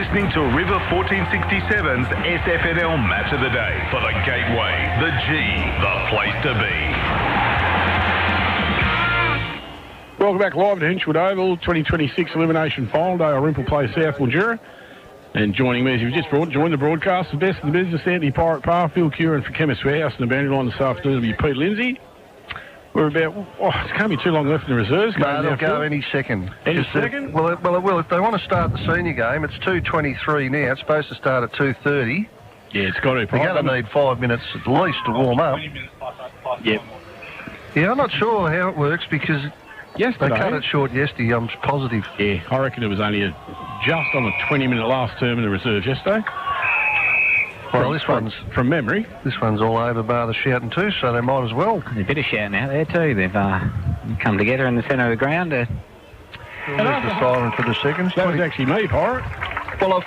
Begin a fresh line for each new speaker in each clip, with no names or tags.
listening to River 1467's SFNL Match of the Day for the Gateway, the G, the place to be.
Welcome back live to Henchwood Oval, 2026 Elimination Final Day. Irymple plays Sth Mildura. And joining me, as you've just joined the broadcast, the best in the business, Anthony Pirate Parr, Phil Curran for Chemist Warehouse, and the boundary line this afternoon will be Pete Lindsay. We're about, it can't be too long left in the reserves.
No, they'll go any second.
Any second?
Well, it will. If they want to start the senior game, it's 2:23 now. It's supposed to start at 2:30.
Yeah, it's got to.
They're going to need 5 minutes at least to warm up.
Yep.
Yeah, I'm not sure how it works because
yesterday,
they cut it short yesterday, I'm positive.
Yeah, I reckon it was only just on the 20-minute last term in the reserve yesterday.
Well, this one's
from memory.
This one's all over bar the shouting too, so they might as well.
There's a bit of shouting out there too. They've come together in the centre of the ground.
There's the siren for the seconds.
That was actually me, Pirate.
Well,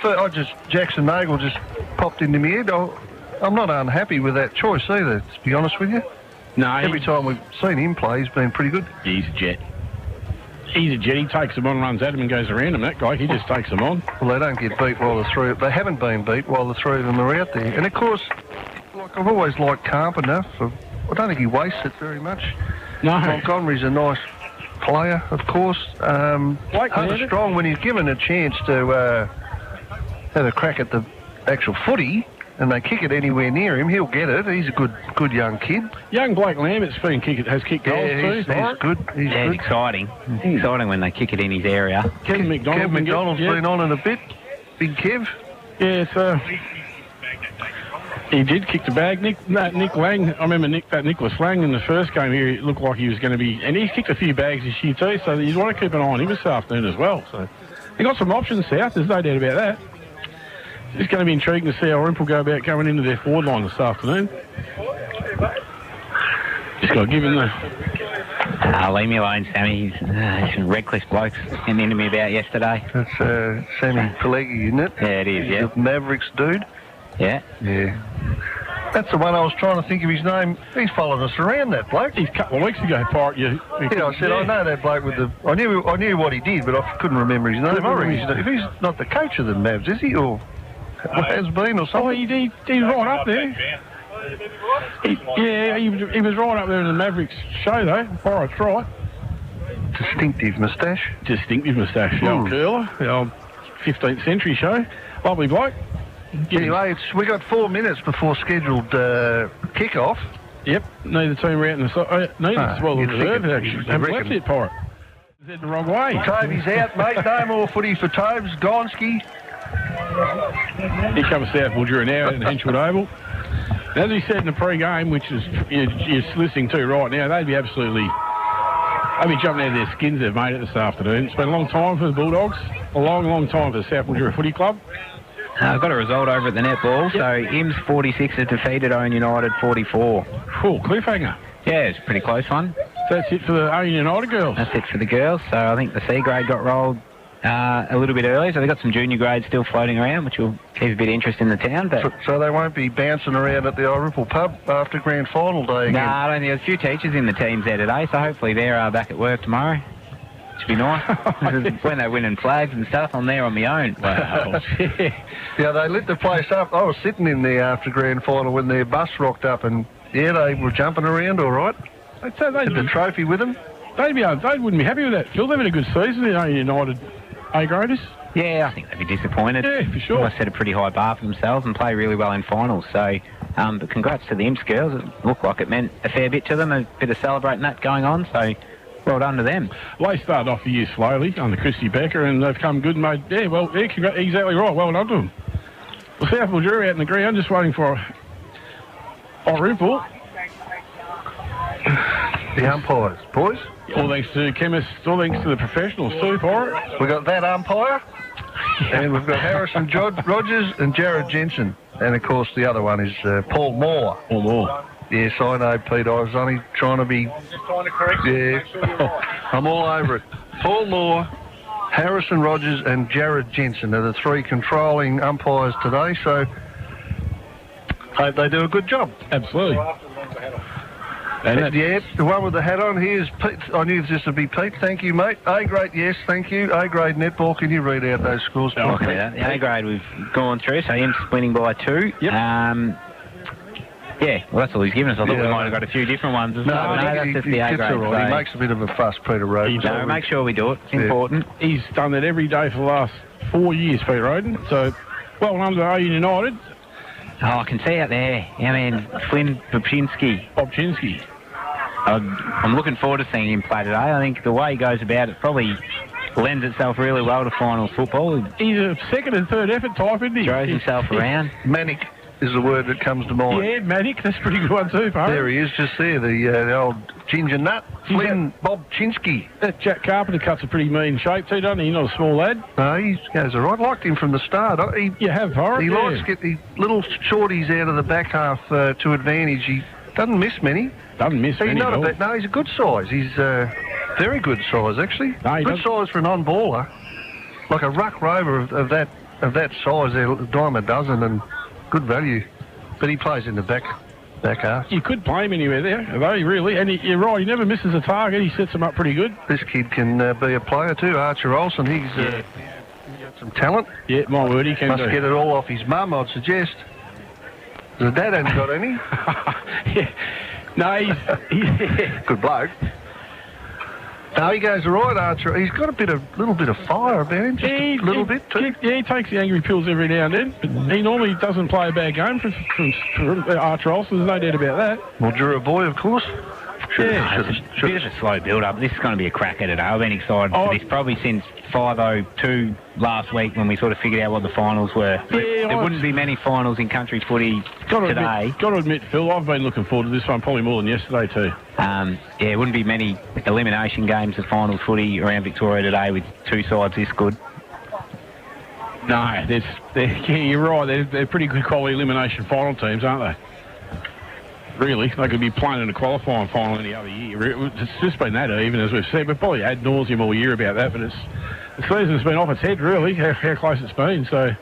Jackson Nagle just popped into my head. I'm not unhappy with that choice either, to be honest with you.
No.
Every time we've seen him play, he's been pretty good.
He's a jet. He's a jet. He takes them on, runs at them and goes around them. That guy, he just takes them on.
Well, they don't get beat while the three... They haven't been beat while the three of them are out there. And, of course, I've always liked Carpenter. I don't think he wastes it very much.
No.
Montgomery's a nice player, of course. Hunter Strong, when he's given a chance to have a crack at the actual footy, and they kick it anywhere near him, he'll get it. He's a good young kid.
Young Blake Lambert's has kicked goals too.
He's good. He's good.
Exciting. It's exciting when they kick it in his area.
Kevin
McDonald's been on in a bit. Big Kev.
Yeah, he did kick the bag. Nick Lang, I remember Nicholas Lang in the first game here, it looked like he was going to be, and he's kicked a few bags this year too, so you want to keep an eye on him this afternoon as well. So they got some options south, there's no doubt about that. It's going to be intriguing to see how Irymple go about going into their forward line this afternoon. Just got to give him the...
Leave me alone, Sammy. He's some reckless blokes getting into me about yesterday.
That's Sammy Pelleggi, isn't it?
Yeah, it is, yeah.
The Mavericks dude.
Yeah.
Yeah. That's the one I was trying to think of his name. He's followed us around, that bloke.
He's a couple of weeks ago, Pirate.
I said, I know that bloke with the... I knew what he did, but I couldn't remember his name. I reckon he's not the coach of the Mavs, is he? Or has been or something?
Oh, he's right up there. He was right up there in the Mavericks show, though. Pirate's right.
Distinctive moustache.
The old curler. The old 15th century show. Lovely bloke.
Anyway, we got 4 minutes before scheduled kick-off.
Yep, neither team are out in the... the reserve, actually. Haven't left it, Pirate. He's the wrong way.
Toby's out, mate. No more footy for Tobes. Gonski.
Here comes Sth Mildura now in Henchwood Oval. As he said in the pre-game, which is you're listening to right now, they'd be jumping out of their skins they've made it this afternoon. It's been a long time for the Bulldogs, a long time for the Sth Mildura Footy Club.
I've got a result over at the netball. So IMS 46 has defeated Owen United 44.
Cool, cliffhanger.
Yeah, it's a pretty close one.
So that's it for the Owen United girls.
That's it for the girls. So I think the C grade got rolled a little bit early. So they've got some junior grades still floating around, which will keep a bit of interest in the town. But
so they won't be bouncing around at the Irymple pub after grand final day again?
No, I don't think there's a few teachers in the teams there today. So hopefully they're back at work tomorrow. Should be nice. When they're winning flags and stuff, I'm there on my own. Wow.
Yeah, they lit the place up. I was sitting in there after grand final when their bus rocked up, and yeah, they were jumping around all right. Had the trophy with them.
They wouldn't be happy with that, Phil. They've had a good season, the United A-graders.
Yeah, I think they'd be disappointed.
Yeah, for sure.
They set a pretty high bar for themselves and play really well in finals. So, but congrats to the IMS girls. It looked like it meant a fair bit to them, a bit of celebrating that going on. So, well done to them.
Well, they started off the year slowly under Christy Becker, and they've come good and made... Yeah, exactly right. Well done to them. Well, Sth Mildura out in the ground, just waiting for Irymple.
The umpires, boys.
All thanks to chemists, all thanks to the professionals too, Pirate.
We've got that umpire, and we've got Harrison Rogers and Jared Jensen. And, of course, the other one is Paul Moore.
Paul Moore.
Yes, I know, Pete. I was only trying to be...
Just trying to correct
you. Yeah, I'm all over it. Paul Moore, Harrison Rogers and Jared Jensen are the three controlling umpires today, so hope they do a good job.
Absolutely.
Yeah, the one with the hat on. Here's Pete. I knew this would be Pete. Thank you, mate. A-grade, yes, thank you. A-grade netball. Can you read out those scores?
Okay, the A-grade we've gone through, so him winning by 2.
Yep.
Yeah, well, that's all he's given us. I thought we might have got a few different ones.
No,
that's just the A-grade.
All right. He makes a bit of a fuss, Peter Roden.
No, make sure we do it. It's important.
He's done that every day for the last 4 years, Pete Roden. So, well done to Owen United.
Oh, I can see out there. I mean, Flynn Bobchinski. I'm looking forward to seeing him play today. I think the way he goes about it probably lends itself really well to finals football.
He's a second and third effort type, isn't he?
Throws himself around.
Manic is the word that comes to mind.
Yeah, Manic. That's a pretty good one too, Farah.
There he is, just there, the old ginger nut. Flynn Bobchinski.
That Jack Carpenter cuts a pretty mean shape too, doesn't he? He's not a small lad.
No, he goes all right. Liked him from the start.
You have, Farah.
He likes to get the little shorties out of the back half to advantage. He doesn't miss many.
Doesn't miss any.
No, he's a good size. He's very good size, actually.
No,
good size for a non-baller. Like a ruck rover of that size there, a dime a dozen, and good value. But he plays in the back half.
You could play him anywhere there, though, really. And you're right, he never misses a target. He sets them up pretty good.
This kid can be a player too, Archer Olsen. He's got some talent.
Yeah, my word, he can
Must get it all off his mum, I'd suggest. The dad hasn't got any.
Yeah. No, he's
good bloke. No, he goes all right, Archer. He's got a little bit of fire about him, just a little bit too.
Yeah, he takes the angry pills every now and then, but he normally doesn't play a bad game from Archer Olsen. There's no doubt about that.
Mildura boy, of course.
It's a bit of a slow build-up. This is going to be a cracker today. I've been excited for this probably since 5:02 last week when we sort of figured out what the finals were.
Yeah,
there wouldn't be many finals in country footy today.
Got to admit, Phil, I've been looking forward to this one probably more than yesterday too.
Yeah, it wouldn't be many elimination games of finals footy around Victoria today with two sides this good.
No, yeah, you're right. They're pretty good quality elimination final teams, aren't they? Really, they could be playing in a qualifying final any other year. It's just been that even, as we've said. We've probably ad nauseum all year about that, but the season's been off its head, really, how close it's been. So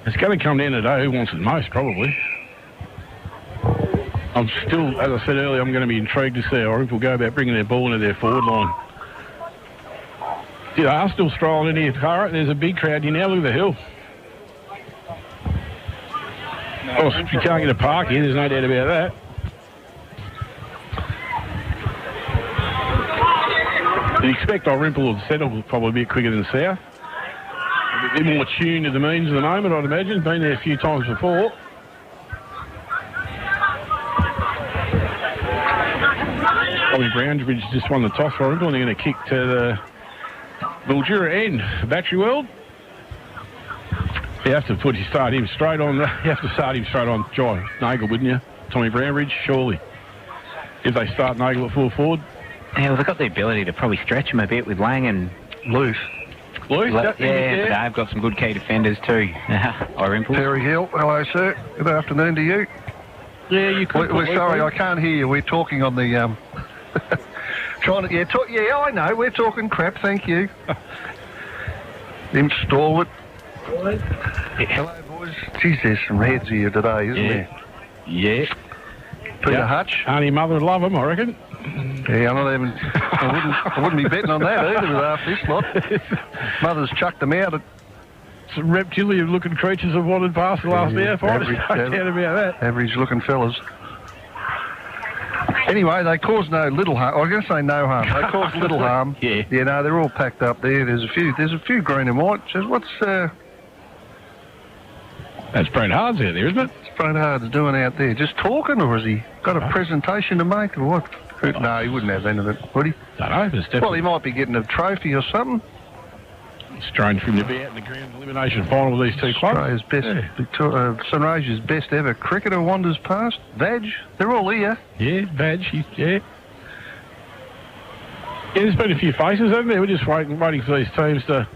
it's going to come down today who wants it most, probably. I'm still, as I said earlier, I'm going to be intrigued to see how Irymple go about bringing their ball into their forward line. Yeah, they are still strolling in here, Cara. There's a big crowd here now. Look at the hill. Oh, you can't get a park here, there's no doubt about that. You'd expect Irymple would settle probably a bit quicker than South. A bit more tuned to the means at the moment, I'd imagine. Been there a few times before. Bobby Brownsbridge just won the toss for Irymple, and they're going to kick to the Mildura end. Battery World. You have to start him straight on Jai Nagel, wouldn't you? Tommy Brownridge, surely. If they start Nagel at full forward.
Yeah, well, they've got the ability to probably stretch him a bit with Lang and
Loose.
But they've got some good key defenders too. Irymple.
Perry Hill, hello sir. Good afternoon to you.
Yeah, you could.
We're sorry, I can't hear you. We're talking on the trying to I know. We're talking crap. Thank you. Install it. Hello, boys. Geez, there's some heads here today, isn't there?
Yeah.
Peter Hutch.
Auntie Mother would love him, I reckon.
Yeah, I wouldn't be betting on that either with half this lot. Mother's chucked them out.
Some reptilian-looking creatures have wandered past the last hour. No doubt about that.
Average-looking fellas. Anyway, they cause no little harm. I was going to say no harm. They cause little harm.
Yeah.
Yeah, no, they're all packed up there. There's a few green and white. What's
That's Brent Hard's out there, isn't it?
What's Brent Hard's doing out there? Just talking, or has he got a presentation to make, or what? No, he wouldn't have any of it, would he?
Don't know, but it's definitely...
Well, he might be getting a trophy or something.
Strange for him to be out in the grand elimination final with these two clubs.
Australia's best, Sunraysia's best ever cricketer wanders past. Vag, they're all here.
Yeah, Vag, yeah. Yeah, there's been a few faces, haven't there? We're just waiting for these teams to...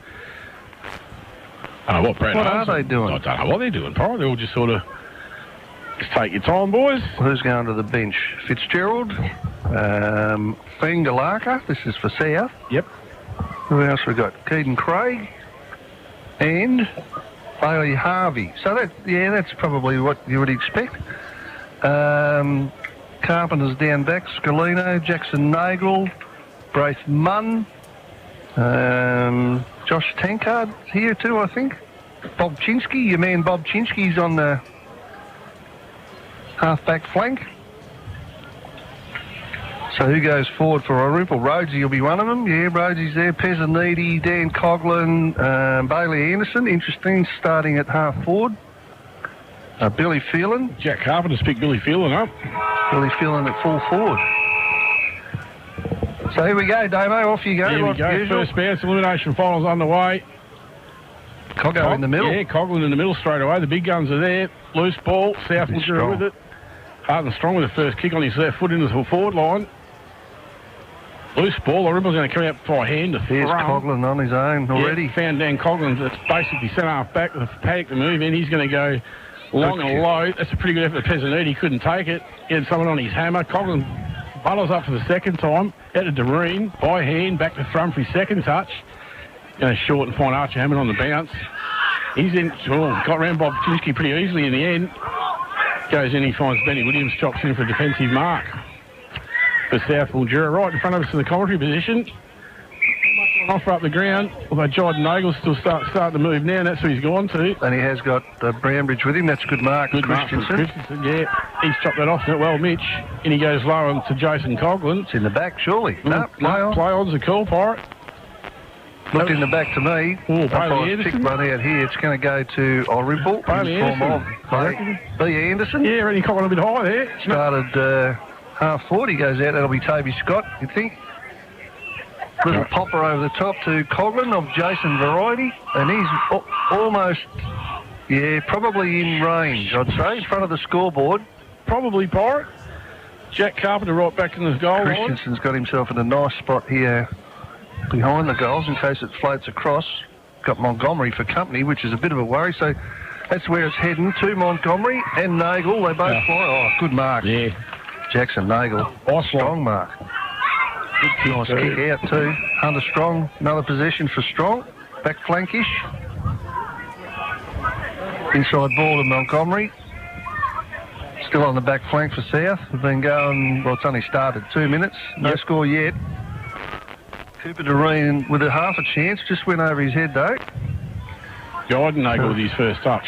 I don't know what Brad
are they doing?
I don't know what they're doing, probably. They're all just sort of... Just take your time, boys.
Who's going to the bench? Fitzgerald, Fingalaka, this is for South.
Yep.
Who else we got? Keaton Craig and Bailey Harvey. So that's probably what you would expect. Carpenter's down back, Scalino, Jackson Nagel, Braith Munn, Josh Tankard here too, I think. Bob Chinsky, your man Bob Chinsky's on the half-back flank. So who goes forward for Irymple? Rhodesy will be one of them. Yeah, Rhodesy's there. Pezzaniti, Dan Coughlin, Bailey Anderson. Interesting, starting at half forward. Billy Phelan.
Jack Carpenter's picked Billy Phelan up.
Billy Phelan at full forward. So here we go, Damo. Off you go.
Here we go.
Usual.
First bounce, elimination finals underway.
Coggo in the middle.
Yeah, Coughlin in the middle straight away. The big guns are there. Loose ball. Sth Mildura with it. Hard and strong with the first kick on his left foot into the forward line. Loose ball. Irymple's going to come out by hand to
There's
throw.
Coughlin on his own already.
Yeah, found Dan Coughlin. That's basically centre half back with the paddock to move in. He's going to go long and low. That's a pretty good effort. Pezzaniti, he couldn't take it. He had someone on his hammer. Coughlin butters up for the second time. Out to Doreen. By hand. Back to Thrum for his second touch. Going to short and find Archer Hammond on the bounce. He's in. Oh, got round Bob Chinsky pretty easily in the end. Goes in, he finds Benny Williams, chops in for a defensive mark. For Sth Mildura, right in front of us in the commentary position. Offer up the ground, although Jordan Nagle's still starting to move now, and that's who he's gone to.
And he has got Brownbridge with him. That's good mark.
Good mark from Christensen, yeah. He's chopped that off. Well, Mitch. And he goes low on to Jason Coughlin.
It's in the back, surely. No,
play on's a call, Pirate.
Looked in the back to me.
Oh,
If I
Bailey
pick
Anderson.
one out here, it's going to go to Irymple.
Bailey Anderson.
B. Anderson.
Yeah, and he caught a bit high there.
Started half forward. He goes out. That'll be Toby Scott, you think? Little popper over the top to Coughlin of Jason Variety. And he's almost, probably in range, I'd say, in front of the scoreboard.
Probably Pirate. Jack Carpenter right back in the goal line.
Christensen's got himself in a nice spot here behind the goals in case it floats across. Got Montgomery for company, which is a bit of a worry. So that's where it's heading to Montgomery and Nagel. They both fly. Oh, good mark.
Yeah.
Jackson Nagel. Strong mark. Nice kick out too. Hunter Strong, another possession for Strong. Back flankish. Inside ball to Montgomery. Still on the back flank for South. We've been going, well, it's only started 2 minutes. No score yet. Cooper Doreen with a half a chance. Just went over his head though.
Jordan Nagel with his first touch.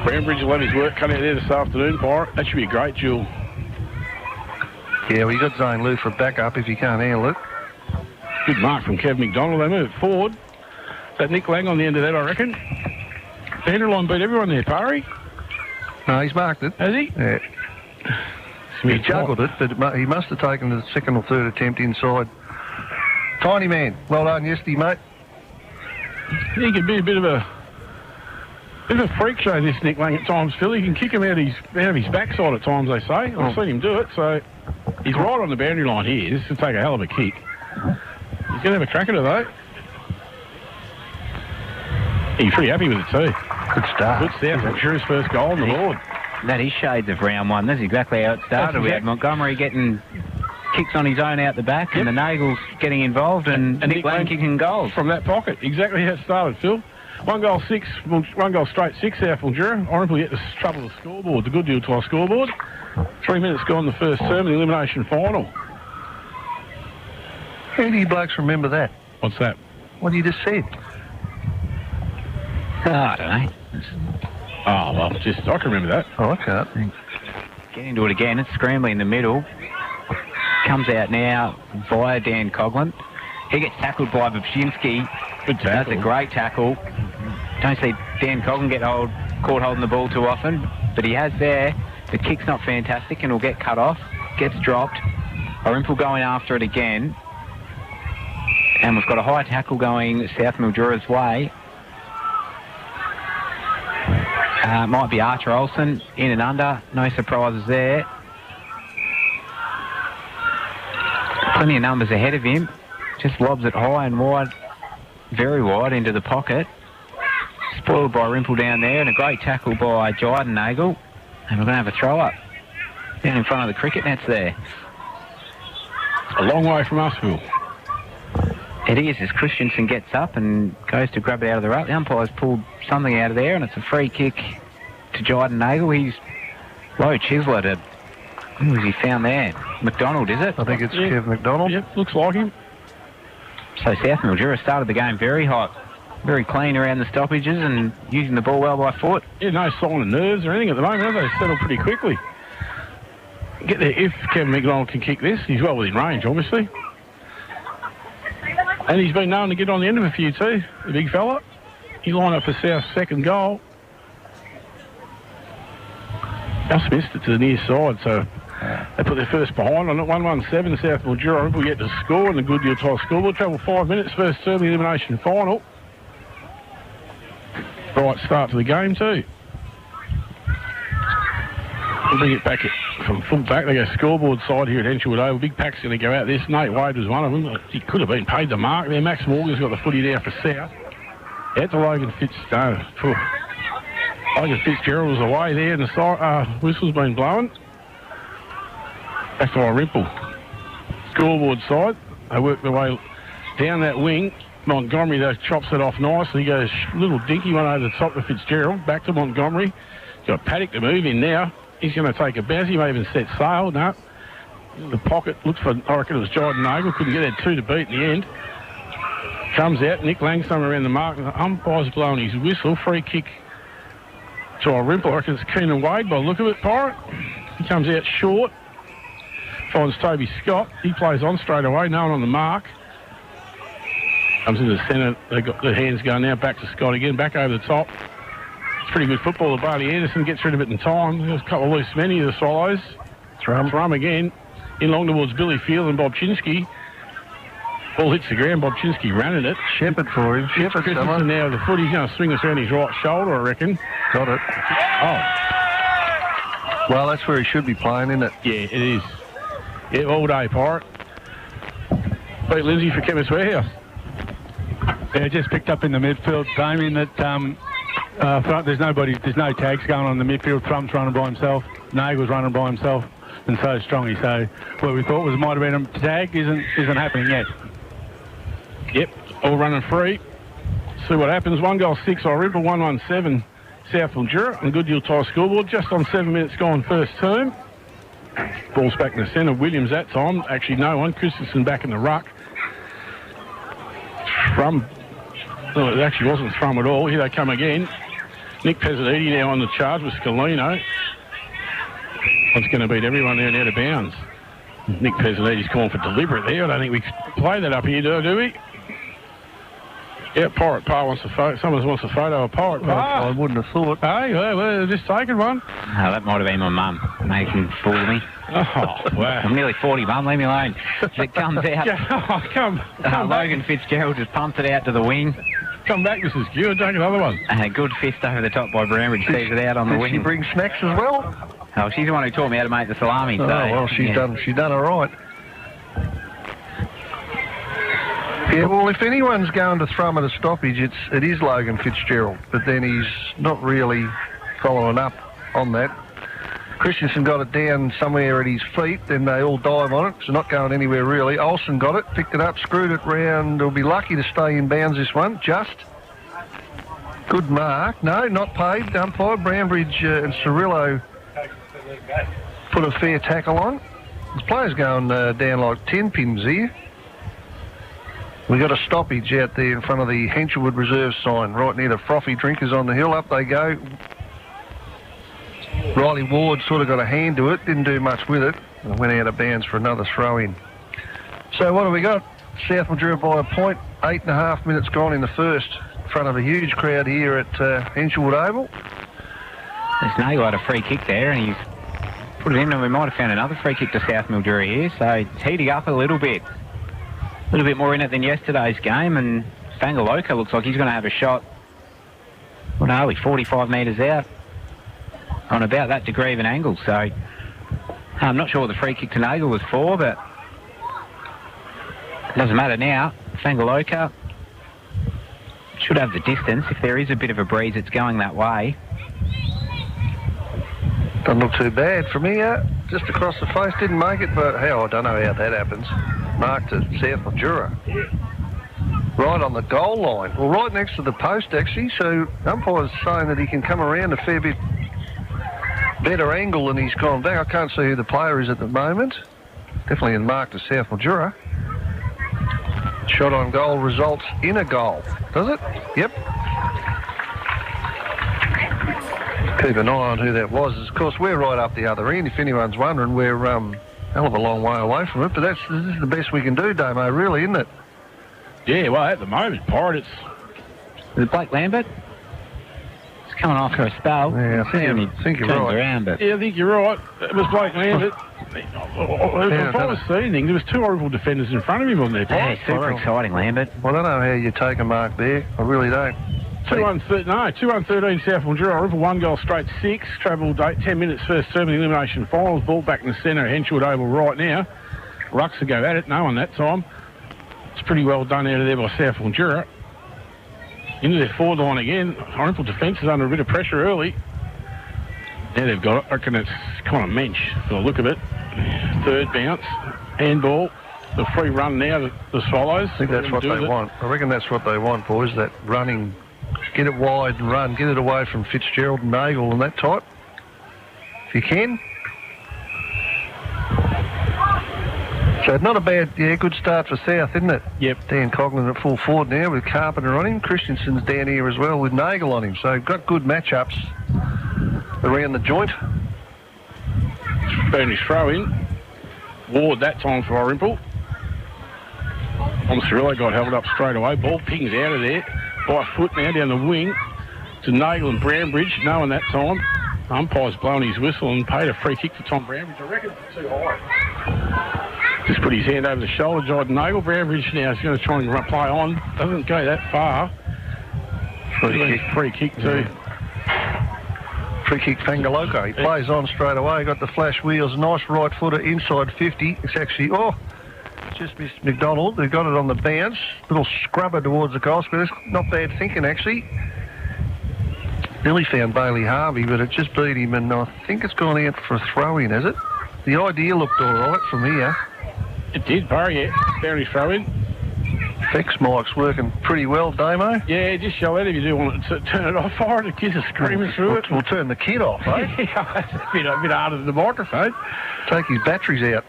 Brownbridge will have his work cut out there this afternoon, Pirate. That should be a great duel.
Yeah, well, you got Zane Lou for backup if you can't handle it.
Good mark from Kev McDonald. They move it forward. That Nick Lang on the end of that, I reckon. Vanderline beat everyone there, Parry.
No, he's marked it.
Has he?
Yeah. He juggled it, but he must have taken the second or third attempt inside. Tiny man. Well done, Yesty, mate.
He can be a bit of a freak show, this Nick Lang at times, Phil. He can kick him out of his backside at times, they say. I've seen him do it, so he's right on the boundary line here. This will take a hell of a kick. He's going to have a crack at it, though. He's pretty happy with it, too.
Good start.
Good start. I'm sure his first goal on the board.
That is shades of round one. That's exactly how it started. We had Montgomery getting kicks on his own out the back, and the Nagels getting involved, and Nick Lang kicking goals.
From that pocket. Exactly how it started, Phil. One goal straight, Sth Mildura. Irymple yet to trouble the scoreboard. The good deal to our scoreboard. 3 minutes gone the first term of the elimination final.
How do you blokes remember that?
What's that?
What you just said.
I don't know.
Oh, well, I can remember that.
Oh, I can't.
Get into it again. It's scrambling in the middle. Comes out now via Dan Coughlin. He gets tackled by Babczynski.
Good tackle.
That's a great tackle. Don't see Dan Coughlin get caught holding the ball too often, but he has there. The kick's not fantastic and will get cut off. Gets dropped. Irymple going after it again. And we've got a high tackle going Sth Mildura's way. Might be Archer Olsen in and under. No surprises there. Plenty of numbers ahead of him. Just lobs it high and wide, very wide into the pocket. Spoiled by Irymple down there, and a great tackle by Jordan Nagel. And we're going to have a throw up down in front of the cricket nets there.
A long way from us, Phil.
It is, as Christensen gets up and goes to grab it out of the ruck. The umpire's pulled something out of there, and it's a free kick to Jordan Nagel. He's Low Chisler. Who has he found there? McDonald, is it?
I think it's Kev McDonald.
Yep, looks like him.
So Sth Mildura started the game very hot, very clean around the stoppages and using the ball well by foot.
Yeah, no sign of nerves or anything at the moment, have they? Settled pretty quickly. Get there if Kevin McDonald can kick this. He's well within range, obviously. And he's been known to get on the end of a few too, the big fella. He lined up for South's second goal. Just missed it to the near side, so they put their first behind on it. 1-1-7, Sth Mildura will get to score in the Goodyear tie scoreboard. Travel 5 minutes, first term, the elimination final. Right start to the game too. We'll bring it back from full back. They go scoreboard side here at Henshwood Oval. Big pack's going to go out this. Nate Wade was one of them. He could have been paid the mark there. Max Morgan's got the footy there for South. Out to Logan Fitzgerald. Logan Fitzgerald was away there and the whistle's been blown. Back to Irymple. Scoreboard side. They work their way down that wing. Montgomery, though, chops it off nicely. He goes little dinky one over the top of Fitzgerald. Back to Montgomery. Got Paddock to move in now. He's going to take a bounce. He may even set sail. No. In the pocket. Looks for, I reckon it was Jordan Nagle. Couldn't get that 2 to beat in the end. Comes out. Nick Lang somewhere around the mark. The umpire's blowing his whistle. Free kick to Irymple. I reckon it's Keenan Wade by the look of it, Pirate. He comes out short. Finds Toby Scott. He plays on straight away. No one on the mark. Comes into the centre. They got the hands going now. Back to Scott again. Back over the top. It's pretty good football. Barney Anderson gets rid of it in time. There's a couple of loose men here, the Swallows. Thrum again. In long towards Billy Field and Bob Chinsky. Ball hits the ground. Bob Chinsky ran at it.
Shepherd for him. Shepherd,
Christensen now with the foot. He's going to swing us around his right shoulder, I reckon.
Got it.
Oh.
Well, that's where he should be playing, isn't it?
Yeah, it is. Yeah, all day, Pirate. Pete Lindsay for Chemist Warehouse.
Yeah, just picked up in the midfield, Damien, that front, there's no tags going on in the midfield. Thrum's running by himself, Nagle's running by himself, and so is Strongy. So what we thought might have been a tag isn't happening yet.
Yep, all running free. See what happens. 1 goal 6, Irymple, 1-1-7, Sth Mildura, and Goodyear tie scoreboard. Just on 7 minutes gone first term. Ball's back in the centre. Williams that time. Actually, no one. Christensen back in the ruck. Thrum. No, it actually wasn't Thrum at all. Here they come again. Nick Pezzaniti now on the charge with Scalino. One's going to beat everyone there and out of bounds. Nick Pezzaniti's calling for deliberate there. I don't think we play that up here, do we? Yeah, Pirate Pa wants a photo. Someone wants a photo of Pirate Pa.
I wouldn't have thought.
Hey, well, just taken one.
Oh, that might have been my mum making fool of me.
Oh, wow.
I'm nearly 40, Mum. Leave me alone. As it comes out.
Oh, come
Logan Fitzgerald just pumps it out to the wing.
Come back, Mrs. Q, and take another one.
And a good fist over the top by Bramridge sees it out on the wing.
Did she bring snacks as well?
Oh, she's the one who taught me how to make the salami.
Oh,
so,
well, she's done all right. Yeah, well, if anyone's going to Thrum at a stoppage, it is Logan Fitzgerald, but then he's not really following up on that. Christensen got it down somewhere at his feet, then they all dive on it, so not going anywhere really. Olsen got it, picked it up, screwed it round. They'll be lucky to stay in bounds this one, just. Good mark. No, not paid. Umpire. Brambridge and Cirillo put a fair tackle on. The player's going down like 10 pins here. We got a stoppage out there in front of the Henshwood Reserve sign, right near the Frothy Drinkers on the hill. Up they go. Riley Ward sort of got a hand to it, didn't do much with it, and went out of bounds for another throw-in. So what have we got? Sth Mildura by a point, 8.5 minutes gone in the first, in front of a huge crowd here at Henshwood Oval.
There's Nagle had a free kick there, and he's put it in, and we might have found another free kick to Sth Mildura here, so it's heating up a little bit. A little bit more in it than yesterday's game, and Fangaloka looks like he's going to have a shot. What are we, 45 metres out? On about that degree of an angle, so I'm not sure what the free kick to Nagle was for, but it doesn't matter now. Fangaloka should have the distance. If there is a bit of a breeze, it's going that way.
Doesn't look too bad from here. Just across the face, didn't make it, but hell, I don't know how that happens. Marked to Sth Mildura. Right on the goal line. Well, right next to the post, actually, so umpire's saying that he can come around a fair bit better angle than he's gone back. I can't see who the player is at the moment. Definitely in mark to Sth Mildura. Shot on goal results in a goal. Does it? Yep. Keep an eye on who that was. Of course, we're right up the other end. If anyone's wondering, we're hell of a long way away from it. But this is the best we can do, Damo, really, isn't it?
Yeah, well, at the moment, Pirate,
Is it Blake Lambert? He's coming off for a spell.
Yeah, I think you're right.
Around, but
Yeah, I think you're right. It was Blake Lambert. If I was seeing things, there was two horrible defenders in front of him on there.
yeah, super exciting, Lambert.
I don't know how you take a mark there. I really don't.
2-1-13 Sth Mildura. Irymple 1 goal straight 6. Travelled 10 minutes first term in the elimination finals. Ball back in the centre. Henchwood Oval right now. Rucks to go at it. No one that time. It's pretty well done out of there by Sth Mildura. Into their forward line again. Irymple defence is under a bit of pressure early. Now they've got it. I reckon it's kind of mensch for the look of it. Third bounce. Handball. The free run now, the Swallows.
I think that's what they want. I reckon that's what they want, boys, that running. Get it wide and run. Get it away from Fitzgerald and Nagel and that type. If you can. So not a bad, good start for South, isn't it?
Yep.
Dan Coughlin at full forward now with Carpenter on him. Christensen's down here as well with Nagel on him. So got good matchups around the joint.
Burnley's throw in. Ward that time for Irymple. Cirillo got held up straight away. Ball pings out of there. By foot now down the wing to Nagel and Brambridge. No one that time. Umpire's blown his whistle and paid a free kick to Tom Brambridge. I reckon it's too high. Just put his hand over the shoulder, Jordan Nagel. Brambridge now is going to try and play on. Doesn't go that far. Free kick too.
Free kick Pangaloka. He plays on straight away. Got the flash wheels. Nice right footer inside 50. It's actually, just missed McDonald, who got it on the bounce. Little scrubber towards the goal square. Not bad thinking, actually. Nearly found Bailey Harvey, but it just beat him, and I think it's gone out for a throw-in, has it? The idea looked all right from here.
It did, Barry, yeah. Barry throw-in.
Fix Mike's working pretty well, Damo.
Yeah, just yell at him if you do want to turn it off. Fire the kids are screaming through it.
We'll turn the kid off, eh?
Yeah, it's a bit harder than the microphone.
Take his batteries out.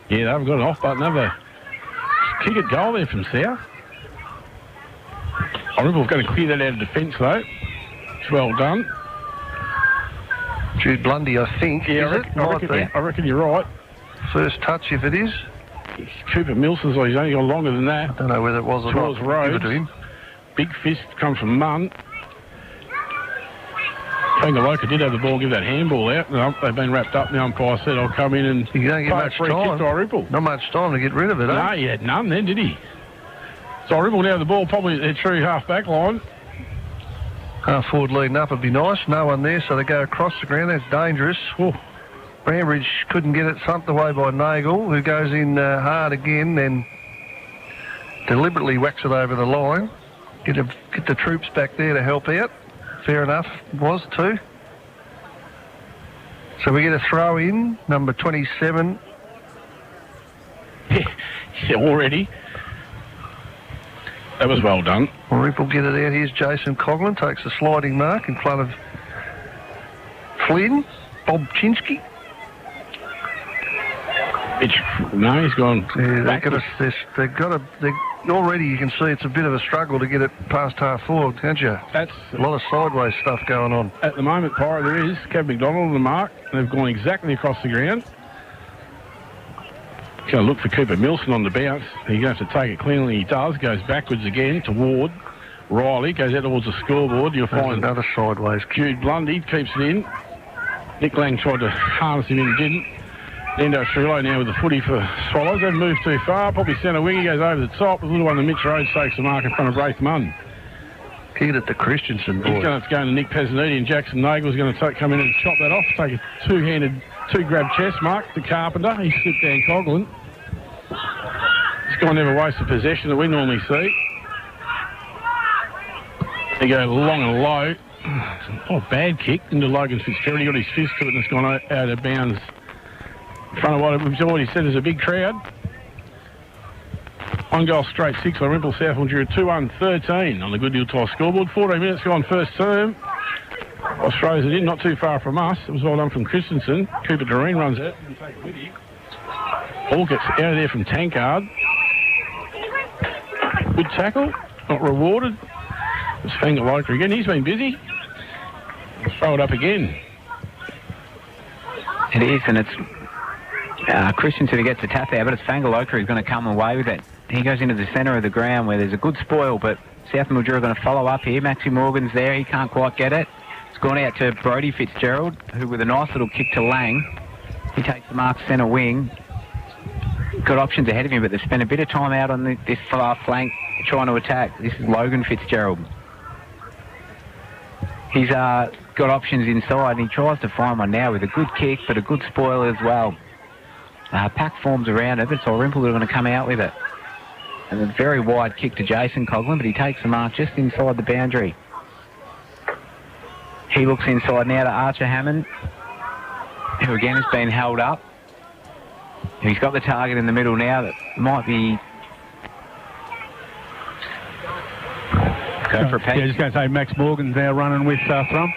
Yeah, they haven't got an off button, have they? Kick it goal there from South. Irymple's going to clear that out of defence, though. It's well done.
Jude Blundy, I think.
Yeah, I reckon you're right.
First touch, if it is.
Cooper Milson's, he's only got longer than that.
I don't know whether it was or not.
Give it to him. Big fist comes from Munn. Pangaloka did have the ball, give that handball out. No, they've been wrapped up. The umpire said, I'll come in and
you don't get much
free
time.
Kick to Irymple.
Not much time to get rid of it,
No, he had none then, did he? So Irymple now the ball probably at their true half-back line.
Half forward leading up would be nice. No one there, so they go across the ground. That's dangerous.
Oh.
Brambridge couldn't get it thumped away by Nagel, who goes in hard again, then deliberately whacks it over the line. Get the troops back there to help out. Fair enough, was too. So we get a throw in, number 27.
Yeah, already. That was well done.
Irymple get it out. Here's Jason Coughlin, takes a sliding mark in front of Flynn, Bob Chinsky.
No, he's gone.
Yeah, already you can see it's a bit of a struggle to get it past half forward, can't you?
That's
a lot of sideways stuff going on.
At the moment, Pirate, there is Kev McDonald on the mark. They've gone exactly across the ground. Going to look for Cooper Milson on the bounce. He's going to have to take it cleanly. He does. Goes backwards again to Ward. Riley goes out towards the scoreboard. You'll find
another sideways.
Jude Blundy keeps it in. Nick Lang tried to harness him in, didn't. Endo Cirillo now with the footy for Swallows. They've moved too far. Probably centre wing. He goes over the top. The little one, the Mitch Rhodes, takes the mark in front of Braith Munn.
Get it to Christensen, boy.
He's going to have to go to Nick Pezzaniti, and Jackson Nagel's going to come in and chop that off. Take a two-grab chest mark to Carpenter. He slipped down Coughlin. This guy never wastes a possession that we normally see. They go long and low. Oh, bad kick into Logan Fitzgerald. He got his fist to it and it's gone out of bounds. In front of what we've already said is a big crowd. 1 goal straight 6 on Irymple Sth Mildura 2-1-13 on the Good Deal Tie scoreboard. 14 minutes gone first term. Ross throws it in, not too far from us. It was well done from Christensen. Cooper Doreen runs it and takes it with him. Ball gets out of there from Tankard. Good tackle, not rewarded. It's Fangaloka again. He's been busy. Let's throw it up again.
It is, and it's Christensen who gets the tap there, but it's Fangaloka who's going to come away with it. He goes into the centre of the ground where there's a good spoil, but Sth Mildura are going to follow up here. Maxi Morgan's there. He can't quite get it. It's gone out to Brodie Fitzgerald, who with a nice little kick to Lang. He takes the mark centre wing. Got options ahead of him, but they've spent a bit of time out on this far flank trying to attack. This is Logan Fitzgerald. He's got options inside, and he tries to find one now with a good kick, but a good spoil as well. Pack forms around it, but it's Irymple who are going to come out with it. And a very wide kick to Jason Coughlin, but he takes the mark just inside the boundary. He looks inside now to Archer Hammond, who again has been held up. He's got the target in the middle now that might be... Go for a pace.
Yeah, just going to say Max Morgan's now running with Thrum.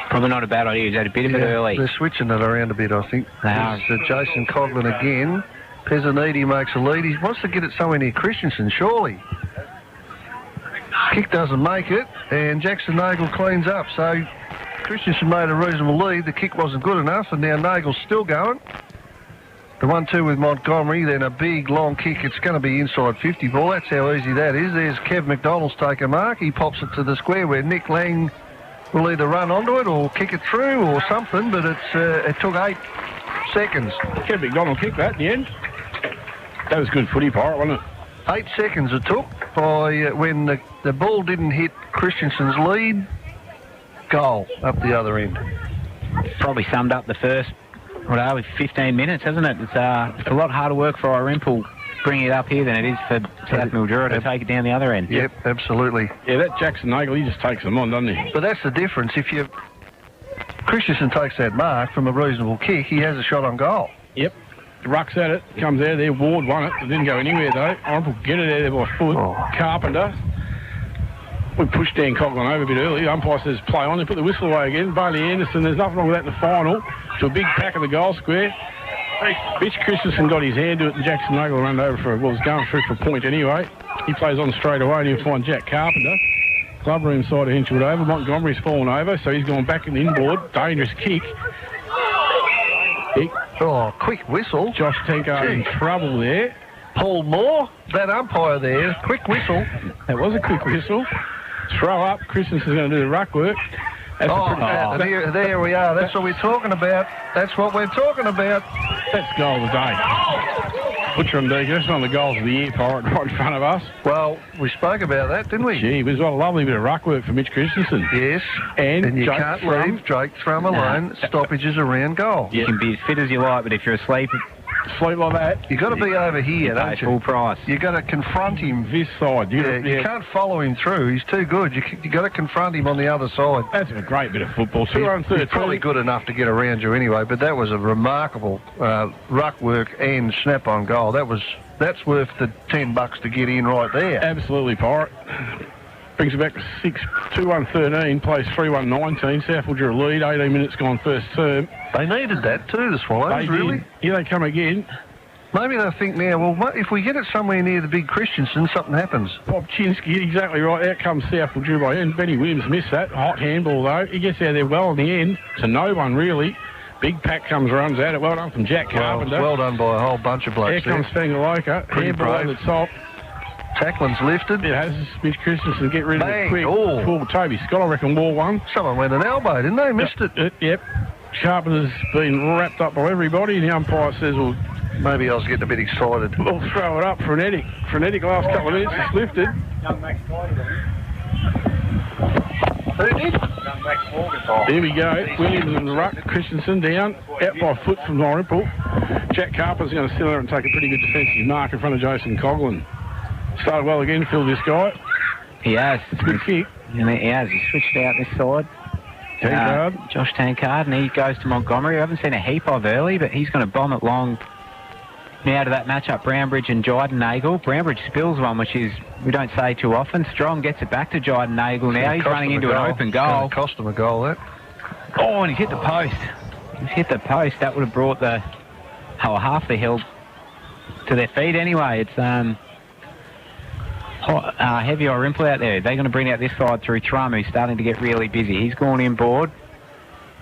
Probably not a bad idea. He's had a bit of it early.
They're switching it around a bit, I think. It's Jason Coughlin again. Pezzaniti makes a lead. He wants to get it somewhere near Christensen, surely. Kick doesn't make it, and Jackson Nagle cleans up. So Christensen made a reasonable lead. The kick wasn't good enough, and now Nagle's still going. The 1-2 with Montgomery, then a big, long kick. It's going to be inside 50 ball. That's how easy that is. There's Kev McDonald's take a mark. He pops it to the square where Nick Lang will either run onto it or kick it through or something, but it took 8 seconds.
Kev McDonald kicked that in the end. That was good footy, Pirate, wasn't it?
8 seconds it took by when the ball didn't hit Christensen's lead. Goal up the other end.
Probably summed up the first, 15 minutes, hasn't it? It's a lot harder work for Irymple bringing it up here than it is for Sth Mildura to take it down the other end.
Yep, absolutely.
Yeah, that Jackson Nagle, he just takes them on, doesn't he?
But that's the difference. If Christensen takes that mark from a reasonable kick, he has a shot on goal.
Yep. Rucks at it, comes out there, Ward won it. It didn't go anywhere, though. Irymple get it out there by foot.
Oh.
Carpenter. We pushed Dan Coughlin over a bit early. Umpire says play on. They put the whistle away again. Bailey Anderson, there's nothing wrong with that in the final. To a big pack of the goal square. Mitch Christensen got his hand to it, and Jackson Nagle ran over for it. Well, was going through for a point anyway. He plays on straight away, and he'll find Jack Carpenter. Glover inside of Hinchwood over. Montgomery's fallen over, so he's gone back in the inboard. Dangerous kick.
Quick whistle.
Josh Tankard in trouble there.
Paul Moore, that umpire there, quick whistle.
That was a quick whistle. Throw up. Christensen's going to do the ruck work.
There we are. That's what we're talking about. That's what we're talking about.
That's goal of the day. Butcher and Deacon, that's one of the goals of the year, Pirate, right in front of us.
Well, we spoke about that, didn't we?
Gee, it was a lovely bit of ruck work for Mitch Christensen.
Yes. And you can't leave Drake Thrum alone. Stoppages around goal.
You can be as fit as you like, but if you're asleep
like that,
you've got to be over here, don't you?
Full price.
You've got to confront him.
This side.
You can't follow him through. He's too good. You've got to confront him on the other side.
That's a great bit of football.
He's probably good enough to get around you anyway, but that was a remarkable ruck work and snap on goal. That's worth the $10 to get in right there.
Absolutely, Pirate. Brings it back to 2-1-13, plays 3-1-19. Sth Mildura lead, 18 minutes gone first term.
They needed that too, the Swallows, really.
Here they come again.
Maybe they'll think now, well, if we get it somewhere near the big Christensen, something happens.
Popchinski, exactly right. Out comes Sth Mildura by end. Benny Williams missed that. Hot handball, though. He gets out there well in the end. To no one, really. Big pack runs at it. Well done from Jack Carpenter.
Well done by a whole bunch of blokes
there. Here comes Fangaloka. Handball over the top.
Tackling's lifted.
It has Mitch Christensen get rid of it quick.
Oh.
Poor Toby Scott, I reckon, wore one.
Someone went an elbow, didn't they? Missed it.
Yep. Carpenter's been wrapped up by everybody. The umpire says, well,
maybe I was getting a bit excited.
We'll throw it up. Frenetic last couple of minutes. It's lifted.
Who did?
There we go. Williams and the ruck. Christensen down. Out by foot from Irymple. Jack Carpenter's going to sit there and take a pretty good defensive mark in front of Jason Coughlin. Started well again, Phil, this guy.
He has.
It's a good kick.
And he has. He switched out this side.
Tankard.
Josh Tankard, and he goes to Montgomery. I haven't seen a heap of early, but he's going to bomb it long now to that matchup, Brownbridge and Nagel. Brownbridge spills one, which is, we don't say too often. Strong gets it back to Nagel now. He's running into an open goal.
It's cost him a goal, that.
Oh, and he's hit the post. He's hit the post. That would have brought the half the hill to their feet anyway. It's heavy Irymple out there. They're going to bring out this side through Thrum, who's starting to get really busy. He's gone inboard.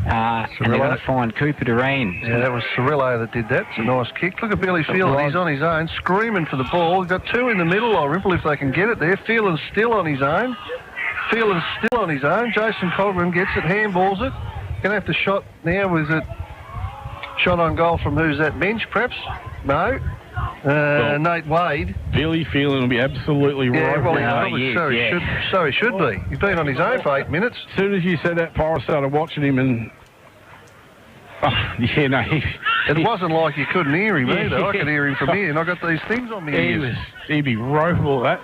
And they're going to find Cooper Doreen.
Yeah, that was Cirillo that did that. It's a nice kick. Look at Billy Field. He's on his own, screaming for the ball. He's got two in the middle. Irymple, if they can get it there. Feeling still on his own. Jason Cogran gets it, handballs it. Going to have to shot now. Was it shot on goal from who's that bench, perhaps? No. Nate Wade.
Billy Phelan will be absolutely right.
Well, he should be. He's been on his own for 8 minutes.
As soon as you said that, I started watching him and...
It wasn't like you couldn't hear him either. I could hear him from here, and I got these things on me ears.
He'd be rifle that.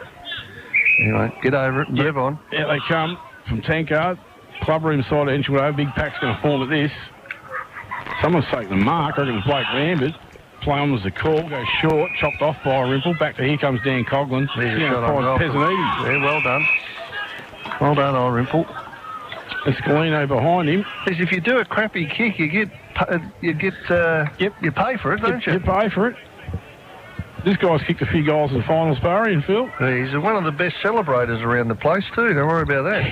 Anyway, get over it and move on.
Yeah, they come from Tankard. Club room side of Enchilado. Big pack's going to form at this. Someone's taking the mark. I reckon it's Blake Lambert. Play on was the call. Goes short. Chopped off by Irymple. Back to here comes Dan Coughlin.
There's a shot on goal. Yeah, well done. Well done, Irymple.
Escalino behind him.
Because if you do a crappy kick, you pay for it, don't you?
You pay for it. This guy's kicked a few goals in the finals, Barry and Phil.
He's one of the best celebrators around the place too. Don't worry about that.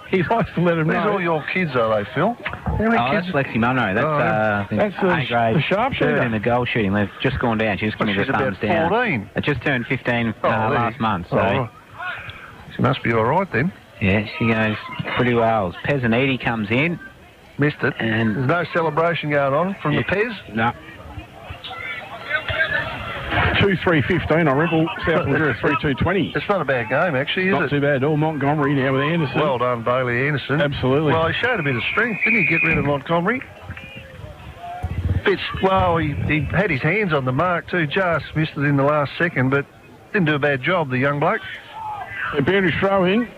he likes to let him know.
These all your kids, are they, Phil?
How many kids? That's Lexi Munro. That's
the sharpshooter
in the goal shooting. They've just gone down. She's going to the thumbs down.
14.
It just turned 15 last month. So
she must be all right then.
Yeah, she goes pretty well. Pezzaniti comes in.
Missed it. And there's no celebration going on from the Pez?
No. 2-3-15, Irymple, South Mildura 3-2-20.
It's not a bad game, actually, is it?
Not too bad at all. Montgomery now with Anderson.
Well done, Bailey Anderson.
Absolutely.
Well, he showed a bit of strength, didn't he, get rid of Montgomery? He had his hands on the mark too, just missed it in the last second, but didn't do a bad job, the young bloke.
A boundary throw in.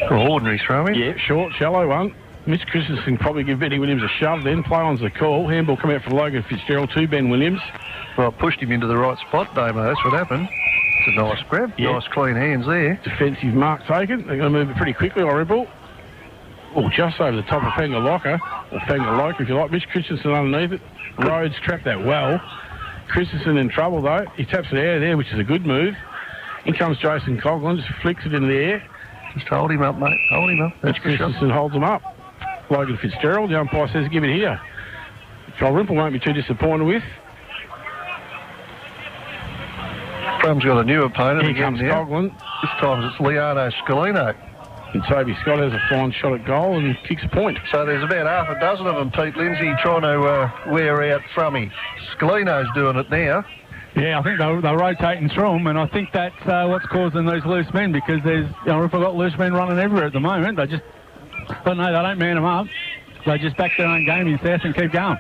Ordinary throw in.
Yeah, short, shallow one. Mitch Christensen probably give Benny Williams a shove then. Play on's the call. Handball come out for Logan Fitzgerald to Ben Williams.
Well, pushed him into the right spot, Damo. That's what happened. It's a nice grab. Yeah. Nice clean hands there.
Defensive mark taken. They're going to move it pretty quickly, Irymple. Oh, just over the top of Fangaloka. Or Fangaloka, if you like. Mitch Christensen underneath it. Rhodes trapped that well. Christensen in trouble, though. He taps it out of there, which is a good move. In comes Jason Coughlin. Just flicks it in the air.
Just hold him up, mate. Hold him up.
Mitch Christensen holds him up. Logan Fitzgerald, the umpire says, give it here. Irymple won't be too disappointed with.
Frum's got a new opponent.
Here comes Coughlin.
This time it's Leano Scalino.
And Toby Scott has a fine shot at goal and kicks a point.
So there's about half a dozen of them, Pete Lindsay, trying to wear out Frummy. Scalino's doing it now.
Yeah, I think they're rotating through them, and I think that's what's causing those loose men, because Irymple got loose men running everywhere at the moment. They just... But no, they don't man them up. They just back their own game in South and keep going.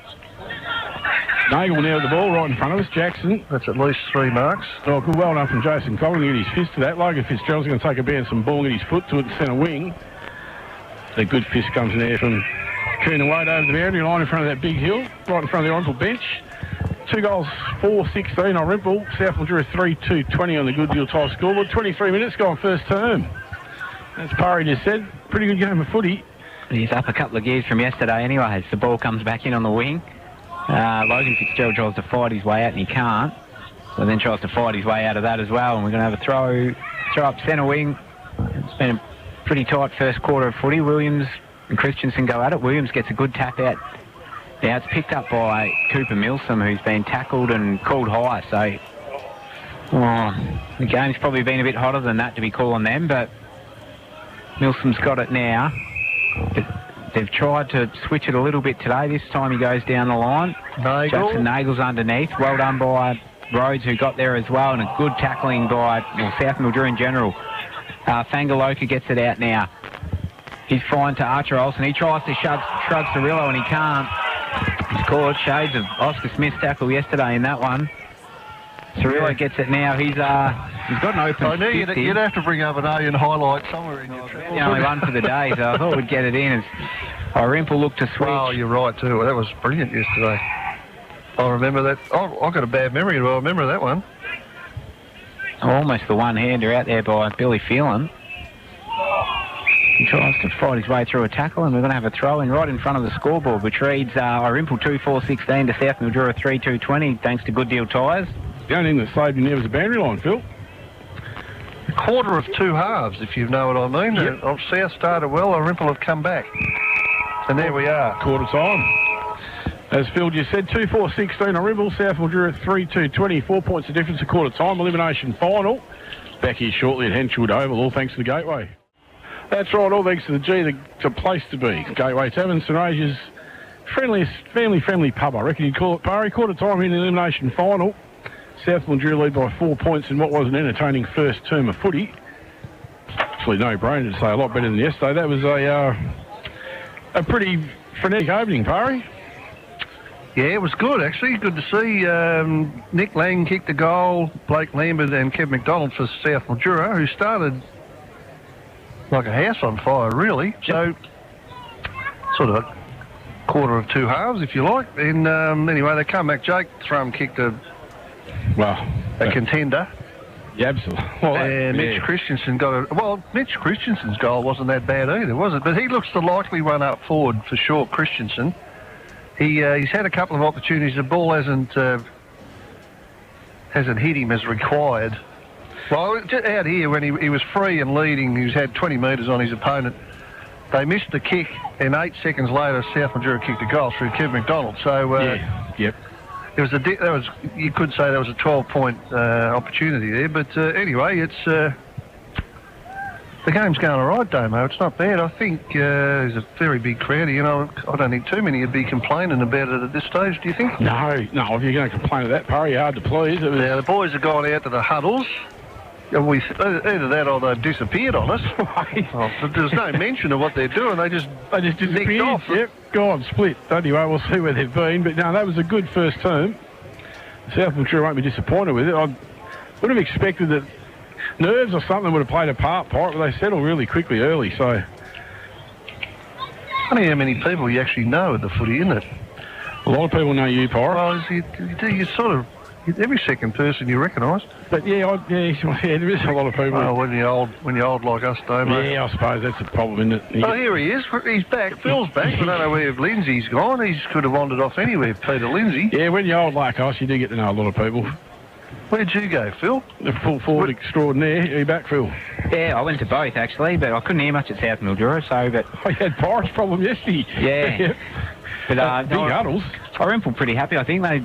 Nagel now with the ball right in front of us. Jackson.
That's at least 3 marks.
Oh, good. Well done from Jason Coughlin. Get his fist to that. Logan Fitzgerald's going to take a bounce and ball and get his foot to it in centre wing. A good fist comes in there from Coonan Wade over the boundary line in front of that big hill, right in front of the Irymple bench. 2 goals, 4-16 Irymple. South Mildura 3-2-20 on the Good Deal Tile scoreboard. 23 minutes gone first term. As Parry just said, pretty good game of footy.
He's up a couple of gears from yesterday anyway as the ball comes back in on the wing. Logan Fitzgerald tries to fight his way out and he can't. So then tries to fight his way out of that as well. And we're going to have a throw up centre wing. It's been a pretty tight first quarter of footy. Williams and Christensen go at it. Williams gets a good tap out. Now it's picked up by Cooper Milsom, who's been tackled and called high. So the game's probably been a bit hotter than that to be calling them, but Milsom's got it now. They've tried to switch it a little bit today. This time he goes down the line. Jackson Nagel's underneath. Well done by Rhodes, who got there as well, and a good tackling by South Mildura in general. Fangaloka gets it out now. He's fine to Archer Olsen. He tries to shrug Cirillo and he can't. He's caught shades of Oscar Smith's tackle yesterday in that one. Cirillo gets it now. He's got an open.
I knew you'd have to bring up an alien highlight somewhere in your travel.
The only one for the day, so I thought we'd get it in as Irymple looked to switch.
Oh, you're right too. That was brilliant yesterday. I remember that. Oh, I've got a bad memory, but I remember that one.
Almost the one-hander out there by Billy Phelan. He tries to fight his way through a tackle, and we're going to have a throw-in right in front of the scoreboard, which reads Irymple 2-4-16 to Sth Mildura 3-2-20, thanks to Good Deal Tyres.
The only thing that saved him there was the boundary line, Phil.
A quarter of two halves, if you know what I mean.
Yep.
South started well, Irymple have come back. And there we are.
Quarter time. As Phil just said, 2-4-16 Irymple, Sth Mildura 3-2-20, 4 points of difference a quarter time. Elimination final. Back here shortly at Henchwood Oval, all thanks to the Gateway. That's right, all thanks to the G, the place to be. Gateway Tavern, St Asia's friendliest, family-friendly pub, I reckon you'd call it, Parry. Quarter time in the elimination final. Sth Mildura lead by 4 points in what was an entertaining first term of footy. Actually, no-brainer to say, a lot better than yesterday. That was a pretty frenetic opening, Parry.
Yeah, it was good, actually. Good to see Nick Lang kick the goal, Blake Lambert and Kev McDonald for Sth Mildura, who started like a house on fire, really. So, sort of a quarter of two halves, if you like. And anyway, they come back. Jake Thrum kicked a contender.
Yeah, absolutely. Well,
and Mitch Christensen got a... Well, Mitch Christensen's goal wasn't that bad either, was it? But he looks the likely one up forward for sure, Christensen. He's had a couple of opportunities. The ball hasn't hit him as required. Well, just out here when he was free and leading, he's had 20 metres on his opponent. They missed the kick, and 8 seconds later, Sth Mildura kicked a goal through Kev McDonald. So,
yep.
It was you could say that was a 12-point opportunity there. But anyway, it's the game's going all right, Damo. It's not bad. I think there's a very big crowd. You know, I don't think too many would be complaining about it at this stage. Do you think?
No. If you're going to complain of that, Parry, hard to please.
Yeah, the boys have gone out to the huddles. Either that or they've disappeared on us. There's no mention of what they're doing. They just
disappeared.
Off.
Yep, gone, split. Anyway, we'll see where they've been. But no, that was a good first term. Sth Mildura won't be disappointed with it. I would have expected that nerves or something would have played a part, but they settled really quickly early. So,
funny how many people you actually know at the footy, isn't it?
A lot of people know you, Pirate.
Well, you sort of... Every second person you recognise.
But there is a lot of people.
Oh, when you're old like us, Damo.
Yeah, I suppose that's the problem, isn't it?
Oh, here he is. He's back. Phil's back. I don't know where Lindsay's gone. He could have wandered off anywhere, Peter Lindsay.
Yeah, when you're old like us, you do get to know a lot of people.
Where'd you go, Phil?
The full forward extraordinaire. Are you back, Phil?
Yeah, I went to both, actually, but I couldn't hear much at Sth Mildura, so... But
I had Pirate's problem yesterday.
Yeah. But
big huddles.
Irymple pretty happy. I think they...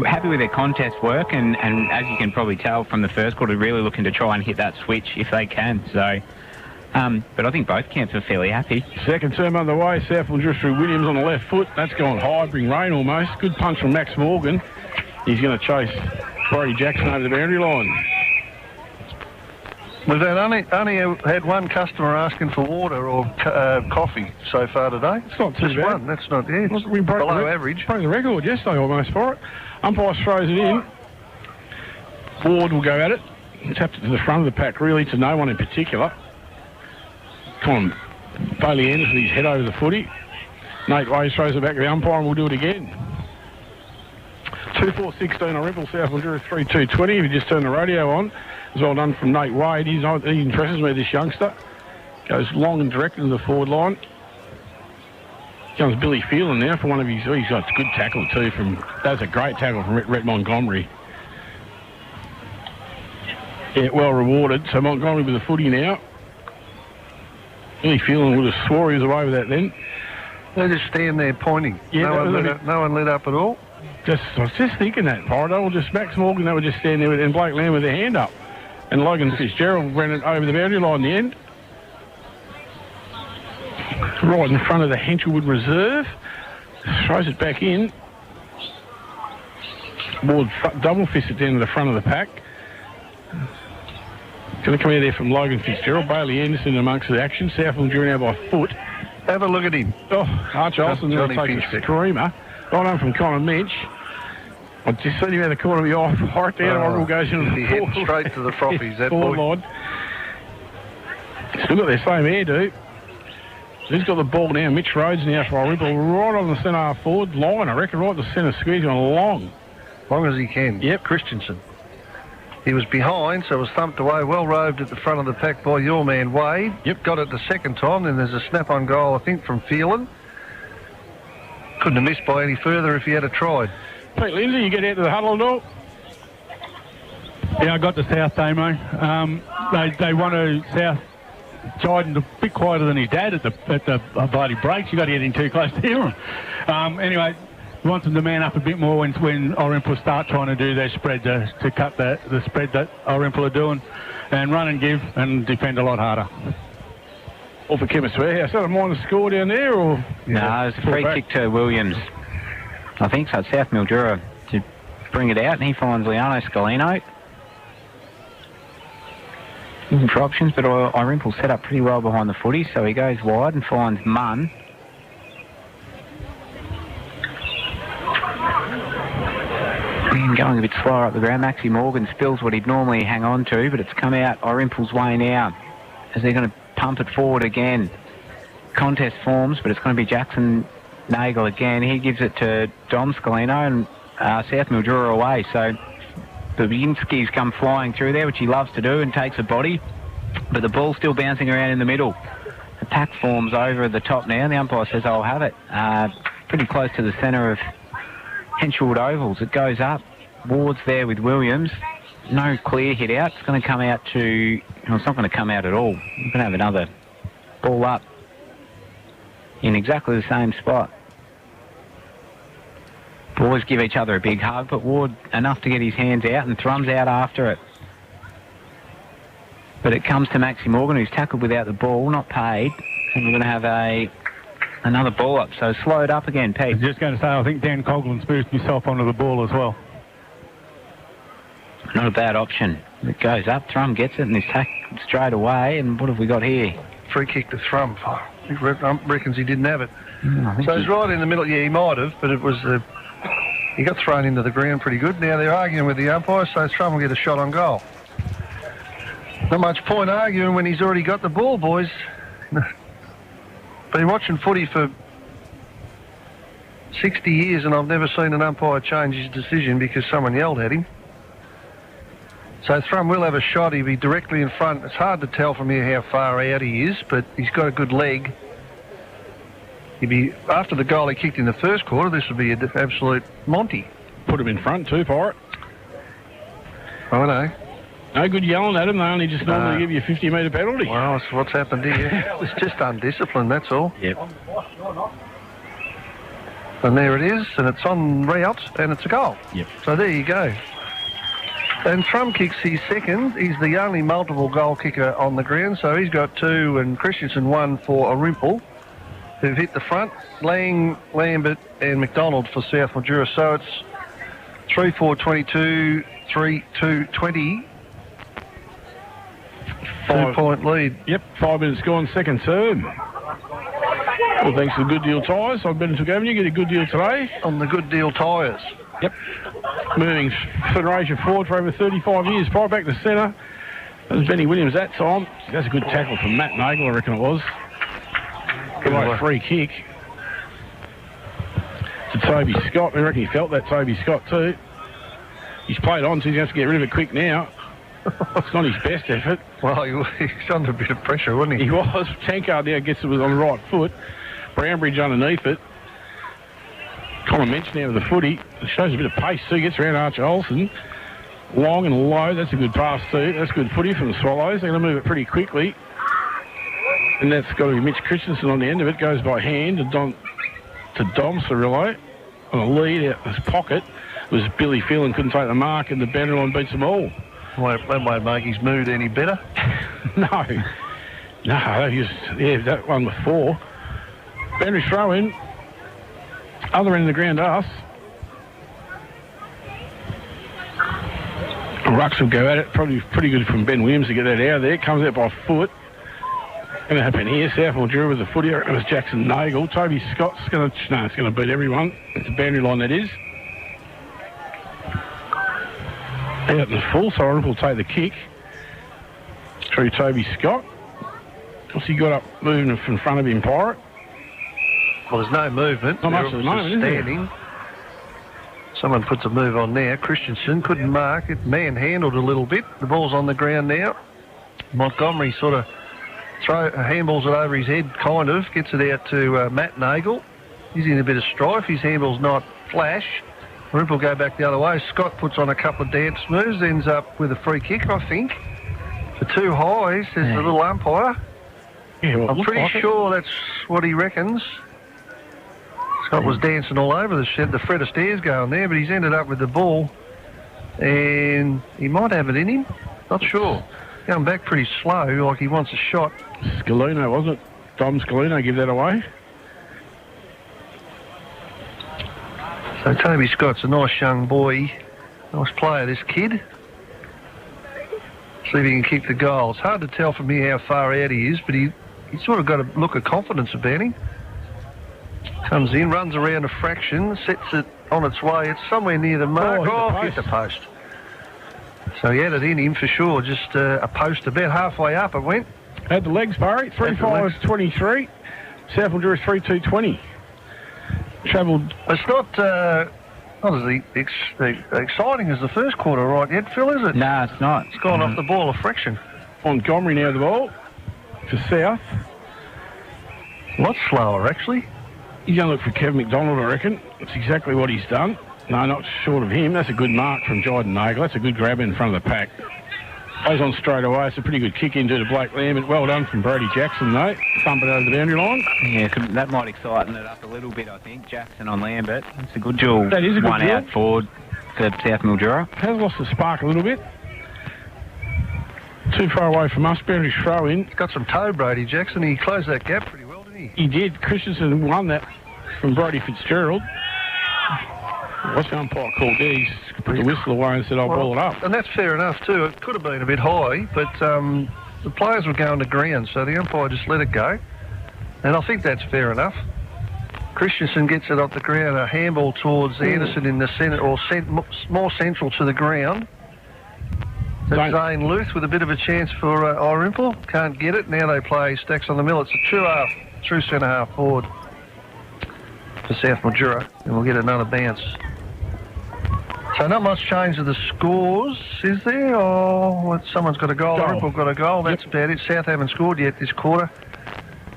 happy with their contest work, and as you can probably tell from the first quarter, really looking to try and hit that switch if they can. So, but I think both camps are fairly happy.
Second term underway. Sth Mildura through Williams on the left foot. That's gone high, bring rain almost. Good punch from Max Morgan. He's going to chase Brody Jackson over the boundary line.
We've only had one customer asking for water or coffee so far today.
It's not too
Just
bad.
one. That's not it.
We broke
below average.
Broke the record yesterday almost for it. Umpire throws it in. Ward will go at it. Tapped it to the front of the pack, really, to no one in particular. Come on, Bailey Anderson, his head over the footy. Nate Ways throws it back to the umpire, and we'll do it again. 2-4-16 Irymple, Sth Mildura 3-2-20. If you just turn the radio on, it's well done from Nate Wade. He impresses me, this youngster. Goes long and direct into the forward line. Comes Billy Phelan now for one of his... He's got a good tackle too from... That's a great tackle from Rhett Montgomery. Yeah, well rewarded. So Montgomery with the footy now. Billy Phelan would have swore he was away with that then.
They just stand there pointing.
Yeah,
no one lit up at all.
I was just thinking that, Pirate. Just Max Morgan, they were just standing there and Blake Lamb with their hand up. And Logan Fitzgerald ran it over the boundary line in the end. Right in front of the Henchwood Reserve. Throws it back in. Ward double fist it down to the front of the pack. Going to come out there from Logan Fitzgerald. Bailey Anderson amongst the action. Sth Mildura now by foot.
Have a look at him.
Oh, Arch Olsen will take a screamer. Well done from Connor Minch. I just seen him out of the corner of the eye. Right there, Irymple goes into the
head straight to the frothies, that boy.
Line. Still got their same hairdo. He's got the ball now. Mitch Rhodes now for Irymple, right on the centre half forward line. I reckon right to centre square, going long.
Long as he can.
Yep.
Christensen. He was behind, so was thumped away, well roved at the front of the pack by your man Wade.
Yep.
Got it the second time, then there's a snap-on goal, I think, from Phelan. Couldn't have missed by any further if he had tried.
Pete Lindsay, you get out to the huddle at all?
Yeah, I got to South Damo. They want to South. Jiden a bit quieter than his dad at the bloody breaks. You got to get in too close to him. Anyway, wants them to man up a bit more when Irymple start trying to do their spread to cut the spread that Irymple are doing, and run and give and defend a lot harder.
Or for Chemist Warehouse, is that a minor score down there, or?
No, it's a free kick to Williams. I think so. Sth Mildura to bring it out, and he finds Leone Scalino. Looking for options, but Irymple set up pretty well behind the footy, so he goes wide and finds Munn. And going a bit slower up the ground, Maxi Morgan spills what he'd normally hang on to, but it's come out Irymple's way now, as they're going to pump it forward again. Contest forms, but it's going to be Jackson Nagel again. He gives it to Dom Scalino, and Sth Mildura away, so Babinski's come flying through there, which he loves to do, and takes a body, but the ball's still bouncing around in the middle. Attack forms over the top now. The umpire says, I'll have it. Pretty close to the centre of Henchwood Ovals. It goes up. Ward's there with Williams. No clear hit out. It's going to come out to... Well, it's not going to come out at all. We're going to have another ball up in exactly the same spot. Boys give each other a big hug, but Ward enough to get his hands out and thrums out after it. But it comes to Maxi Morgan, who's tackled without the ball, not paid, and we're going to have another ball up. So slowed up again, Pete.
I was just going to say, I think Dan Coughlin's moved himself onto the ball as well.
Not a bad option. It goes up, Thrum gets it, and he's tackled straight away. And what have we got here?
Free kick to Thrum. He reckons he didn't have it.
So
he's right in the middle. Yeah, he might have, but it was... he got thrown into the ground pretty good. Now they're arguing with the umpire, so Thrum will get a shot on goal. Not much point arguing when he's already got the ball, boys. Been watching footy for 60 years and I've never seen an umpire change his decision because someone yelled at him. So Thrum will have a shot. He'll be directly in front. It's hard to tell from here how far out he is, but he's got a good leg. He'd be, after the goal he kicked in the first quarter, this would be an absolute Monty.
Put him in front too for it.
I know.
No good yelling at him. They only just normally give you a 50-metre penalty.
Well, that's what's happened here. It's just undisciplined, that's all.
Yep.
And there it is, and it's on route, and it's a goal.
Yep.
So there you go. And Thrum kicks his second. He's the only multiple goal kicker on the ground, so he's got 2, and Christensen 1 for Irymple, who've hit the front. Lang, Lambert, and McDonald for Sth Mildura. So it's 3-4-22, 3-2-20. 2-point lead.
Yep, 5 minutes gone, second term. Well, thanks to the Good Deal Tyres on Bendick Avenue. Get a good deal today.
On the Good Deal Tyres.
Yep. Moving Federation forward for over 35 years. Far back to centre. That was Benny Williams that time. That's a good tackle from Matt Nagel, I reckon it was. Good free kick to Toby Scott. I reckon he felt that, Toby Scott, too. He's played on, so he's going to have to get rid of it quick now. It's not his best effort.
Well, he's under a bit of pressure, wasn't he?
He was. Tankard now gets it on the right foot. Brownbridge underneath it. Colin Mensch now to the footy. It shows a bit of pace too. Gets around Archer Olsen. Long and low. That's a good pass too. That's good footy from the Swallows. They're going to move it pretty quickly. And that's got to be Mitch Christensen on the end of it. Goes by hand to Dom Cirillo. On a lead out of his pocket was Billy Phelan. Couldn't take the mark, and the boundary line beats them all.
That won't make his mood any better.
No, that one with 4. Boundary throw in. Other end of the ground, us. Rucks will go at it. Probably pretty good from Ben Williams to get that out of there. Comes out by foot. Going to happen here. Sth Mildura with the footy. It was Jackson Nagel. Toby Scott's going to beat everyone. It's a boundary line, that is. Out in the full, so Irymple will take the kick through Toby Scott. What's he got up moving in front of him, Pirate?
Well, there's no movement.
Not much at the moment, is there?
Standing. Someone puts a move on there. Christensen couldn't mark it. Manhandled a little bit. The ball's on the ground now. Montgomery sort of handballs it over his head, kind of. Gets it out to Matt Nagel. He's in a bit of strife. His handball's not flash. Irymple go back the other way. Scott puts on a couple of dance moves. Ends up with a free kick, I think. For 2 highs, says the little umpire.
Yeah, well,
I'm pretty sure that's what he reckons. Scott was dancing all over the shed. The Fred Astaire's going there, but he's ended up with the ball. And he might have it in him. Not sure. Going back pretty slow, like he wants a shot.
Scalino, wasn't it? Dom Scalino give that away.
So Toby Scott's a nice young boy. Nice player, this kid. See if he can kick the goal. It's hard to tell from here how far out he is, but he's sort of got a look of confidence about him. Comes in, runs around a fraction, sets it on its way. It's somewhere near the mark. Hit the post. So he had it in him for sure. Just a post about halfway up it went.
Had the legs, Barry. 3-5-23. Sth Mildura 3-2-20. Travelled.
It's not as exciting as the first quarter right yet, Phil, is it?
No, it's not.
It's gone off the ball a fraction.
Montgomery now the ball for South.
A lot slower, actually.
He's going to look for Kevin McDonald, I reckon. That's exactly what he's done. No, not short of him. That's a good mark from Jordan Nagel. That's a good grab in front of the pack. Goes on straight away. It's a pretty good kick into the Blake Lambert. Well done from Brody Jackson, though. Thump it over the boundary line.
Yeah, that might excite it up a little bit, I think. Jackson on Lambert. That's a good duel.
That is a good
one
duel.
Out forward for Sth Mildura.
Has lost the spark a little bit. Too far away from us. Boundary throw in.
He's got some toe, Brody Jackson. He closed that gap pretty well, didn't he?
He did. Christensen won that from Brody Fitzgerald. What's the umpire called there? He's put the whistle away and said, I'll ball it up.
And that's fair enough, too. It could have been a bit high, but the players were going to ground, so the umpire just let it go. And I think that's fair enough. Christensen gets it off the ground, a handball towards Anderson in the centre, or more central to the ground. That's Zane Luth with a bit of a chance for Irymple. Can't get it. Now they play Stacks on the mill. It's a true centre-half forward for Sth Mildura, and we'll get another bounce. So not much change of the scores, is there? Or someone's got a goal. Irymple got a goal. That's about it. South haven't scored yet this quarter.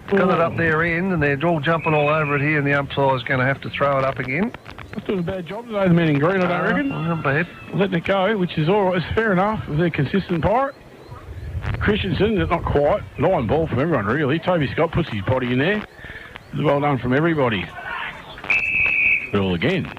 Got it up their end, and they're all jumping all over it here, and the umpire's going to have to throw it up again.
That's doing a bad job today, the men in green, I don't reckon.
Not bad.
Letting it go, which is all right. It's fair enough if they're consistent Pirate. Christensen, not quite. 9 ball from everyone, really. Toby Scott puts his body in there. Well done from everybody. But all again.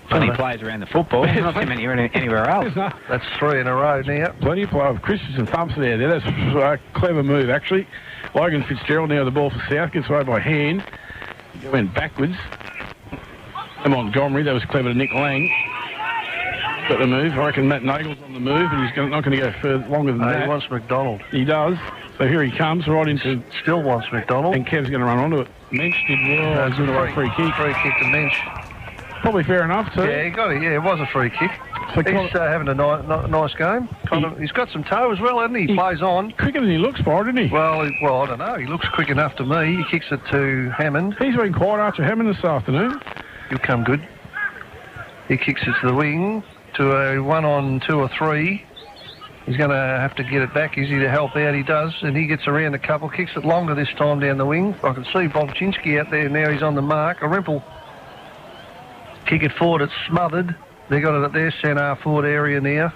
Plenty of players around the football. Not too many anywhere else.
That's 3 in a row now.
Plenty of play. Christensen thumps it out there. That's a clever move, actually. Logan Fitzgerald now the ball for South. Gets away by hand. He went backwards. And Montgomery, that was clever to Nick Lang. Got the move. I reckon Matt Nagel's on the move, but he's not going to go further, longer than that.
He wants McDonald.
He does. So here he comes, right into...
Still wants McDonald.
And Kev's going to run onto it. Mensch did well. He's going to free kick.
Free kick to Mensch.
Probably fair enough, too.
Yeah, he got it. Yeah, it was a free kick. So he's having a nice game. He's got some toe as well, hasn't he? He plays on.
Quicker than he looks, Byron, didn't he?
Well, I don't know. He looks quick enough to me. He kicks it to Hammond.
He's been quiet after Hammond this afternoon.
He'll come good. He kicks it to the wing, to a 1-on-2 or 3. He's going to have to get it back, is he, to help out? He does, and he gets around a couple, kicks it longer this time down the wing. I can see Bobchinski out there now. He's on the mark. Irymple kick it forward. It's smothered. They got it at their centre forward area now.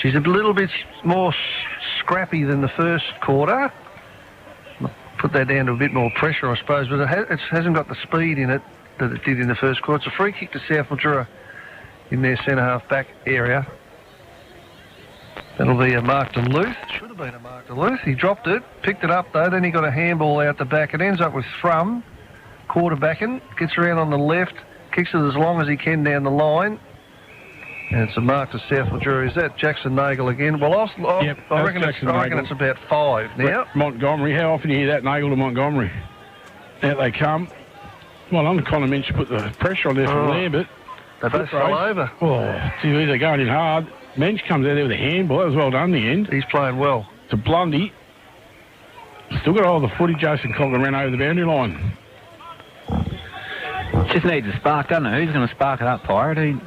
She's a little bit more scrappy than the first quarter. Put that down to a bit more pressure, I suppose, but it hasn't got the speed in it that it did in the first quarter. It's a free kick to Sth Mildura in their centre-half back area. That'll be a mark to Luth. Should have been a mark to Luth. He dropped it, picked it up though, then he got a handball out the back. It ends up with Thrum, quarterbacking, gets around on the left, kicks it as long as he can down the line. And it's a mark to Sth Mildura. Is that Jackson Nagel again? Well, I reckon it's about 5 now.
Montgomery, how often do you hear that, Nagel to Montgomery? Out they come. Well, I'm Connor Minch put the pressure on there from Lambert.
They both fell over.
Oh, gee, they're going in hard. Mensch comes out there with a handball. That was well done in the end.
He's playing well.
It's a Blundy. Still got hold of the footy. Jason Coughlin ran over the boundary line.
Just needs a spark, doesn't it? Who's going to spark it up, Pirate?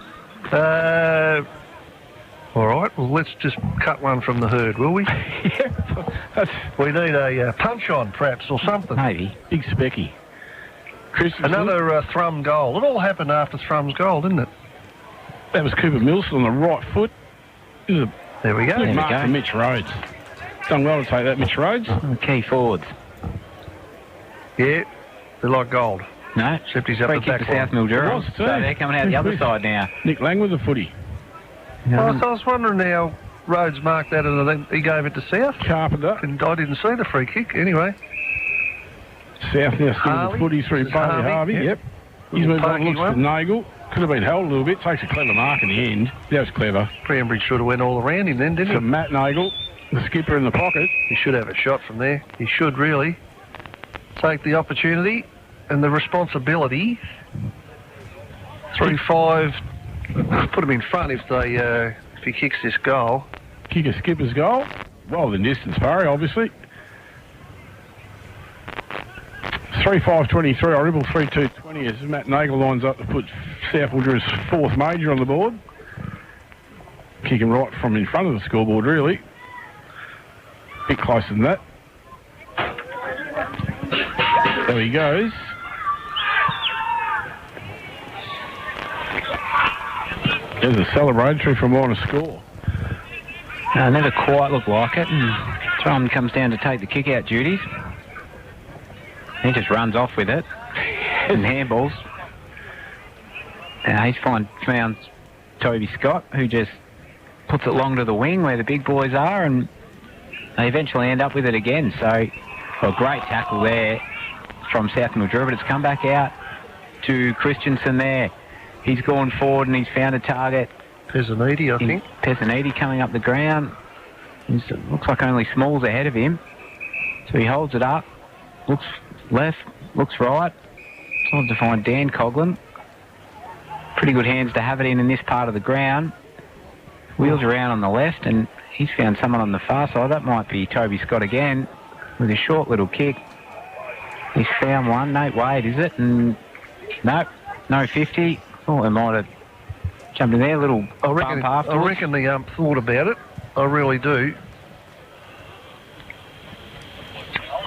All right, well, let's just cut one from the herd, will we?
Yeah.
We need a punch-on, perhaps, or something.
Maybe.
Big Specky.
Another Thrum goal. It all happened after Thrum's goal, didn't it?
That was Cooper Milson on the right foot.
There we go.
Good mark for Mitch Rhodes. Done well to take that, Mitch Rhodes.
Key forwards.
Yeah, they're like gold.
No.
Except he's up
Free
the
kick
back
to South Mildura. So they're coming out the other side now.
Nick Lang with the footy.
Well, so I was wondering how Rhodes marked that, and I think he gave it to South.
Carpenter.
And I didn't see the free kick. Anyway.
South now still with the footy through Bailey Harvey. Yep. He's moved on, looks to Nagel. Could have been held a little bit. Takes a clever mark in the end. That was clever.
Cranbridge should have went all around him then, didn't
So
he?
Matt Nagel, the skipper in the pocket.
He should have a shot from there. He should really take the opportunity and the responsibility. 3-5. Put him in front if he kicks this goal.
Kick a skipper's goal. Well, the distance, Barry, obviously. 3-5-23, Irymple 3-2-20 as Matt Nagel lines up to put South Mildura's fourth major on the board. Kicking right from in front of the scoreboard, really. Bit closer than that. There he goes. There's a celebratory from line of score.
Never quite looked like it. And Thrum comes down to take the kick-out duties. He just runs off with it and handballs. He's found Toby Scott, who just puts it long to the wing where the big boys are, and they eventually end up with it again. So, a great tackle there from Sth Mildura, but it's come back out to Christensen there. He's gone forward and he's found a target.
Pesaniti, I think.
Pesaniti coming up the ground. Looks like only Smalls ahead of him. So he holds it up. Looks left, looks right. Trying to find Dan Coughlin. Pretty good hands to have it in this part of the ground. Wheels around on the left, and he's found someone on the far side. That might be Toby Scott again with a short little kick. He's found one. Nate Wade, is it? And no 50. Oh, they might have jumped in there. A little bump afterwards.
I reckon the ump thought about it. I really do.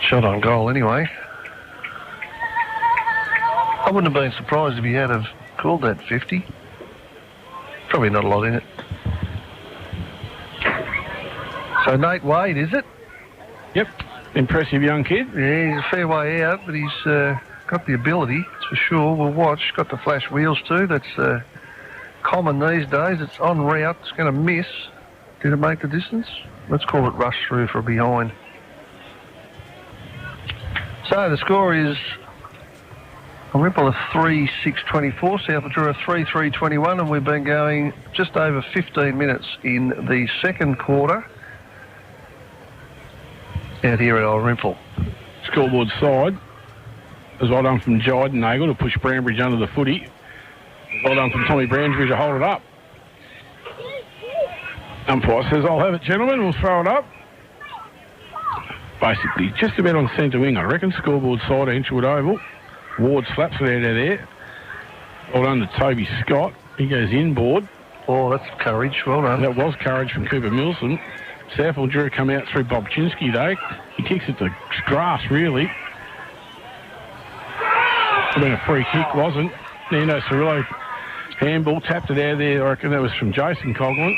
Shot on goal anyway. I wouldn't have been surprised if he had have called that 50. Probably not a lot in it. So Nate Wade, is it?
Yep. Impressive young kid.
Yeah, he's a fair way out, but he's got the ability, that's for sure. We'll watch. Got the flash wheels too. That's common these days. It's en route. It's going to miss. Did it make the distance? Let's call it rush through for behind. So the score is Irymple 3-6-24, South Mildura 3-3-21, and we've been going just over 15 minutes in the second quarter out here at Irymple.
Scoreboard side. As well done from Jyden Nagel to push Brambridge under the footy. Well done from Tommy Brambridge to hold it up. Umpire says, I'll have it, gentlemen. We'll throw it up. Basically, just about on centre wing, I reckon. Scoreboard side, Henchwood Oval. Ward slaps it out of there. Well done to Toby Scott. He goes inboard.
Oh, that's courage. Well done.
That was courage from Cooper Milson. South Mildura come out through Bob Chinsky, though. He kicks it to grass, really. I mean, a free kick, wasn't. Nino Cirillo handball tapped it out there. I reckon that was from Jason Coughlin.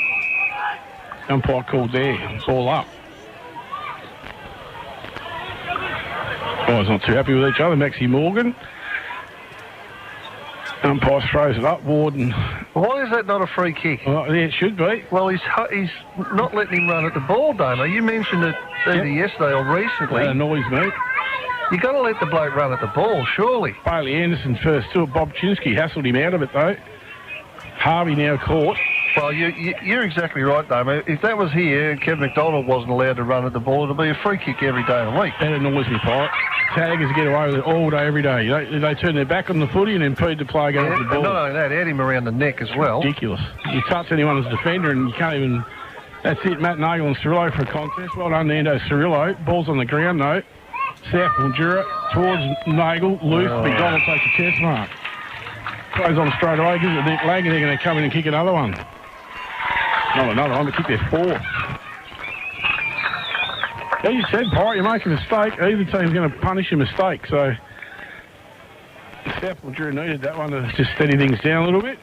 Umpire called there. Ball up. Guys not too happy with each other. Maxie Morgan. Umpire throws it up. Warden.
Why is that not a free kick?
Yeah, it should be.
Well, he's not letting him run at the ball, Damo. You mentioned it either yesterday or recently.
That annoys me.
You've got to let the bloke run at the ball, surely.
Bailey Anderson first to it. Bob Chinsky hassled him out of it, though. Harvey now caught.
Well, you're exactly right, though. If that was here and Kevin McDonald wasn't allowed to run at the ball, it'd be a free kick every day of the week.
That annoys me, Pike. Taggers get away with it all day, every day. They turn their back on the footy and impede the player going to the ball.
And not only that, add him around the neck as well.
Ridiculous. You touch anyone as a defender and you can't even... That's it, Matt Nagel and Cirillo for a contest. Well done, Nando Cirillo. Ball's on the ground, though. Sth Mildura towards Nagel. Loose. McDonald takes a chest mark. Goes on straight away, gives it Nick Lang, and they're going to come in and kick another one. Not another one, but kick their fourth. As you said, Pirate, you make a mistake, either team's going to punish a mistake, so Sth Mildura needed that one to just steady things down a little bit.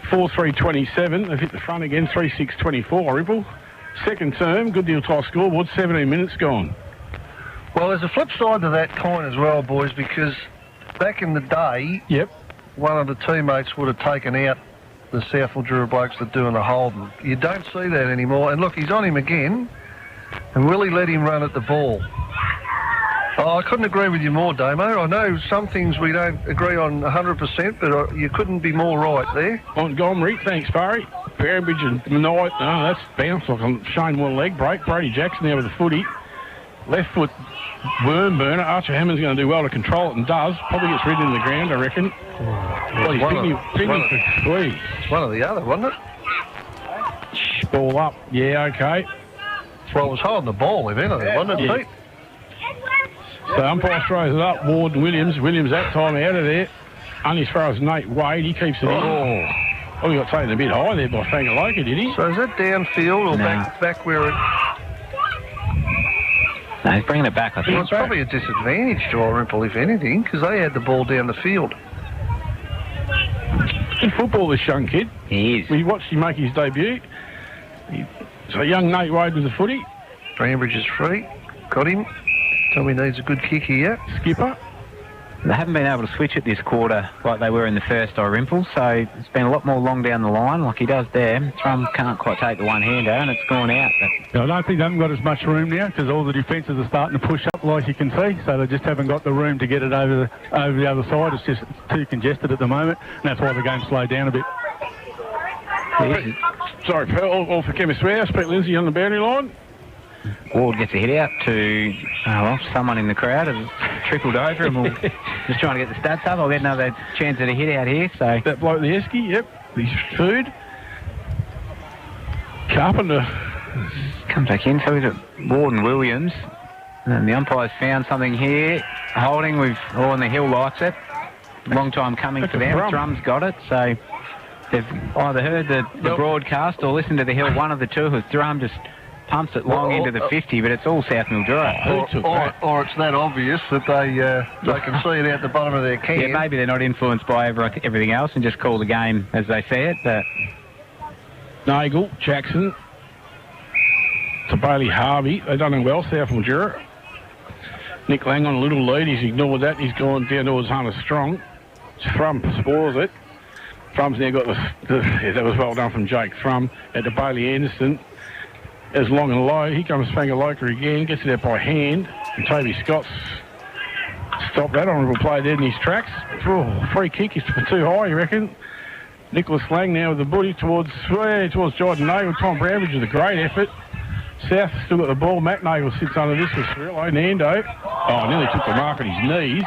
4-3-27, they've hit the front again, 3-6-24, Irymple. Second term, good deal tie scoreboard, 17 minutes gone.
Well, there's a flip side to that coin as well, boys, because back in the day, one of the teammates would have taken out the Sth Mildura blokes that are doing the holding. You don't see that anymore. And look, he's on him again. And will he let him run at the ball? Oh, I couldn't agree with you more, Damo. I know some things we don't agree on 100%, but you couldn't be more right there.
Montgomery, thanks, Barry. Parabridge and Knight. Oh, that's bounced like a Shane Moore leg break. Brady Jackson there with the footy. Left foot worm burner. Archer Hammond's going to do well to control it and does. Probably gets rid in the ground, I reckon. Well, he's pinging for three.
It's one or the other, wasn't it?
Ball up. Yeah, okay.
Well, it was holding the ball, if anything, wasn't it, Pete?
So umpire throws it up. Ward and Williams. Williams that time out of there. Only as far as Nate Wade. He keeps it in. Oh, he got taken a bit high there by Fangaloka, did he?
So is that downfield or back where it...
No, he's bringing it back, I think.
Well, it's probably a disadvantage to Irymple, if anything, because they had the ball down the field.
In football, this young kid.
He is.
We watched him make his debut. So young Nate Wade with the footy.
Brambridge is free. Got him. Tommy needs a good kick here.
Skipper.
They haven't been able to switch it this quarter like they were in the first Irymple, so it's been a lot more long down the line like he does there. Drum can't quite take the one-hander and it's gone out.
But... I don't think they haven't got as much room now because all the defences are starting to push up like you can see, so they just haven't got the room to get it over the other side. It's just too congested at the moment, and that's why the game slowed down a bit.
Sorry, all for Chemist Warehouse. Pete Lindsay on the boundary line.
Ward gets a hit out to someone in the crowd has trickled over and we'll just trying to get the stats up. I'll get another chance at a hit out here. So
that bloke, the Esky, yep, his food. Carpenter
comes back in, so he's at Ward and Williams. And the umpire's found something here. Holding, on the hill likes it. Long time coming for them. Drum's got it, so they've either heard the broadcast or listened to the hill. One of the two has Drum just pumps it long into the 50, but it's all Sth Mildura.
Or it's that obvious that they can see it out the bottom of their can.
Yeah, maybe they're not influenced by everything else and just call the game as they see it. But
Nagel, Jackson, to Bailey Harvey. They've done it well, Sth Mildura. Nick Lang on a little lead. He's ignored that. He's gone down towards Hunter Strong. Thrum spoils it. Thrum's now got that was well done from Jake Thrum at the Bailey Anderson. As long and low, here comes Fangaloka again, gets it out by hand, and Toby Scott's stopped that honourable play dead in his tracks. Free kick is too high, you reckon? Nicholas Lang now with the booty towards Jordan Nagel. Tom Brambridge with a great effort. South still got the ball. Matt Nagel sits under this with Cirillo. Nando. Oh, nearly took the mark at his knees.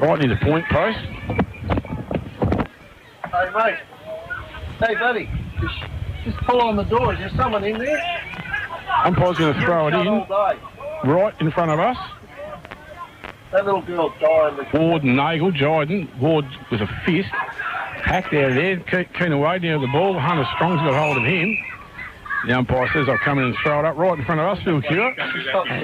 Right near the point post.
Hey, mate. Hey, buddy, just pull on the door. Is there someone in there?
Umpire's going to throw it in right in front of us.
That little girl's dying.
Ward and Nagel, Jordan. Ward with a fist. Hacked out of there. Keen away down the ball. Hunter Strong's got hold of him. The umpire says I'll come in and throw it up right in front of us, Phil Cure.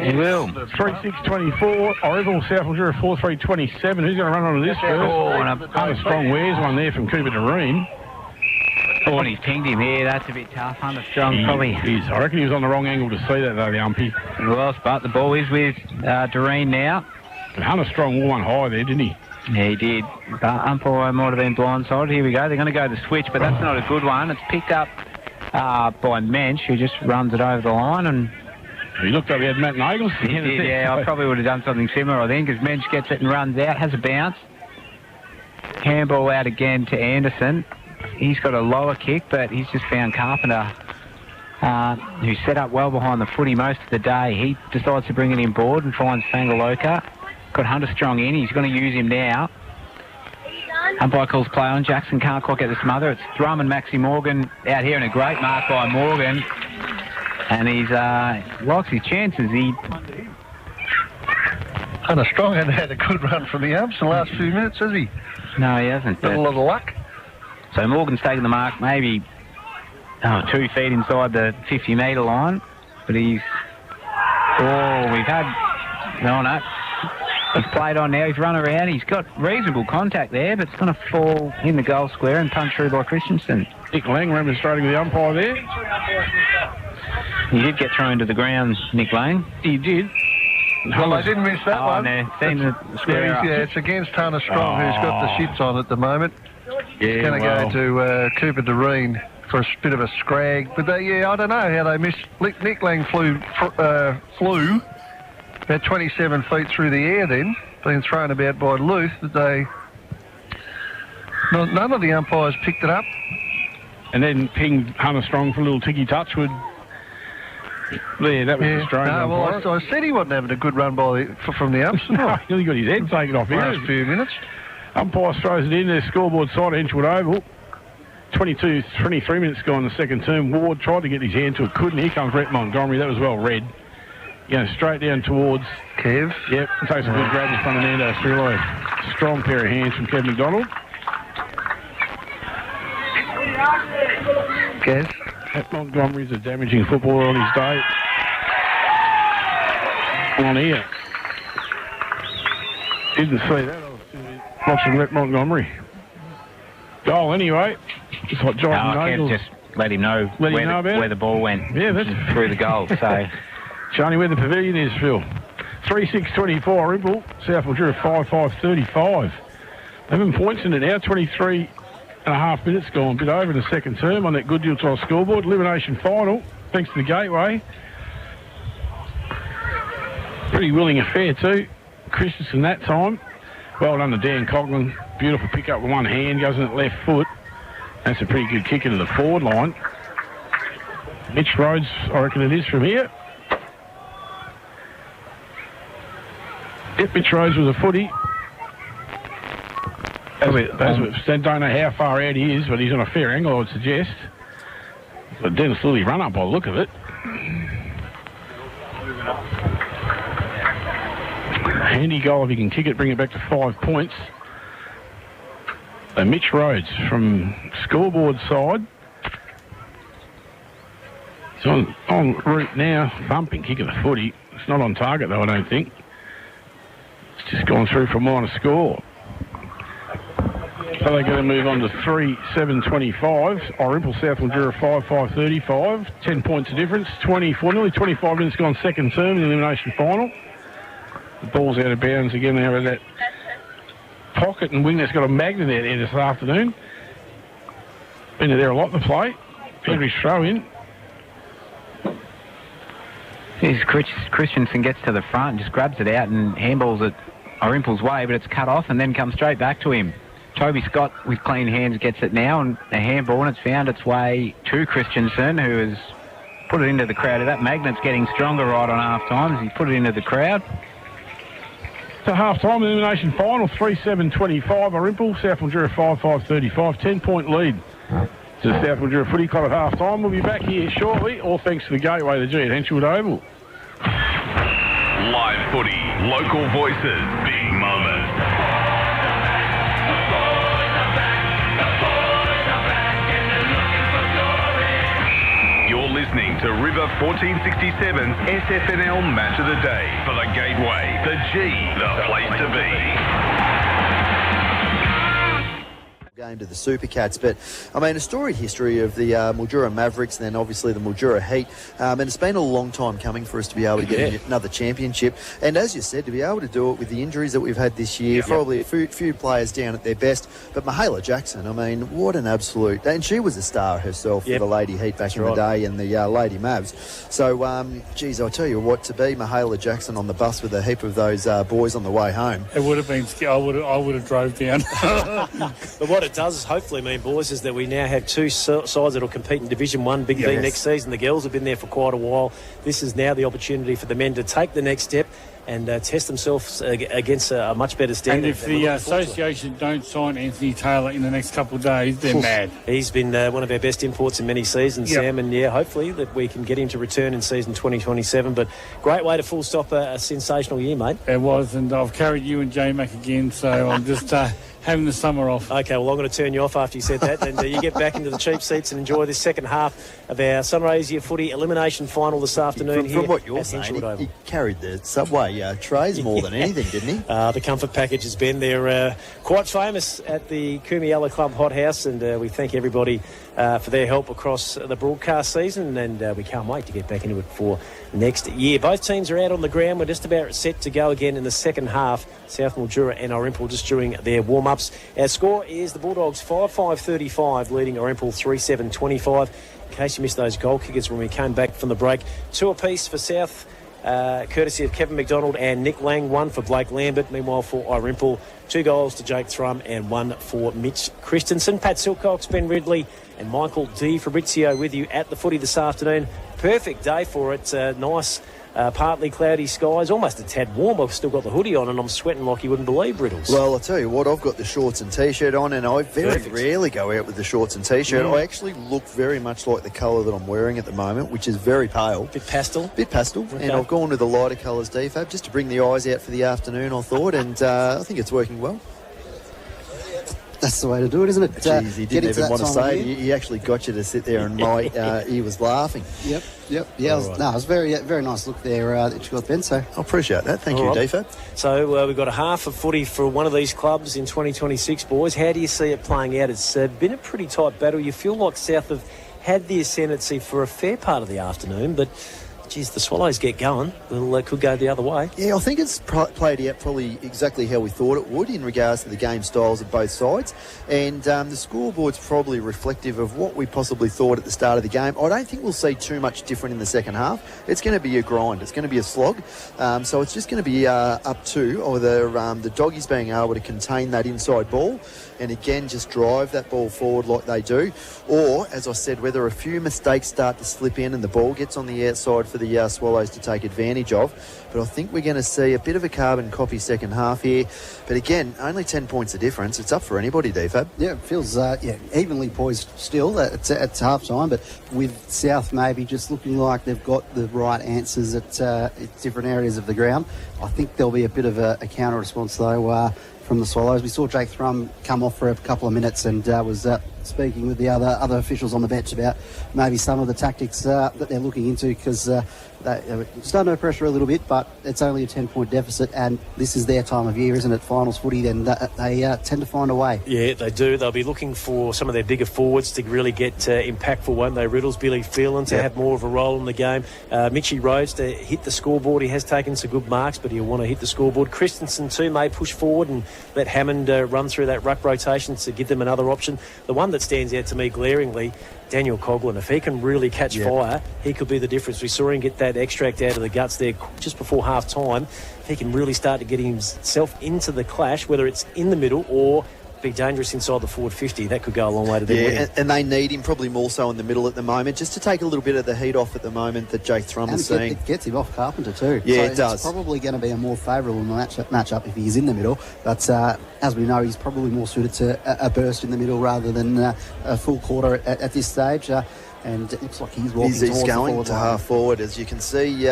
He will.
3-6-24. Irymple, Sth Mildura 4-3-27. Who's going to run onto this first? Hunter Strong wears one there from Cooper Doreen.
Oh, and he's pinged him here. That's a bit tough. Hunter Strong probably.
I reckon he was on the wrong angle to see that, though, the umpy.
Well, but the ball is with Doreen now.
But Hunter Strong wore one high there, didn't he?
Yeah, he did. But umpire might have been blindsided. Here we go. They're going to go to switch, but that's not a good one. It's picked up by Mensch, who just runs it over the line. And
he looked up, he had Matt Nagel.
He did, yeah. I probably would have done something similar, I think, as Mensch gets it and runs out, has a bounce. handball out again to Anderson. He's got a lower kick, but he's just found Carpenter, who set up well behind the footy most of the day. He decides to bring it in board and finds Fangaloka. Got Hunter Strong in. He's going to use him now. Umpire calls play on. Jackson can't quite get the smother. It's Thrum and Maxi Morgan out here, and a great mark by Morgan. And he's likes his chances.
Hunter Strong hasn't had a good run from the umps in the last few minutes, has he?
No, he hasn't.
Got a lot of luck.
So Morgan's taken the mark, maybe 2 feet inside the 50-metre line. But he's... Oh, we've had... No. He's played on now. He's run around. He's got reasonable contact there, but it's going to fall in the goal square and punch through by Christensen.
Nick Lang remonstrating with the umpire there.
He did get thrown to the ground, Nick Lang.
He did.
Well, they didn't miss that one.
No, seen the square up.
Yeah, it's against Hunter Strong, who's got the shits on at the moment. He's going to go to Cooper Doreen for a bit of a scrag. But, I don't know how they missed. Nick Lang flew about 27 feet through the air then, being thrown about by Luth. None of the umpires picked it up.
And then pinged Hunter Strong for a little ticky touch with... Yeah, that was a strange umpire.
I said he wasn't having a good run from the umps.
No, he only got his head taken off here.
Last few minutes.
Umpire throws it in there, scoreboard side, Henchwood Oval. 23 minutes gone in the second term. Ward tried to get his hand to it, couldn't. Here comes Rhett Montgomery. That was well read. Going straight down towards...
Kev.
Yep, takes a good grab in front of Nando Strillo. Strong pair of hands from Kev McDonald.
Gaz.
Rhett Montgomery's a damaging footballer on his day. On here. Didn't see that. I was watching Rhett Montgomery. Goal anyway. Just like Jordan Nagel.
Just let him know where the ball went.
Yeah, that's
through the goal. So,
Johnny, where the pavilion is, Phil. 3-6-24, Irymple. South Mildura 5-5-35. 11 points in it now. 23 and a half minutes gone. A bit over in the second term on that good deal tile scoreboard. Elimination final, thanks to the Gateway. Pretty willing affair too. Christensen that time. Well done to Dan Coughlin. Beautiful pick up with one hand. Goes in at left foot. That's a pretty good kick into the forward line. Mitch Rhodes, I reckon it is from here. Yep, Mitch Rhodes with a footy. Don't know how far out he is, but he's on a fair angle, I would suggest. But Dennis Lilly run up by the look of it. Handy goal if he can kick it, bring it back to 5 points. So Mitch Rhodes from scoreboard side. He's on route now, bumping kick of the footy. It's not on target though, I don't think. It's just gone through for a minor score. So they're going to move on to 3-7-25. Irymple South Mildura 5-5-35. 10 points of difference. 24, nearly 25 minutes gone second term in the elimination final. The ball's out of bounds again there in that pocket, and Wingner's got a magnet out there this afternoon. Been there a lot to play. Henry's throw in.
Christensen gets to the front, just grabs it out and handballs it Irymple's way, but it's cut off and then comes straight back to him. Toby Scott with clean hands gets it now, and a handball, and it's found its way to Christensen, who has put it into the crowd. That magnet's getting stronger right on half-time as he put it into the crowd.
So half-time, elimination final, 3-7-25. Irymple, South Mildura 5-5-35. 10-point lead to the South Mildura Footy Club at half-time. We'll be back here shortly, all thanks to the Gateway, the G at Henchwood Oval.
Live footy, local voices, big moments. You're listening to River 1467's SFNL Match of the Day for the Gateway, the G, the place to be.
game to the Super Cats. But, I mean, a storied history of the Mildura Mavericks and then obviously the Mildura Heat. And it's been a long time coming for us to be able to get another championship. And as you said, to be able to do it with the injuries that we've had this year, probably a few players down at their best. But Michaela Jackson, I mean, what an absolute... And she was a star herself for the Lady Heat back in the day and the Lady Mavs. So, geez, I'll tell you what, to be Michaela Jackson on the bus with a heap of those boys on the way home.
It would have been... I would have drove down.
But what it does hopefully mean, boys, is that we now have two sides that will compete in Division 1 Big B next season. The girls have been there for quite a while. This is now the opportunity for the men to take the next step and test themselves against a much better standard.
And if the association don't sign Anthony Taylor in the next couple of days, they're mad.
He's been one of our best imports in many seasons, Sam, and hopefully that we can get him to return in season 2027. But great way to full stop a sensational year, mate.
It was, and I've carried you and J-Mac again, so I'm just having the summer off.
Okay, well, I'm going to turn you off after you said that, and you get back into the cheap seats and enjoy this second half of our Sunraysia footy elimination final this afternoon.
From what you're saying, he carried the subway trays more than anything, didn't he?
The comfort packages, Ben, they're quite famous at the Kumiella Club Hot House, and we thank everybody for their help across the broadcast season, and we can't wait to get back into it for next year. Both teams are out on the ground. We're just about set to go again in the second half. Sth Mildura and Irymple just during their warm-ups. Our score is the Bulldogs 5-5-35, leading Irymple 3-7-25. In case you missed those goal kickers when we came back from the break, 2 apiece for South, courtesy of Kevin McDonald and Nick Lang, 1 for Blake Lambert. Meanwhile, for Irymple, 2 goals to Jake Thrum and 1 for Mitch Christensen. Pat Silcox, Ben Ridley and Michael D. Fabrizio with you at the footy this afternoon. Perfect day for it. Nice, partly cloudy skies, almost a tad warm. I've still got the hoodie on and I'm sweating like you wouldn't believe, Riddles.
Well, I'll tell you what, I've got the shorts and T-shirt on, and I very rarely go out with the shorts and T-shirt. I actually look very much like the colour that I'm wearing at the moment, which is very pale.
Bit pastel?
Bit pastel, and I've gone with the lighter colours, DFAB, just to bring the eyes out for the afternoon, I thought, and I think it's working well.
That's the way to do it, isn't it?
Jeez, he didn't even want to say it. He actually got you to sit there, and my ear was laughing.
Yep. Yeah, it was very nice look there that you got, Ben. So
I appreciate that. Thank you, Defo.
So we've got a half of footy for one of these clubs in 2026, boys. How do you see it playing out? It's been a pretty tight battle. You feel like South have had the ascendancy for a fair part of the afternoon, but geez, the Swallows get going. It could go the other way.
Yeah, I think it's played out probably exactly how we thought it would in regards to the game styles of both sides. And the scoreboard's probably reflective of what we possibly thought at the start of the game. I don't think we'll see too much different in the second half. It's going to be a grind. It's going to be a slog. So it's just going to be up to either the doggies being able to contain that inside ball and again just drive that ball forward like they do, or, as I said, whether a few mistakes start to slip in and the ball gets on the outside for the Swallows to take advantage of. But I think we're going to see a bit of a carbon copy second half here. But again, only 10 points of difference. It's up for anybody, Defab.
Yeah, it feels evenly poised still. It's half time, but with South maybe just looking like they've got the right answers at different areas of the ground. I think there'll be a bit of a counter response though from the Swallows. We saw Jake Thrum come off for a couple of minutes and was speaking with the other officials on the bench about maybe some of the tactics that they're looking into, because they're starting to pressure a little bit, but it's only a 10-point deficit, and this is their time of year, isn't it? Finals footy, then they tend to find a way.
Yeah, they do. They'll be looking for some of their bigger forwards to really get impactful, won't they? Riddles, Billy Phelan to have more of a role in the game. Mitchie Rhodes to hit the scoreboard. He has taken some good marks, but he'll want to hit the scoreboard. Christensen too may push forward and let Hammond run through that ruck rotation to give them another option. The one that stands out to me glaringly, Daniel Coughlin. If he can really catch fire, he could be the difference. We saw him get that extract out of the guts there just before half time. If he can really start to get himself into the clash, whether it's in the middle or be dangerous inside the forward 50, that could go a long way to their winning.
And they need him probably more so in the middle at the moment, just to take a little bit of the heat off at the moment that Jake Thrum is seeing.
It gets him off Carpenter too.
Yeah,
so
it does.
It's probably going to be a more favourable matchup if he's in the middle, but as we know, he's probably more suited to a burst in the middle rather than a full quarter at this stage. And it looks like he's walking towards
He's going
the
to half forward, as you can see.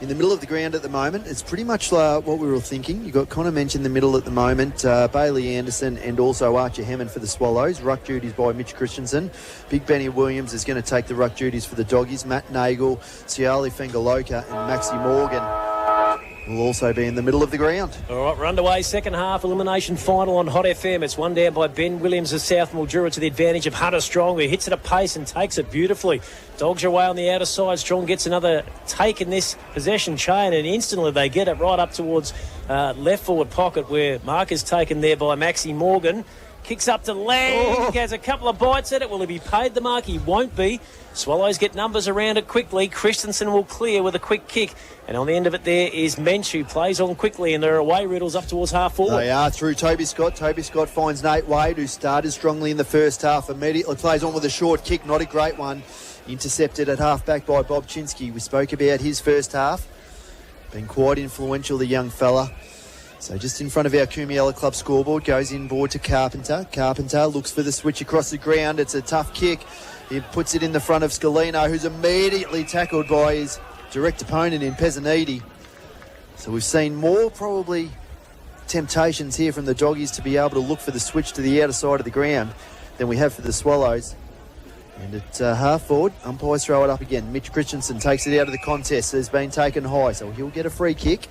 In the middle of the ground at the moment, it's pretty much what we were thinking. You've got Connor Mensch in the middle at the moment, Bailey Anderson and also Archer Hammond for the Swallows. Ruck duties by Mitch Christensen. Big Benny Williams is going to take the ruck duties for the Doggies. Matt Nagel, Ciali Fengaloka and Maxi Morgan will also be in the middle of the ground.
All right, we're underway. Second half elimination final on Hot FM. It's one down by Ben Williams of Sth Mildura to the advantage of Hunter Strong, who hits it at pace and takes it beautifully. Dogs are away on the outer side. Strong gets another take in this possession chain, and instantly they get it right up towards left forward pocket where Mark is taken there by Maxi Morgan. Kicks up to Lang, has a couple of bites at it. Will he be paid the mark? He won't be. Swallows get numbers around it quickly. Christensen will clear with a quick kick. And on the end of it there is Mensch, who plays on quickly, and there are away riddles up towards half forward.
They are through Toby Scott. Toby Scott finds Nate Wade, who started strongly in the first half. Immediately plays on with a short kick, not a great one. Intercepted at half back by Bob Chinsky. We spoke about his first half. Been quite influential, the young fella. So just in front of our Kumiella Club scoreboard, goes inboard to Carpenter. Carpenter looks for the switch across the ground. It's a tough kick. He puts it in the front of Scalino, who's immediately tackled by his direct opponent in Pezzaniti. So we've seen more probably temptations here from the Doggies to be able to look for the switch to the outer side of the ground than we have for the Swallows. And at half forward, umpires throw it up again. Mitch Christensen takes it out of the contest. It's been taken high, so he'll get a free kick.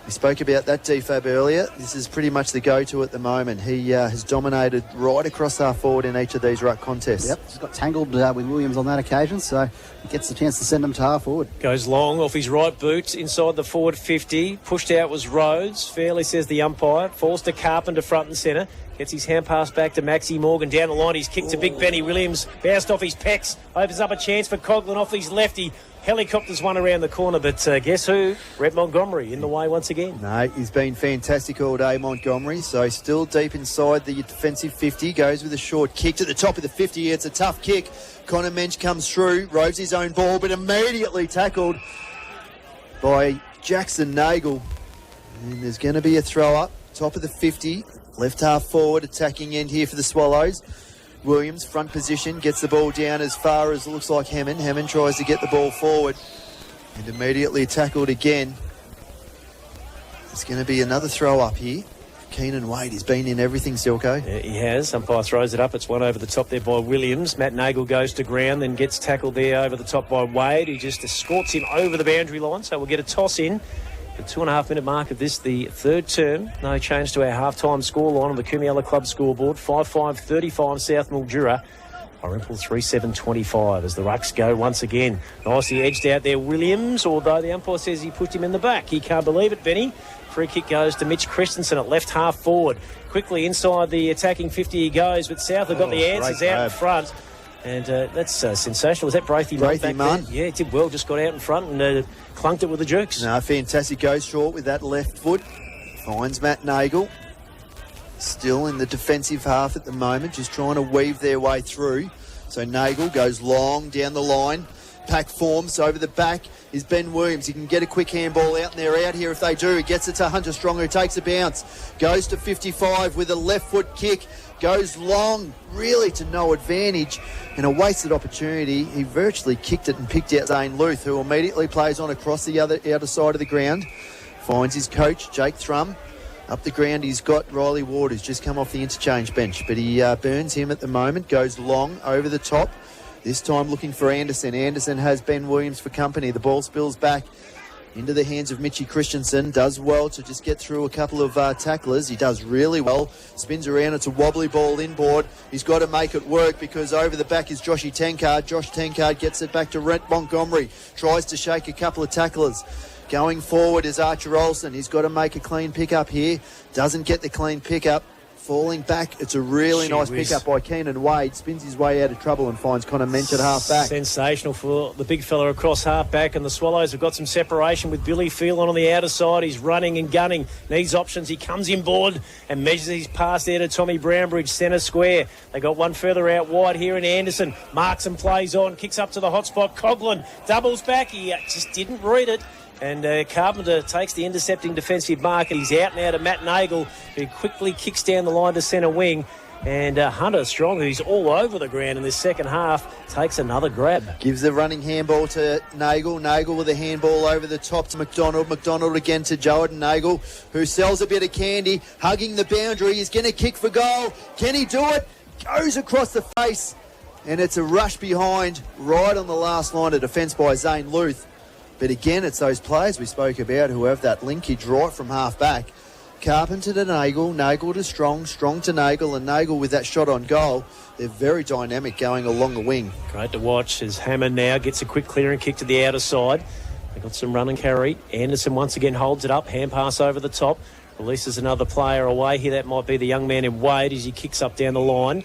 We spoke about that defab earlier. This is pretty much the go-to at the moment. He has dominated right across half forward in each of these ruck contests.
Yep, he's got tangled with Williams on that occasion, so he gets the chance to send him to half forward.
Goes long off his right boot inside the forward 50. Pushed out was Rhodes. Fairly, says the umpire. Falls to Carpenter front and centre. Gets his hand pass back to Maxi Morgan. Down the line, he's kicked to Big Benny Williams. Bounced off his pecs. Opens up a chance for Coughlin off his lefty. Helicopters one around the corner, but guess who? Rhett Montgomery in the way once again.
No, he's been fantastic all day, Montgomery. So still deep inside the defensive 50. Goes with a short kick to the top of the 50. It's a tough kick. Connor Mensch comes through, roves his own ball, but immediately tackled by Jackson Nagel. And there's going to be a throw up. Top of the 50. Left half forward, attacking end here for the Swallows. Williams, front position, gets the ball down as far as it looks like Hammond. Hammond tries to get the ball forward and immediately tackled again. There's going to be another throw up here. Keenan Wade, he's been in everything, Silko.
Yeah, he has. Umpire throws it up. It's one over the top there by Williams. Matt Nagel goes to ground, then gets tackled there over the top by Wade, who just escorts him over the boundary line. So we'll get a toss in. The 2.5 minute mark of this, the third term. No change to our half-time scoreline on the Kumiella Club scoreboard. 5-5-35 Sth Mildura. Irymple 3-7-25 as the Rucks go once again. Nicely edged out there, Williams, although the umpire says he pushed him in the back. He can't believe it, Benny. Free kick goes to Mitch Christensen at left half forward. Quickly inside the attacking 50 he goes, but South have got the answers out in front. And that's sensational. Was that Braithy
Munn?
Yeah, he did well. Just got out in front and clunked it with the jukes.
No, fantastic. Goes short with that left foot. Finds Matt Nagel. Still in the defensive half at the moment, just trying to weave their way through. So Nagel goes long down the line. Pack forms over the back is Ben Williams. He can get a quick handball out, and they're out here if they do. He gets it to Hunter Strong, who takes a bounce. Goes to 55 with a left foot kick. Goes long, really to no advantage, and a wasted opportunity. He virtually kicked it and picked out Zane Luth, who immediately plays on across the outer side of the ground. Finds his coach, Jake Thrum. Up the ground, he's got Riley Ward, who's just come off the interchange bench, but he burns him at the moment. Goes long over the top. This time looking for Anderson. Anderson has Ben Williams for company. The ball spills back into the hands of Mitchy Christensen. Does well to just get through a couple of tacklers. He does really well. Spins around. It's a wobbly ball inboard. He's got to make it work because over the back is Joshy Tankard. Josh Tankard gets it back to Rhett Montgomery. Tries to shake a couple of tacklers. Going forward is Archer Olsen. He's got to make a clean pickup here. Doesn't get the clean pickup. Falling back, it's a really nice pickup by Keenan Wade. Spins his way out of trouble and finds Connor Mensch at half back.
Sensational for the big fella across half back, and the Swallows have got some separation with Billy Phelan on the outer side. He's running and gunning, needs options. He comes inboard and measures his pass there to Tommy Brownbridge, centre square. They got one further out wide here in Anderson. Marks and plays on, kicks up to the hot spot. Coughlin doubles back. He just didn't read it. And Carpenter takes the intercepting defensive mark, and he's out now to Matt Nagel, who quickly kicks down the line to centre wing. And Hunter Strong, who's all over the ground in this second half, takes another grab.
Gives the running handball to Nagel. Nagel with a handball over the top to McDonald. McDonald again to Jordan Nagel, who sells a bit of candy, hugging the boundary. He's going to kick for goal. Can he do it? Goes across the face. And it's a rush behind, right on the last line of defence by Zane Luth. But again, it's those players we spoke about who have that linkage right from half-back. Carpenter to Nagel, Nagel to Strong, Strong to Nagel, and Nagel with that shot on goal. They're very dynamic going along the wing.
Great to watch as Hammer now gets a quick clearing kick to the outer side. They've got some run and carry. Anderson once again holds it up, hand pass over the top. Releases another player away here. That might be the young man in Wade as he kicks up down the line.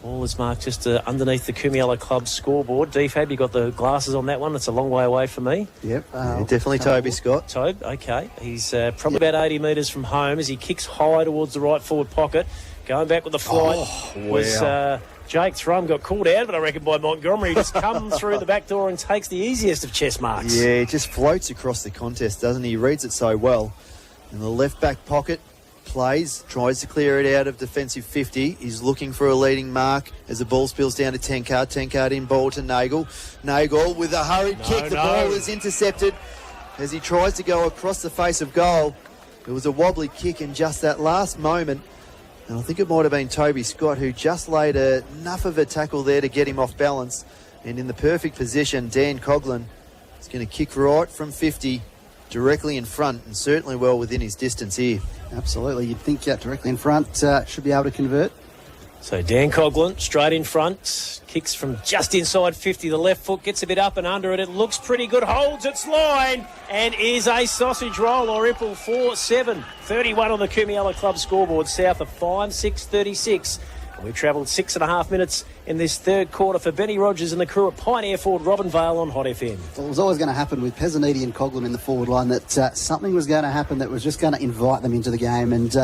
Ball is marked just underneath the Kumiella Club scoreboard. DFAB, you got the glasses on that one. It's a long way away from me.
Yep.
Definitely Toby Scott.
Tobe, okay. He's probably about 80 metres from home as he kicks high towards the right forward pocket. Going back with the flight was Jake Thrum. Got called out of it, I reckon, by Montgomery. He just comes through the back door and takes the easiest of chest marks.
Yeah, he just floats across the contest, doesn't he? He reads it so well. In the left back pocket, plays, tries to clear it out of defensive 50. He's looking for a leading mark as the ball spills down to Tenkard. Tenkard in ball to Nagel. Nagel with a hurried kick. The ball is intercepted as he tries to go across the face of goal. It was a wobbly kick in just that last moment. And I think it might have been Toby Scott who just laid enough of a tackle there to get him off balance. And in the perfect position, Dan Coughlin is going to kick right from 50. Directly in front and certainly well within his distance here.
Absolutely. You'd think directly in front should be able to convert.
So Dan Coughlin straight in front, kicks from just inside 50. The left foot gets a bit up and under it. It looks pretty good, holds its line and is a sausage roll. Irymple 4-7, 31 on the Kumiella Club scoreboard, south of 5-6-36. And we've travelled 6.5 minutes in this third quarter for Benny Rogers and the crew at Pioneer Ford Robinvale on Hot FM.
Well, it was always going to happen with Pezzaniti and Coughlin in the forward line that something was going to happen that was just going to invite them into the game. And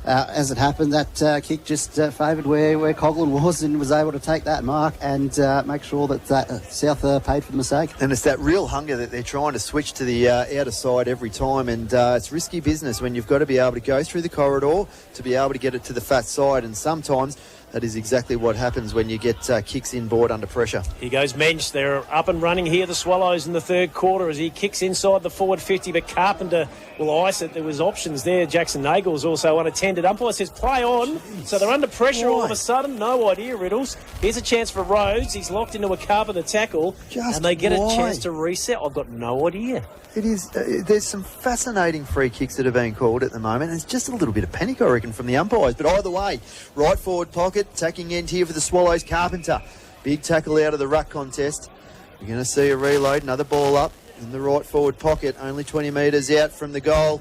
as it happened, that kick just favoured where Coughlin was and was able to take that mark and make sure that South paid for the mistake.
And it's that real hunger that they're trying to switch to the outer side every time. And it's risky business when you've got to be able to go through the corridor to be able to get it to the fat side. And sometimes that is exactly what happens when you get kicks inboard under pressure.
Here goes Mensch. They're up and running here, the Swallows, in the third quarter as he kicks inside the forward 50, but Carpenter will ice it. There was options there. Jackson Nagel is also unattended. Umpire says play on. So they're under pressure all of a sudden. No idea, Riddles. Here's a chance for Rhodes. He's locked into a Carpenter tackle. And they get a chance to reset. I've got no idea.
It is. There's some fascinating free kicks that are being called at the moment. It's just a little bit of panic, I reckon, from the umpires. But either way, right forward pocket, attacking end here for the Swallows. Carpenter, big tackle out of the ruck contest. You're going to see a reload, another ball up in the right forward pocket, only 20 metres out from the goal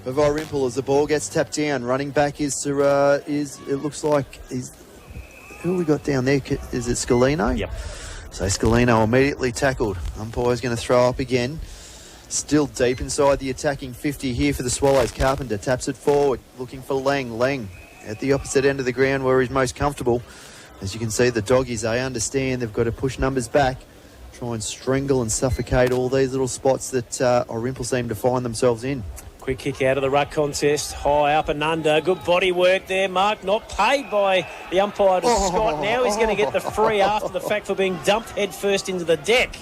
of Irymple as the ball gets tapped down. Running back it looks like who we got down there? Is it Scalino?
Yep.
So Scalino immediately tackled. Umpire's going to throw up again. Still deep inside the attacking 50 here for the Swallows. Carpenter taps it forward, looking for Lang. Lang at the opposite end of the ground where he's most comfortable. As you can see, the doggies, they understand they've got to push numbers back, try and strangle and suffocate all these little spots that Irymple seem to find themselves in.
Quick kick out of the ruck contest, high up and under. Good body work there, Mark. Not paid by the umpire to Scott. Now he's going to get the free after the fact for being dumped head first into the deck.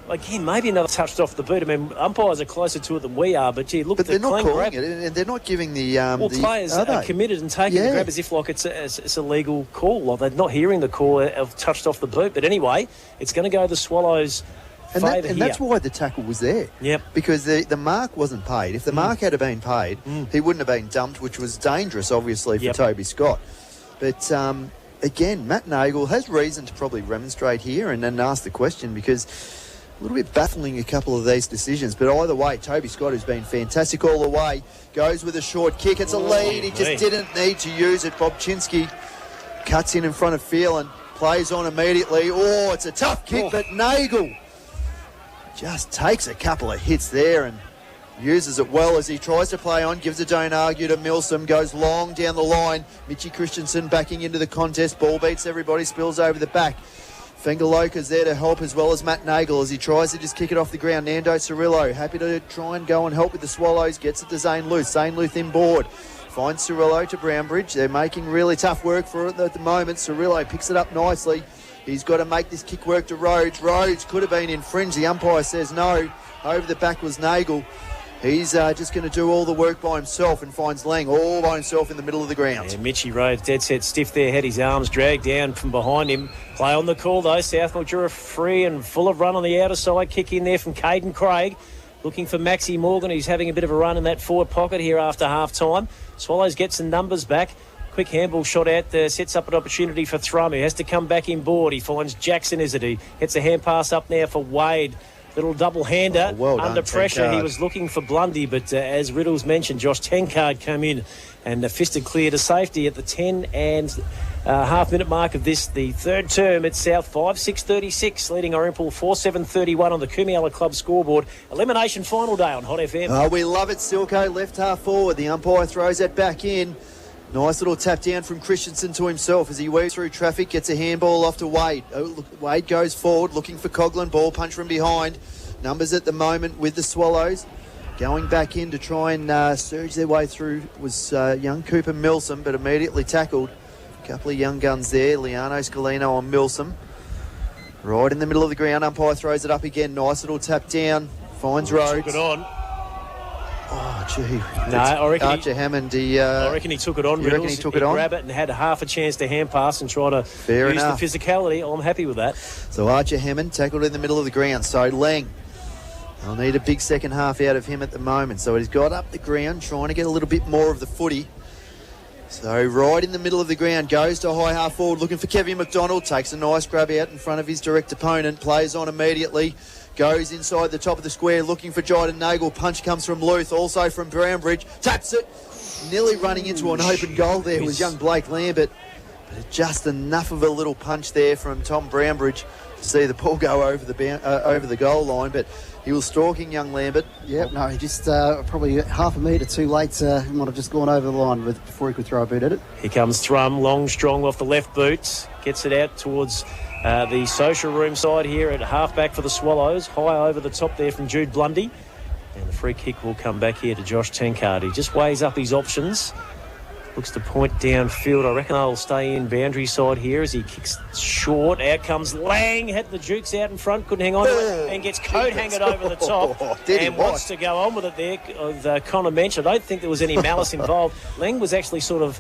Again, maybe another touched off the boot. I mean, umpires are closer to it than we are, but gee, look at the clean grab. But they're not calling it, and they're not giving the...
players
are committed and taking the grab as if like it's a legal call. Like they're not hearing the call of touched off the boot. But anyway, it's going to go the Swallows' favour here.
And that's why the tackle was there.
Yep.
Because the mark wasn't paid. If the mark had been paid, he wouldn't have been dumped, which was dangerous, obviously, for Toby Scott. But... again, Matt Nagel has reason to probably remonstrate here and then ask the question because... a little bit baffling, a couple of these decisions. But either way, Toby Scott, who's been fantastic all the way, goes with a short kick. It's a lead. He just didn't need to use it. Bobchinski cuts in front of Phelan, plays on immediately. Oh, it's a tough kick, but Nagel just takes a couple of hits there and uses it well as he tries to play on. Gives a don't argue to Milsom. Goes long down the line. Mitchie Christensen backing into the contest. Ball beats everybody. Spills over the back. Fengaloka's there to help as well as Matt Nagel as he tries to just kick it off the ground. Nando Cirillo happy to try and go and help with the Swallows. Gets it to Zane Luth. Zane Luth inboard. Finds Cirillo to Brownbridge. They're making really tough work for it at the moment. Cirillo picks it up nicely. He's got to make this kick work to Rhodes. Rhodes could have been infringed. The umpire says no. Over the back was Nagel. He's just going to do all the work by himself and finds Lang all by himself in the middle of the ground.
Yeah, Mitchie Rhodes dead set stiff there, had his arms dragged down from behind him. Play on the call though, Sth Mildura free and full of run on the outer side. Kick in there from Caden Craig. Looking for Maxie Morgan, who's having a bit of a run in that forward pocket here after half-time. Swallows get some numbers back. Quick handball shot out there, sets up an opportunity for Thrum, who has to come back inboard. He finds Jackson, is it? He gets a hand pass up now for Wade. Little double-hander.
Well
under
done,
pressure.
Tenkard.
He was looking for Blundy, but as Riddles mentioned, Josh Tenkard came in and fisted clear to safety at the 10 and half-minute mark of this, the third term at South 5-6-36, leading Irymple 4-7-31 on the Kumiala Club scoreboard. Elimination final day on Hot FM.
Oh, we love it, Silko. Left half forward. The umpire throws that back in. Nice little tap down from Christensen to himself as he weaves through traffic, gets a handball off to Wade. Oh, look, Wade goes forward, looking for Coughlin, ball punch from behind. Numbers at the moment with the Swallows. Going back in to try and surge their way through was young Cooper Milsom, but immediately tackled. A couple of young guns there, Liano Scalino on Milsom. Right in the middle of the ground, umpire throws it up again. Nice little tap down, finds Rhodes.
Took it on.
Oh, gee.
No, I reckon
Archer Hammond,
I reckon he took it on.
You reckon he took it on?
Grab it and had half a chance to hand pass and try to use
enough.
the physicality. I'm happy with that.
So Archer Hammond tackled in the middle of the ground. So Lang, they'll need a big second half out of him at the moment. So he's got up the ground, trying to get a little bit more of the footy. So right in the middle of the ground, goes to high half forward, looking for Kevin McDonald. Takes a nice grab out in front of his direct opponent. Plays on immediately. Goes inside the top of the square, looking for Jyden Nagel. Punch comes from Luth, also from Brownbridge. Taps it. Nearly running into an open goal there was young Blake Lambert. But just enough of a little punch there from Tom Brownbridge to see the ball go over the goal line. But he was stalking young Lambert.
Yep, no, he just probably half a metre too late. He might have just gone over the line before he could throw a boot at it.
Here comes Thrum, long, strong off the left boot. Gets it out towards the social room side here at halfback for the Swallows. High over the top there from Jude Blundy. And the free kick will come back here to Josh Tenkard. He just weighs up his options. Looks to point downfield. I reckon I'll stay in boundary side here as he kicks short. Out comes Lang. Had the Dukes out in front. Couldn't hang on to it. And gets coat hanged over the top. And wants to go on with it there. With Connor Mensch. I don't think there was any malice involved. Lang was actually sort of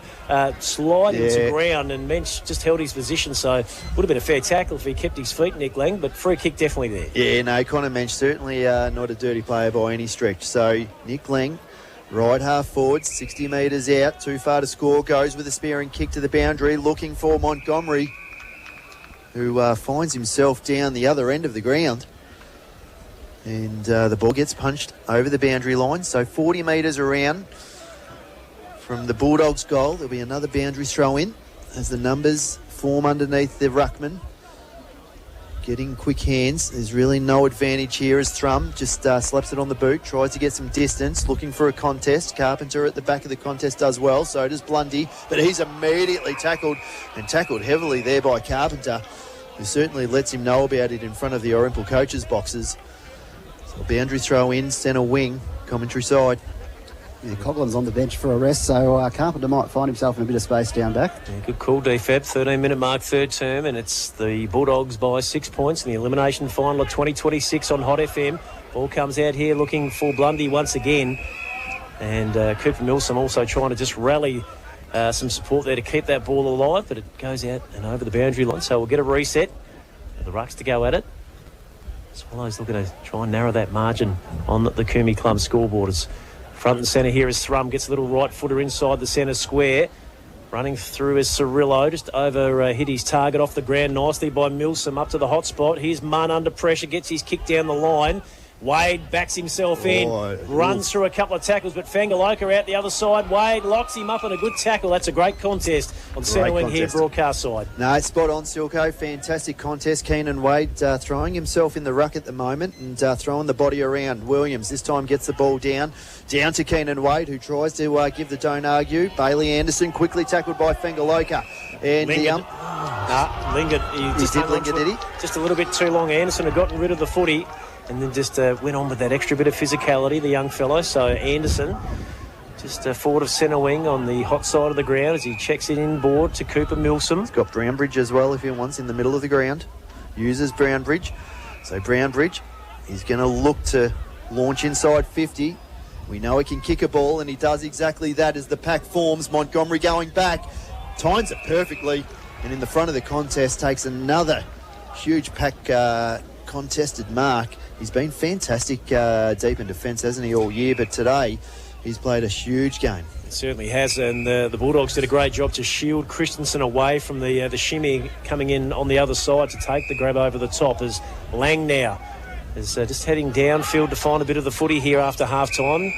sliding to ground, and Mensch just held his position. So would have been a fair tackle if he kept his feet, Nick Lang. But free kick definitely there.
Yeah, no, Connor Mensch certainly not a dirty player by any stretch. So Nick Lang, right half forward, 60 metres out, too far to score, goes with a spearing kick to the boundary, looking for Montgomery, who finds himself down the other end of the ground. And the ball gets punched over the boundary line, so 40 metres around from the Bulldogs' goal. There'll be another boundary throw in as the numbers form underneath the ruckman. Getting quick hands. There's really no advantage here as Thrum just slaps it on the boot, tries to get some distance, looking for a contest. Carpenter at the back of the contest does well, so does Blundy, but he's immediately tackled, and tackled heavily there by Carpenter, who certainly lets him know about it in front of the Irymple coaches' boxes. So boundary throw in, centre wing, commentary side.
Yeah, Coughlin's on the bench for a rest, so Carpenter might find himself in a bit of space down back.
Yeah, good call, DFAB. 13-minute mark, third term, and it's the Bulldogs by 6 points in the elimination final of 2026 on Hot FM. Ball comes out here looking for Blundy once again. And Cooper Milsom also trying to just rally some support there to keep that ball alive, but it goes out and over the boundary line, so we'll get a reset. The Rucks to go at it. Swallows looking to try and narrow that margin on the Kumi Club scoreboard. Front and centre here is Thrum, gets a little right footer inside the centre square. Running through is Cirillo, just over hit his target off the ground nicely by Milsom up to the hot spot. Here's Munn under pressure, gets his kick down the line. Wade backs himself in, runs through a couple of tackles, but Fangaloka out the other side. Wade locks him up in a good tackle. That's a great contest on centre wing here, broadcast side.
No, spot on, Silko. Fantastic contest. Keenan Wade throwing himself in the ruck at the moment and throwing the body around. Williams this time gets the ball down to Keenan Wade, who tries to give the don't argue. Bailey Anderson quickly tackled by Fangaloka. And
Lingard. He just
did linger, did he?
Just a little bit too long. Anderson had gotten rid of the footy. And then just went on with that extra bit of physicality, the young fellow. So Anderson just forward of centre wing on the hot side of the ground as he checks it inboard to Cooper Milsom.
He's got Brownbridge as well if he wants in the middle of the ground. Uses Brownbridge. So Brownbridge, he's going to look to launch inside 50. We know he can kick a ball, and he does exactly that as the pack forms. Montgomery going back, times it perfectly, and in the front of the contest takes another huge pack contested mark. He's been fantastic deep in defence, hasn't he, all year? But today, he's played a huge game.
It certainly has, and the Bulldogs did a great job to shield Christensen away from the shimmy coming in on the other side to take the grab over the top, as Lang now is just heading downfield to find a bit of the footy here after half-time.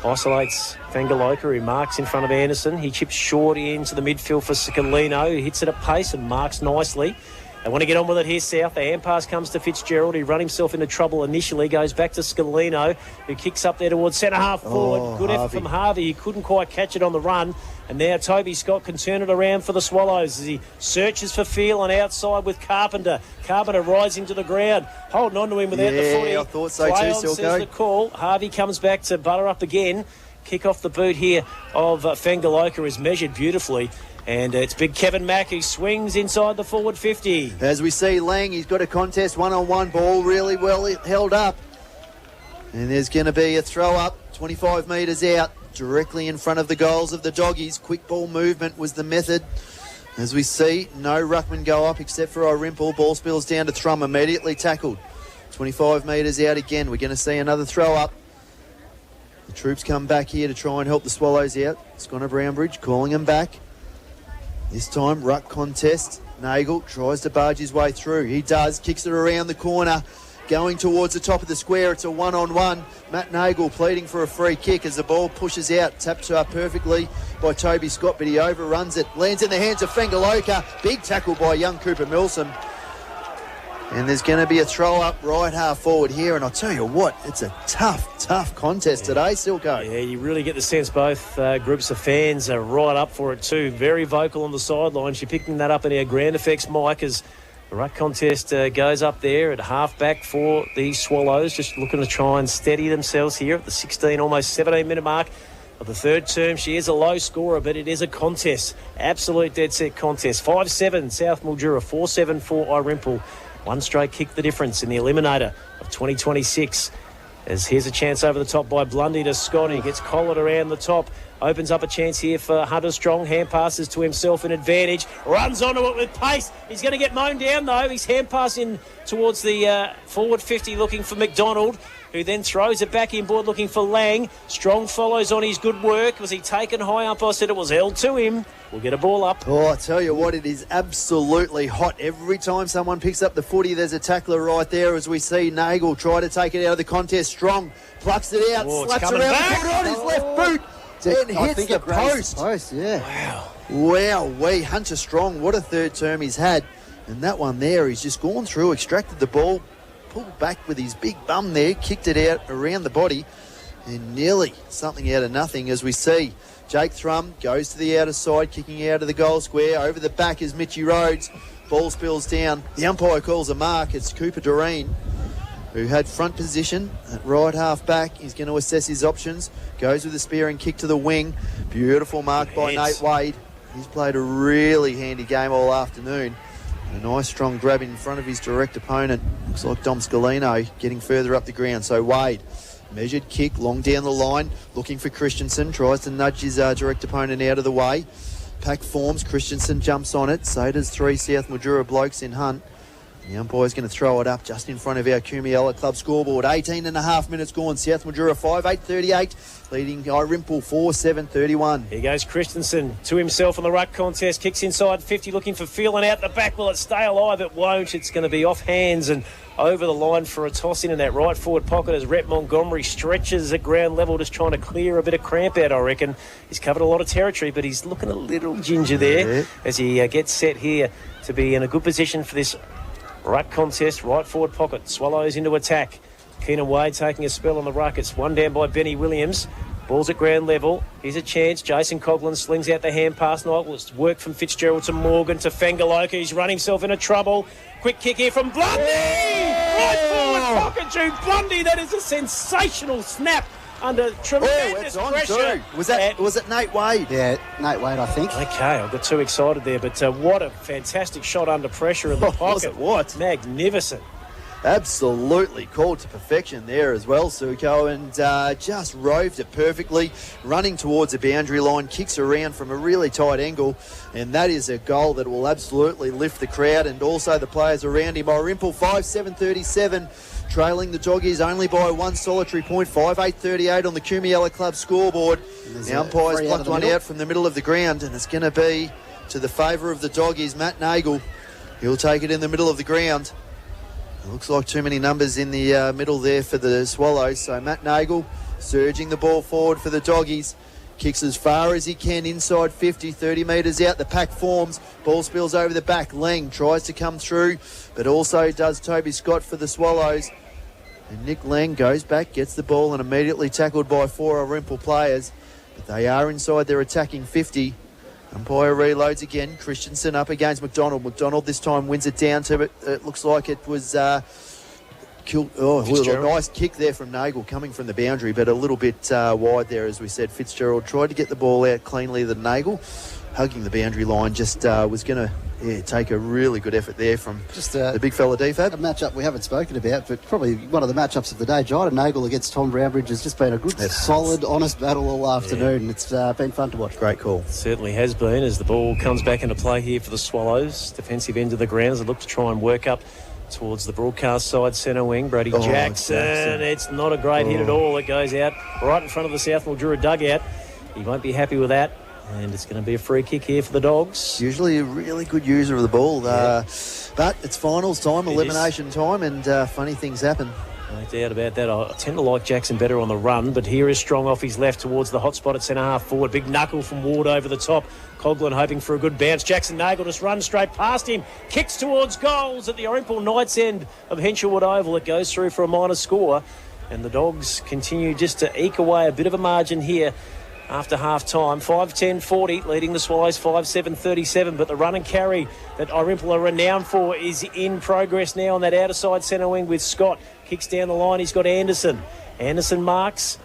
Isolates Fangaloka, who marks in front of Anderson. He chips short into the midfield for Scalino, who hits it at pace and marks nicely. They want to get on with it here, South. The hand pass comes to Fitzgerald. He run himself into trouble initially. Goes back to Scalino, who kicks up there towards centre-half forward. Good effort from Harvey. He couldn't quite catch it on the run. And now Toby Scott can turn it around for the Swallows as he searches for Phelan outside with Carpenter. Carpenter rising to the ground, holding on to him without the footy.
I thought so
Play
too,
on, says
Silko.
the call. Harvey comes back to butter up again. Kick off the boot here of Fangaloka is measured beautifully. And it's big Kevin Mack who swings inside the forward 50.
As we see Lang, he's got a contest, one-on-one ball, really well held up. And there's going to be a throw-up, 25 metres out, directly in front of the goals of the Doggies. Quick ball movement was the method. As we see, no ruckman go up except for Irymple. Ball spills down to Thrum, immediately tackled. 25 metres out again. We're going to see another throw-up. The troops come back here to try and help the Swallows out. Sconnor Brownbridge calling them back. This time, ruck contest. Nagel tries to barge his way through. He does, kicks it around the corner, going towards the top of the square. It's a one-on-one. Matt Nagel pleading for a free kick as the ball pushes out. Tapped perfectly by Toby Scott, but he overruns it. Lands in the hands of Fangaloka. Big tackle by young Cooper Milsom. And there's going to be a throw-up right half forward here. And I'll tell you what, it's a tough contest today, Silko.
Yeah, you really get the sense both groups of fans are right up for it too. Very vocal on the sidelines. You're picking that up in our ground effects, Mike, as the ruck contest goes up there at half-back for the Swallows. Just looking to try and steady themselves here at the 16, almost 17-minute mark of the third term. She is a low scorer, but it is a contest. Absolute dead-set contest. 5-7, Sth Mildura. 4-7 for Irymple. One straight kick the difference in the Eliminator of 2026. As here's a chance over the top by Blundy to Scott. He gets collared around the top. Opens up a chance here for Hunter Strong. Hand passes to himself an advantage. Runs onto it with pace. He's going to get mown down though. He's hand passing towards the forward 50 looking for McDonald, who then throws it back inboard looking for Lang. Strong follows on his good work. Was he taken high up? I said it was held to him. We'll get a ball up.
Oh, I tell you what, it is absolutely hot. Every time someone picks up the footy, there's a tackler right there as we see Nagel try to take it out of the contest. Strong plucks it out, slaps around the corner on his left boot. And hits the post.
Yeah.
Wow, Hunter Strong, what a third term he's had. And that one there, he's just gone through, extracted the ball, pulled back with his big bum there, kicked it out around the body, and nearly something out of nothing as we see. Jake Thrum goes to the outer side, kicking out of the goal square. Over the back is Mitchy Rhodes. Ball spills down. The umpire calls a mark. It's Cooper Doreen, who had front position at right half back. He's going to assess his options. Goes with a spear and kick to the wing. Beautiful mark by Nate Wade. He's played a really handy game all afternoon. A nice strong grab in front of his direct opponent. Looks like Dom Scalino getting further up the ground. So Wade, measured kick, long down the line, looking for Christensen. Tries to nudge his direct opponent out of the way. Pack forms. Christensen jumps on it. So does three Sth Mildura blokes in Hunt. The umpire's going to throw it up just in front of our Kumiella Club scoreboard. 18 and a half minutes gone. Sth Mildura 5-8-38, leading Irymple 4-7-31.
Here goes Christensen to himself on the ruck contest. Kicks inside 50, looking for Phelan out the back. Will it stay alive? It won't. It's going to be off hands and over the line for a toss in that right forward pocket as Rhett Montgomery stretches at ground level, just trying to clear a bit of cramp out, I reckon. He's covered a lot of territory, but he's looking a little ginger there as he gets set here to be in a good position for this ruck contest. Right forward pocket. Swallows into attack. Keenan Wade taking a spell on the ruck. It's one down by Benny Williams. Ball's at ground level. Here's a chance. Jason Coughlin slings out the hand pass. It's work from Fitzgerald to Morgan to Fangaloka. He's run himself into trouble. Quick kick here from Blundy! Right forward pocket to Blundy. That is a sensational snap under tremendous pressure.
Was it Nate Wade?
Yeah, Nate Wade, I think.
Okay, I got too excited there, but what a fantastic shot under pressure in the pocket.
Was it what?
Magnificent.
absolutely called to perfection there as well, Suko, and just roved it perfectly, running towards the boundary line, kicks around from a really tight angle, and that is a goal that will absolutely lift the crowd and also the players around him. Irymple 5-7-37, trailing the Doggies only by one solitary point, 5-8-38 on the Kumiella Club scoreboard. The umpire's plucked one out from the middle of the ground, and it's going to be to the favour of the Doggies. Matt Nagel, he'll take it in the middle of the ground. It looks like too many numbers in the middle there for the Swallows. So Matt Nagel surging the ball forward for the Doggies. Kicks as far as he can inside 50, 30 metres out. The pack forms. Ball spills over the back. Lang tries to come through, but also does Toby Scott for the Swallows. And Nick Lang goes back, gets the ball and immediately tackled by 4 Irymple players. But they are inside their attacking 50. Umpire reloads again. Christensen up against McDonald. McDonald this time wins it down to it. It looks like it was a nice kick there from Nagel coming from the boundary, but a little bit wide there, as we said. Fitzgerald tried to get the ball out cleanly. The Nagel hugging the boundary line just was going to take a really good effort there from the big fella DFAB.
A matchup we haven't spoken about, but probably one of the matchups of the day. Jida Nagel against Tom Brownbridge has just been a good, solid, honest battle all afternoon. It's been fun to watch.
Great call.
It certainly has been, as the ball comes back into play here for the Swallows. Defensive end of the ground as they look to try and work up towards the broadcast side centre wing. Brady Jackson. It's not a great hit at all. It goes out right in front of the Sth Mildura dugout. He won't be happy with that. And it's going to be a free kick here for the Dogs.
Usually a really good user of the ball. But it's finals time, elimination time, and funny things happen.
No doubt about that. I tend to like Jackson better on the run, but here is Strong off his left towards the hot spot at centre half forward. Big knuckle from Ward over the top. Coghlan hoping for a good bounce. Jackson Nagel just runs straight past him. Kicks towards goals at the Irymple Knights end of Henshawood Oval. It goes through for a minor score. And the Dogs continue just to eke away a bit of a margin here after half-time. 5-10-40, leading the Swallows 5-7-37, but the run and carry that Irymple are renowned for is in progress now on that outer side centre wing with Scott. Kicks down the line, he's got Anderson. Anderson marks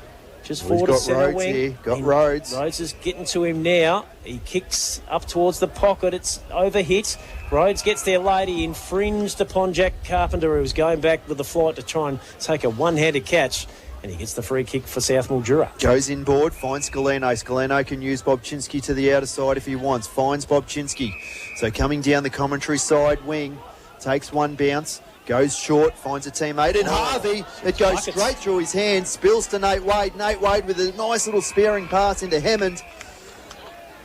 just forward to centre wing.
Here. Got Rhodes.
Rhodes is getting to him now. He kicks up towards the pocket. It's overhit. Rhodes gets there late. He infringed upon Jack Carpenter, who was going back with the flight to try and take a one-handed catch. And he gets the free kick for Sth Mildura.
Goes inboard, finds Scalino. Scalino can use Bob Chinsky to the outer side if he wants. Finds Bob Chinsky. So coming down the commentary side wing, takes one bounce, goes short, finds a teammate. And Harvey, it goes straight through his hands, spills to Nate Wade. Nate Wade with a nice little sparing pass into Hammond.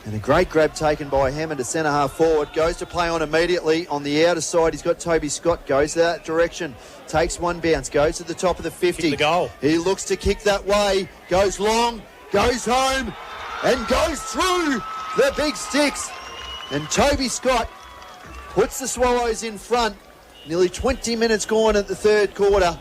And a great grab taken by Hammond to centre half forward. Goes to play on immediately. On the outer side, he's got Toby Scott. Goes that direction. Takes one bounce. Goes to the top of the 50.
Kick the goal.
He looks to kick that way. Goes long. Goes home. And goes through the big sticks. And Toby Scott puts the Swallows in front. Nearly 20 minutes gone at the third quarter.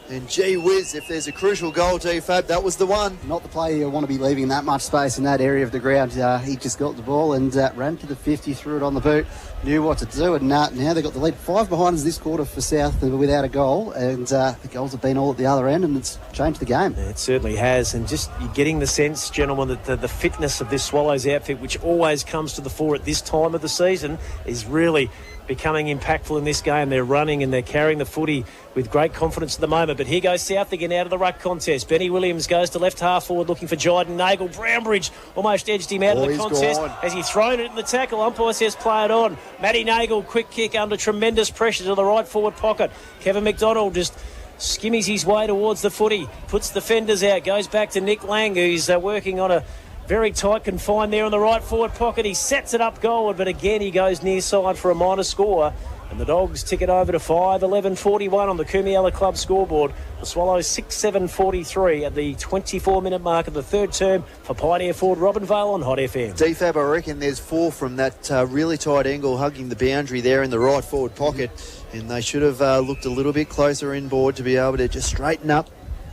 And gee whiz, if there's a crucial goal, DFAB, that was the one.
Not the player you want to be leaving that much space in that area of the ground. He just got the ball and ran to the 50, threw it on the boot, knew what to do, and now they got the lead. 5 behind us this quarter for South without a goal, and the goals have been all at the other end, and it's changed the game.
It certainly has, and just you're getting the sense, gentlemen, that the fitness of this Swallows outfit, which always comes to the fore at this time of the season, is really becoming impactful in this game. They're running and they're carrying the footy with great confidence at the moment. But here goes South again out of the ruck contest. Benny Williams goes to left half forward looking for Jida Nagel. Brownbridge almost edged him out of the contest as he thrown it in the tackle. Umpire says play it on. Matty Nagel, quick kick under tremendous pressure to the right forward pocket. Kevin McDonald just skimmies his way towards the footy, puts the fenders out, goes back to Nick Lang, who's working on a very tight confined there in the right forward pocket. He sets it up goalward, but again he goes near side for a minor score. And the Dogs tick it over to 5-11-41 on the Kumiella Club scoreboard. The Swallows 6-7-43 at the 24-minute mark of the third term for Pioneer Ford Robin Vale on Hot FM.
DFAB, I reckon there's 4 from that really tight angle hugging the boundary there in the right forward pocket. And they should have looked a little bit closer inboard to be able to just straighten up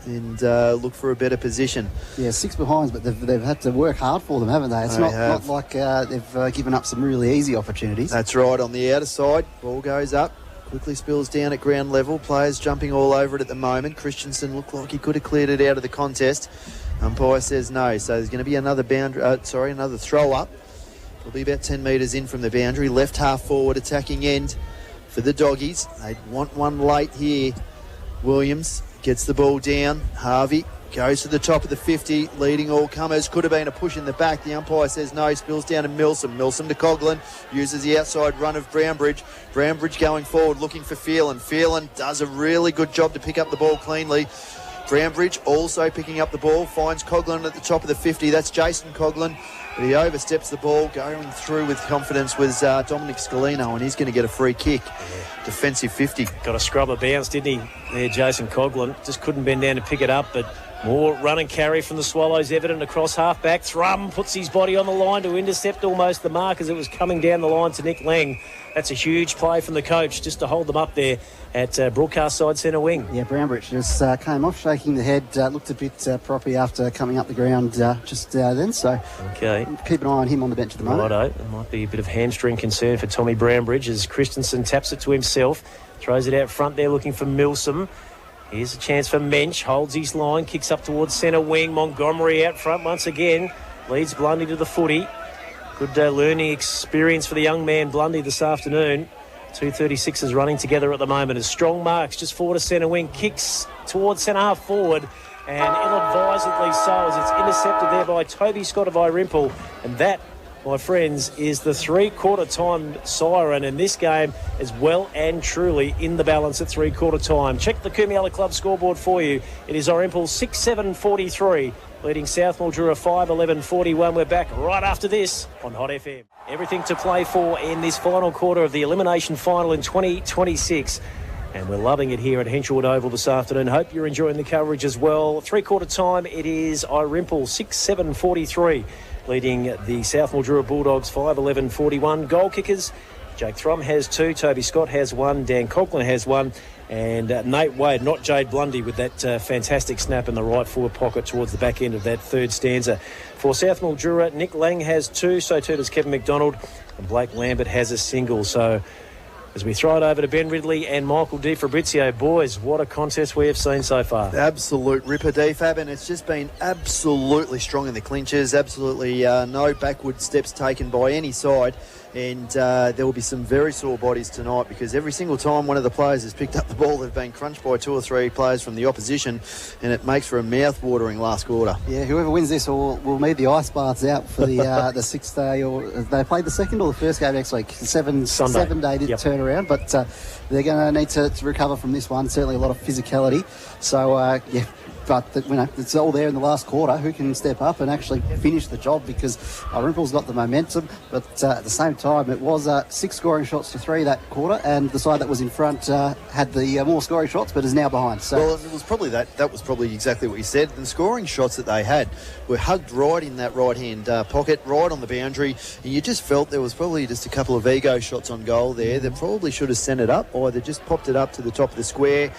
and look for a better position.
Yeah, 6 behinds, but they've had to work hard for them, haven't they? It's not like they've given up some really easy opportunities.
That's right. On the outer side, ball goes up, quickly spills down at ground level. Players jumping all over it at the moment. Christensen looked like he could have cleared it out of the contest. Umpire says no, so there's going to be another another throw up. Probably about 10 metres in from the boundary. Left half forward attacking end for the doggies. They want one late here. Williams gets the ball down. Harvey goes to the top of the 50, leading all comers. Could have been a push in the back. The umpire says no. Spills down to Milsom. Milsom to Coughlin. Uses the outside run of Brownbridge. Brownbridge going forward, looking for Phelan. Phelan does a really good job to pick up the ball cleanly. Brownbridge also picking up the ball. Finds Coughlin at the top of the 50. That's Jason Coughlin. But he oversteps the ball. Going through with confidence was Dominic Scalino, and he's going to get a free kick. Defensive 50.
Got a scrubber bounce, didn't he? There, Jason Coughlin. Just couldn't bend down to pick it up, but more run and carry from the Swallows evident across half-back. Thrum puts his body on the line to intercept almost the mark as it was coming down the line to Nick Lang. That's a huge play from the coach just to hold them up there at broadcast side centre wing.
Yeah, Brownbridge just came off shaking the head, looked a bit proppy after coming up the ground just then, so
okay,
keep an eye on him on the bench at the moment.
Righto, there might be a bit of hamstring concern for Tommy Brownbridge as Christensen taps it to himself, throws it out front there looking for Milsom. Here's a chance for Mensch, holds his line, kicks up towards centre wing. Montgomery out front once again, leads Blundy to the footy. Good learning experience for the young man Blundy this afternoon. 236ers running together at the moment as strong marks just forward to centre wing, kicks towards centre half forward, and ill-advisedly so as it's intercepted there by Toby Scott of Irymple. And that, my friends, is the three-quarter time siren, and this game is well and truly in the balance at three-quarter time. Check the Kumiala Club scoreboard for you. It is Irymple 6-7-43, leading South Mildura 5-11-41. We're back right after this on Hot FM. Everything to play for in this final quarter of the Elimination Final in 2026. And we're loving it here at Henshwood Oval this afternoon. Hope you're enjoying the coverage as well. Three-quarter time, it is Irymple 6-7-43, leading the South Mildura Bulldogs 5-11-41. Goal kickers, Jake Thrum has 2, Toby Scott has 1, Dan Coughlin has 1, and Nate Wade, not Jade Blundy, with that fantastic snap in the right forward pocket towards the back end of that third stanza. For South Mildura, Nick Lang has 2, so too does Kevin McDonald, and Blake Lambert has a single. So as we throw it over to Ben Ridley and Michael Di Fabrizio, boys, what a contest we have seen so far.
Absolute ripper, D-Fab, and it's just been absolutely strong in the clinches, absolutely no backward steps taken by any side. And there will be some very sore bodies tonight because every single time one of the players has picked up the ball, they've been crunched by 2 or 3 players from the opposition, and it makes for a mouth-watering last quarter.
Yeah, whoever wins this will need the ice baths out for the the 6th day, or they played the second or the first game next week, 7 day turnaround, but they're going to need to recover from this one. Certainly a lot of physicality. So, yeah. But it's all there in the last quarter. Who can step up and actually finish the job? Because Irymple's got the momentum, but at the same time, it was 6 scoring shots to 3 that quarter, and the side that was in front had the more scoring shots, but is now behind. So,
well, it was probably that was probably exactly what you said. The scoring shots that they had were hugged right in that right-hand pocket, right on the boundary, and you just felt there was probably just a couple of ego shots on goal there that probably should have sent it up, either just popped it up to the top of the square,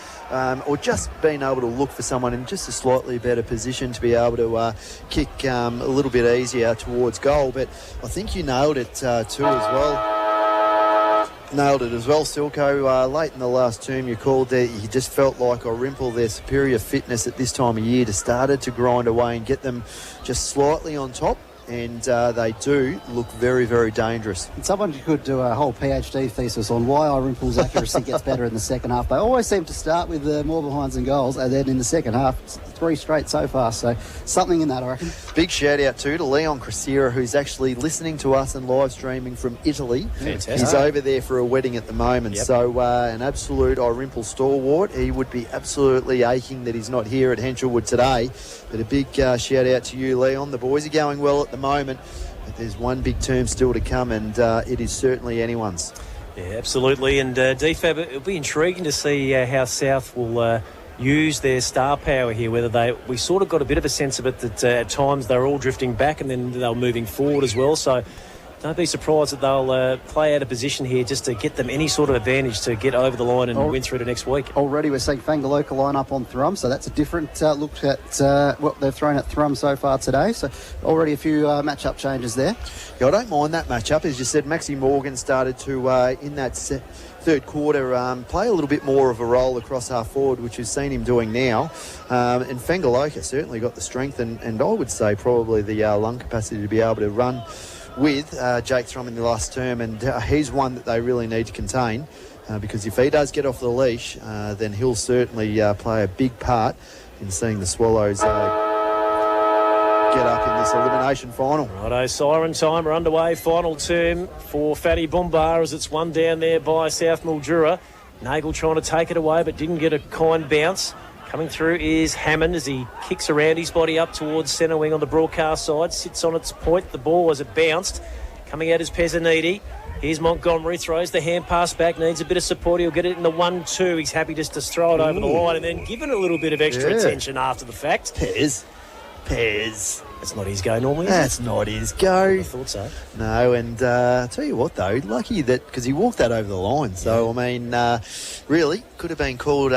or just been able to look for someone in just a slightly better position to be able to kick a little bit easier towards goal. But I think you nailed it too as well. Nailed it as well, Silko. Late in the last term you called there, you just felt like Irymple, their superior fitness at this time of year, just started to grind away and get them just slightly on top. And they do look very, very dangerous.
And someone could do a whole PhD thesis on why Irymple's accuracy gets better in the second half. They always seem to start with more behinds and goals, and then in the second half, 3 straight so far. So something in that, I reckon.
Big shout out too to Leon Cressira, who's actually listening to us and live streaming from Italy.
Fantastic.
He's over there for a wedding at the moment. Yep. So an absolute Irymple stalwart. He would be absolutely aching that he's not here at Henshwood today. But a big shout out to you, Leon. The boys are going well at the moment, but there's one big term still to come, and it is certainly anyone's.
Yeah, absolutely. And DFAB, it'll be intriguing to see how South will use their star power here, whether we sort of got a bit of a sense of it that at times they're all drifting back and then they're moving forward as well. So don't be surprised that they'll play out of position here just to get them any sort of advantage to get over the line and win through to next week.
Already we're seeing Fangaloka line up on Thrum, so that's a different look at what they've thrown at Thrum so far today. So already a few match-up changes there.
Yeah, I don't mind that match-up. As you said, Maxi Morgan started to, in that third quarter, play a little bit more of a role across half forward, which we've seen him doing now. And Fangaloka certainly got the strength and I would say probably the lung capacity to be able to run with Jake Thrum in the last term, and he's one that they really need to contain. because if he does get off the leash, then he'll certainly play a big part in seeing the Swallows get up in this elimination final.
Righto, siren time. We're underway. Final term for Fatty Boombar as it's one down there by Sth Mildura. Nagel trying to take it away but didn't get a kind bounce. Coming through is Hammond as he kicks around his body up towards centre wing on the broadcast side. Sits on its point. The ball as it bounced. Coming out is Pezzaniti. Here's Montgomery, throws the hand pass back, needs a bit of support. He'll get it in the 1-2. He's happy just to throw it over the line and then give it a little bit of extra attention after the fact.
Pez.
That's not his go normally, is
That's not his go.
I thought so.
No, and tell you what, though, lucky that because he walked that over the line. So, I mean, really, could have been called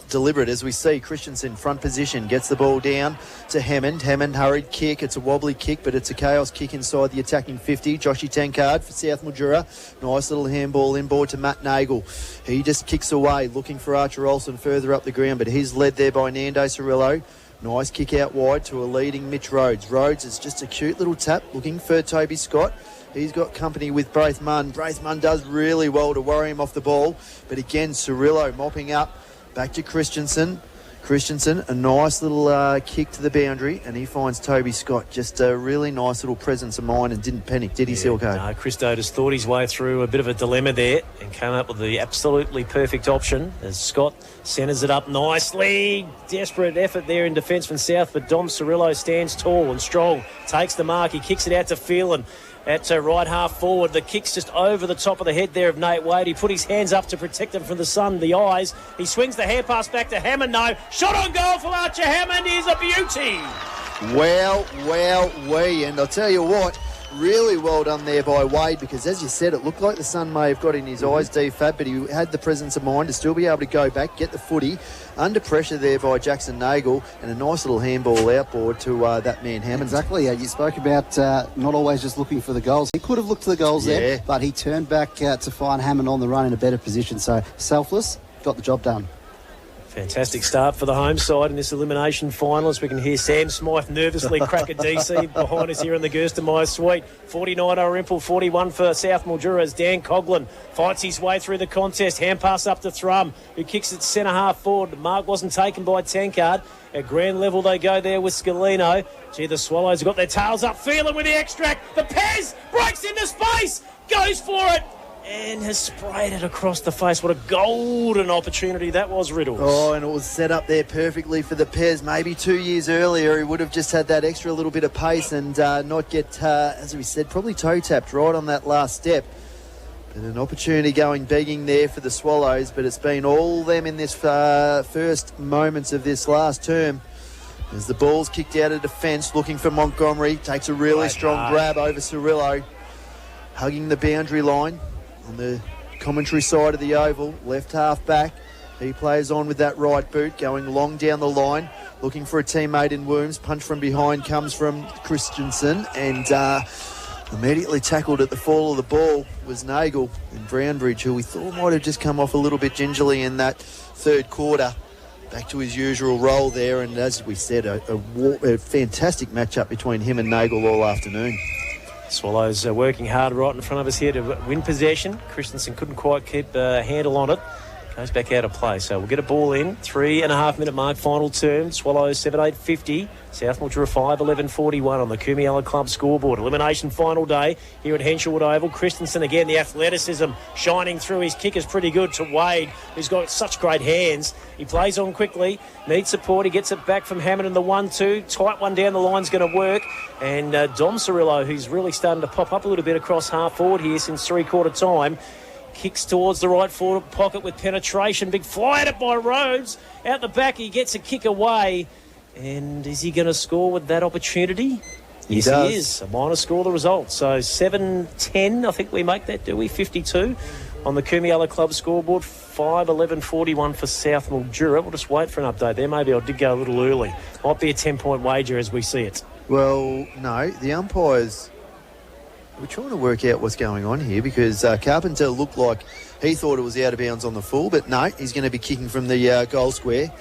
deliberate. As we see, Christensen front position, gets the ball down to Hammond. Hammond, hurried kick. It's a wobbly kick, but it's a chaos kick inside the attacking 50. Joshy Tankard for Sth Mildura. Nice little handball inboard to Matt Nagel. He just kicks away, looking for Archer Olsen further up the ground, but he's led there by Nando Cirillo. Nice kick out wide to a leading Mitch Rhodes. Rhodes is just a cute little tap looking for Toby Scott. He's got company with Braith Munn. Braith Munn does really well to worry him off the ball. But again, Cirillo mopping up. Back to Christensen. Christensen, a nice little kick to the boundary, and he finds Toby Scott. Just a really nice little presence of mind and didn't panic, did he, Silko?
No, Christo just thought his way through a bit of a dilemma there and came up with the absolutely perfect option as Scott centres it up nicely. Desperate effort there in defence from South, but Dom Cirillo stands tall and strong, takes the mark, he kicks it out to Phelan. At right half forward, the kick's just over the top of the head there of Nate Wade. He put his hands up to protect him from the sun, the eyes. He swings the hand pass back to Hammond. No, shot on goal for Archer Hammond is a beauty.
Well, and I'll tell you what, really well done there by Wade, because as you said, it looked like the sun may have got in his eyes, D-Fab, but he had the presence of mind to still be able to go back, get the footy, under pressure there by Jackson Nagel, and a nice little handball outboard to that man Hammond.
Exactly, you spoke about not always just looking for the goals. He could have looked for the goals there, but he turned back to find Hammond on the run in a better position, so selfless, got the job done.
Fantastic start for the home side in this elimination final, as we can hear Sam Smythe nervously crack a DC behind us here in the Gerstenmaier suite. 49 Irymple, 41 for Sth Mildura as Dan Coughlin fights his way through the contest. Hand pass up to Thrum, who kicks it centre half forward. The mark wasn't taken by Tankard. At ground level they go there with Scalino. Gee, the Swallows have got their tails up. Phelan with the extract. The Pez breaks into space, goes for it, and has sprayed it across the face. What a golden opportunity that was, Riddles.
Oh, and it was set up there perfectly for the Pez. Maybe 2 years earlier, he would have just had that extra little bit of pace and not get, as we said, probably toe-tapped right on that last step. But an opportunity going begging there for the Swallows, but it's been all them in this first moments of this last term. As the ball's kicked out of defence, looking for Montgomery, takes a really strong grab over Cirillo, hugging the boundary line. On the commentary side of the oval, left half back. He plays on with that right boot, going long down the line, looking for a teammate in Worms. Punch from behind comes from Christensen, and immediately tackled at the fall of the ball was Nagel in Brownbridge, who we thought might have just come off a little bit gingerly in that third quarter. Back to his usual role there, and as we said, a fantastic matchup between him and Nagel all afternoon.
Swallows working hard right in front of us here to win possession. Christensen couldn't quite keep a handle on it. Goes back out of play. So we'll get a ball in. 3.5 minute mark, final term. Swallows 7-8-50. Sth Mildura 5-11-41 on the Kumiella Club scoreboard. Elimination final day here at Henshelwood Oval. Christensen again, the athleticism shining through. His kick is pretty good to Wade, who's got such great hands. He plays on quickly, needs support. He gets it back from Hammond in the 1-2. Tight one down the line's going to work. And Dom Cirillo, who's really starting to pop up a little bit across half forward here since three-quarter time, kicks towards the right forward pocket with penetration. Big fly at it by Rhodes. Out the back, he gets a kick away. And is he going to score with that opportunity? Yes, he is. A minor score the result. So 7-10, I think we make that, do we? 52 on the Kumiella Club scoreboard. 5-11-41 for Sth Mildura. We'll just wait for an update there. Maybe I did go a little early. Might be a 10-point wager as we see it.
Well, no, the umpires... We're trying to work out what's going on here because Carpenter looked like he thought it was out of bounds on the full, but no, he's going to be kicking from the goal square.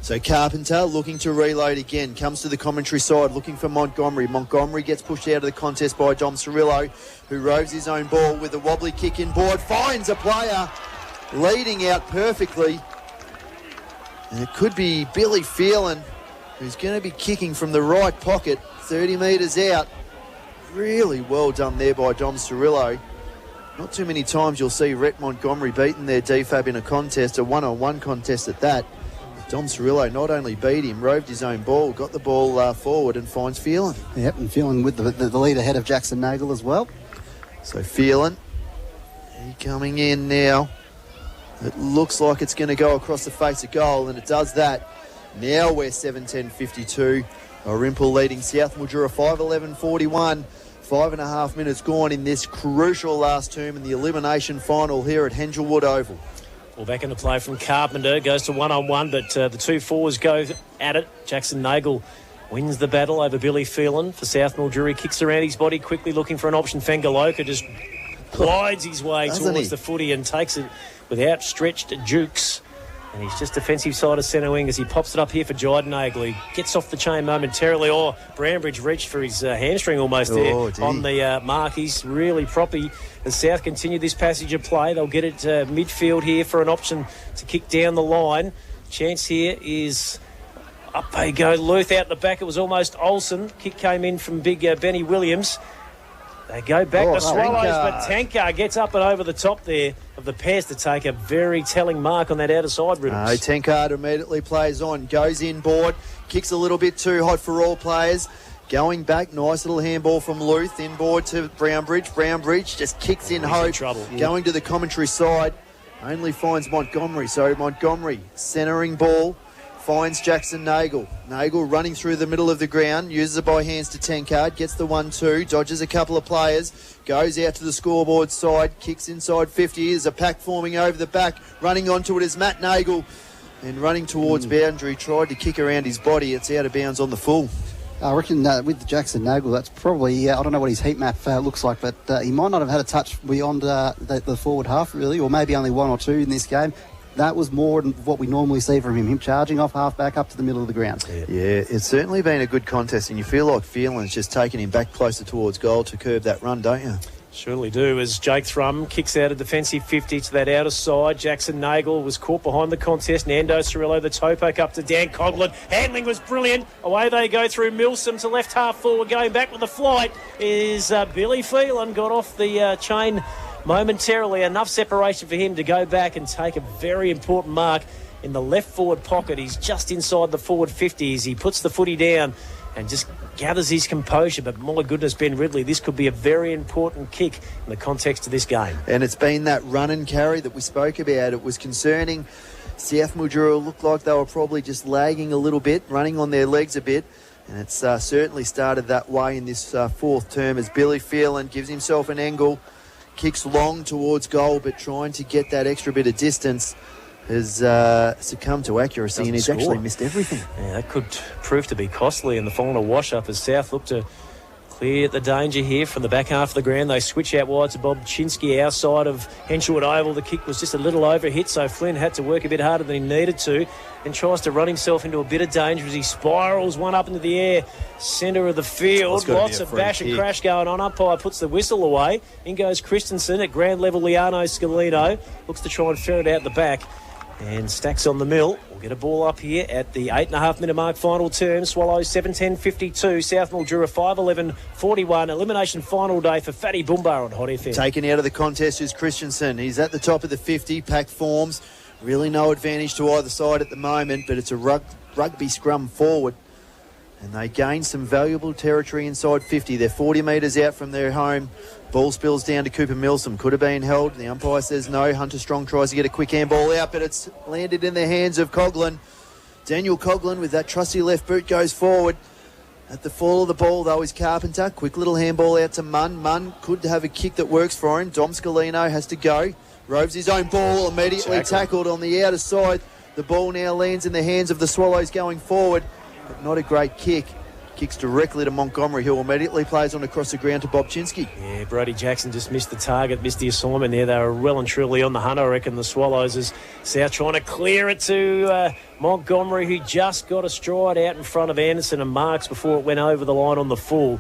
So Carpenter looking to reload again, comes to the commentary side, looking for Montgomery. Montgomery gets pushed out of the contest by Dom Cirillo, who roves his own ball with a wobbly kick inboard, finds a player, leading out perfectly. And it could be Billy Phelan, who's going to be kicking from the right pocket, 30 metres out. Really well done there by Dom Cirillo. Not too many times you'll see Rhett Montgomery beaten their DFAB in a contest, a one-on-one contest at that. Dom Cirillo not only beat him, roved his own ball, got the ball forward and finds Phelan.
Yep, and Phelan with the lead ahead of Jackson Nagle as well.
So Phelan, he coming in now. It looks like it's going to go across the face of goal, and it does that. Now we're 7:10:52. Irymple leading Sth Mildura 5:11:41. 5.5 minutes gone in this crucial last term in the elimination final here at Hengelwood Oval.
Well, back into play from Carpenter. Goes to one-on-one, but the two forwards go at it. Jackson Nagle wins the battle over Billy Phelan for Sth Mildura. Kicks around his body quickly, looking for an option. Fengaloka just glides his way towards the footy and takes it with outstretched jukes. And he's just defensive side of centre wing as he pops it up here for Jyden Nagle. He gets off the chain momentarily. Oh, Brownbridge reached for his hamstring almost there on the mark. He's really proppy. As South continue this passage of play, they'll get it midfield here for an option to kick down the line. Chance here is up they go. Luth out the back. It was almost Olsen. Kick came in from big Benny Williams. They go back to Swallows, but Tankard gets up and over the top there of the pairs to take a very telling mark on that outer side, Riddles.
Tankard immediately plays on, goes inboard, kicks a little bit too hot for all players. Going back, nice little handball from Luth, inboard to Brownbridge. Brownbridge just kicks in hope, going to the commentary side, only finds Montgomery. So Montgomery, centering ball, finds Jackson Nagle. Nagle running through the middle of the ground, uses it by hands to Tankard, gets the 1-2, dodges a couple of players, goes out to the scoreboard side, kicks inside 50. There's a pack forming over the back. Running onto it is Matt Nagle. And running towards boundary, tried to kick around his body. It's out of bounds on the full.
I reckon with Jackson Nagle, that's probably, I don't know what his heat map looks like, but he might not have had a touch beyond the forward half, really, or maybe only one or two in this game. That was more than what we normally see from him charging off half-back up to the middle of the ground.
Yeah, it's certainly been a good contest, and you feel like Phelan's just taking him back closer towards goal to curb that run, don't you?
Surely do, as Jake Thrum kicks out a defensive 50 to that outer side. Jackson Nagle was caught behind the contest. Nando Cirillo, the toe poke up to Dan Coghlan. Handling was brilliant. Away they go through Milsom to left half forward. Going back with the flight is Billy Phelan. Got off the chain momentarily. Enough separation for him to go back and take a very important mark in the left forward pocket. He's just inside the forward 50s. He puts the footy down and just gathers his composure. But my goodness, Ben Ridley, this could be a very important kick in the context of this game.
And it's been that run and carry that we spoke about. It was concerning. Sth Mildura looked like they were probably just lagging a little bit, running on their legs a bit. And it's certainly started that way in this fourth term as Billy Phelan gives himself an angle, kicks long towards goal, but trying to get that extra bit of distance has succumbed to accuracy. And he's actually missed everything. Yeah,
that could prove to be costly in the final wash-up as South look to clear the danger here from the back half of the ground. They switch out wide to Bob Chinsky, our side of Hengelwood Oval. The kick was just a little overhit, so Flynn had to work a bit harder than he needed to and tries to run himself into a bit of danger as he spirals one up into the air, centre of the field. Lots of bash and crash going on. Umpire puts the whistle away. In goes Christensen at ground level. Liano Scalino looks to try and ferret out the back and stacks on the mill. We'll get a ball up here at the 8.5 minute mark, final term. Swallows 7:10:52. Sth Mildura 5:11:41. Elimination final day for Fatty Boombar on Hot FM.
Taken out of the contest is Christensen. He's at the top of the 50. Pack forms. Really no advantage to either side at the moment, but it's a rugby scrum forward. And they gain some valuable territory inside 50. They're 40 metres out from their home. Ball spills down to Cooper Milsom. Could have been held. The umpire says no. Hunter Strong tries to get a quick handball out, but it's landed in the hands of Coghlan. Daniel Coghlan with that trusty left boot goes forward. At the fall of the ball, though, is Carpenter. Quick little handball out to Munn. Munn could have a kick that works for him. Dom Scalino has to go. Roves his own ball, immediately tackled on the outer side. The ball now lands in the hands of the Swallows going forward, but not a great kick. Kicks directly to Montgomery, who immediately plays on across the ground to Bob Chinsky.
Yeah, Brody Jackson just missed the target, missed the assignment there. They were well and truly on the hunt, I reckon, the Swallows, as South trying to clear it to Montgomery, who just got a stride out in front of Anderson and Marks before it went over the line on the full.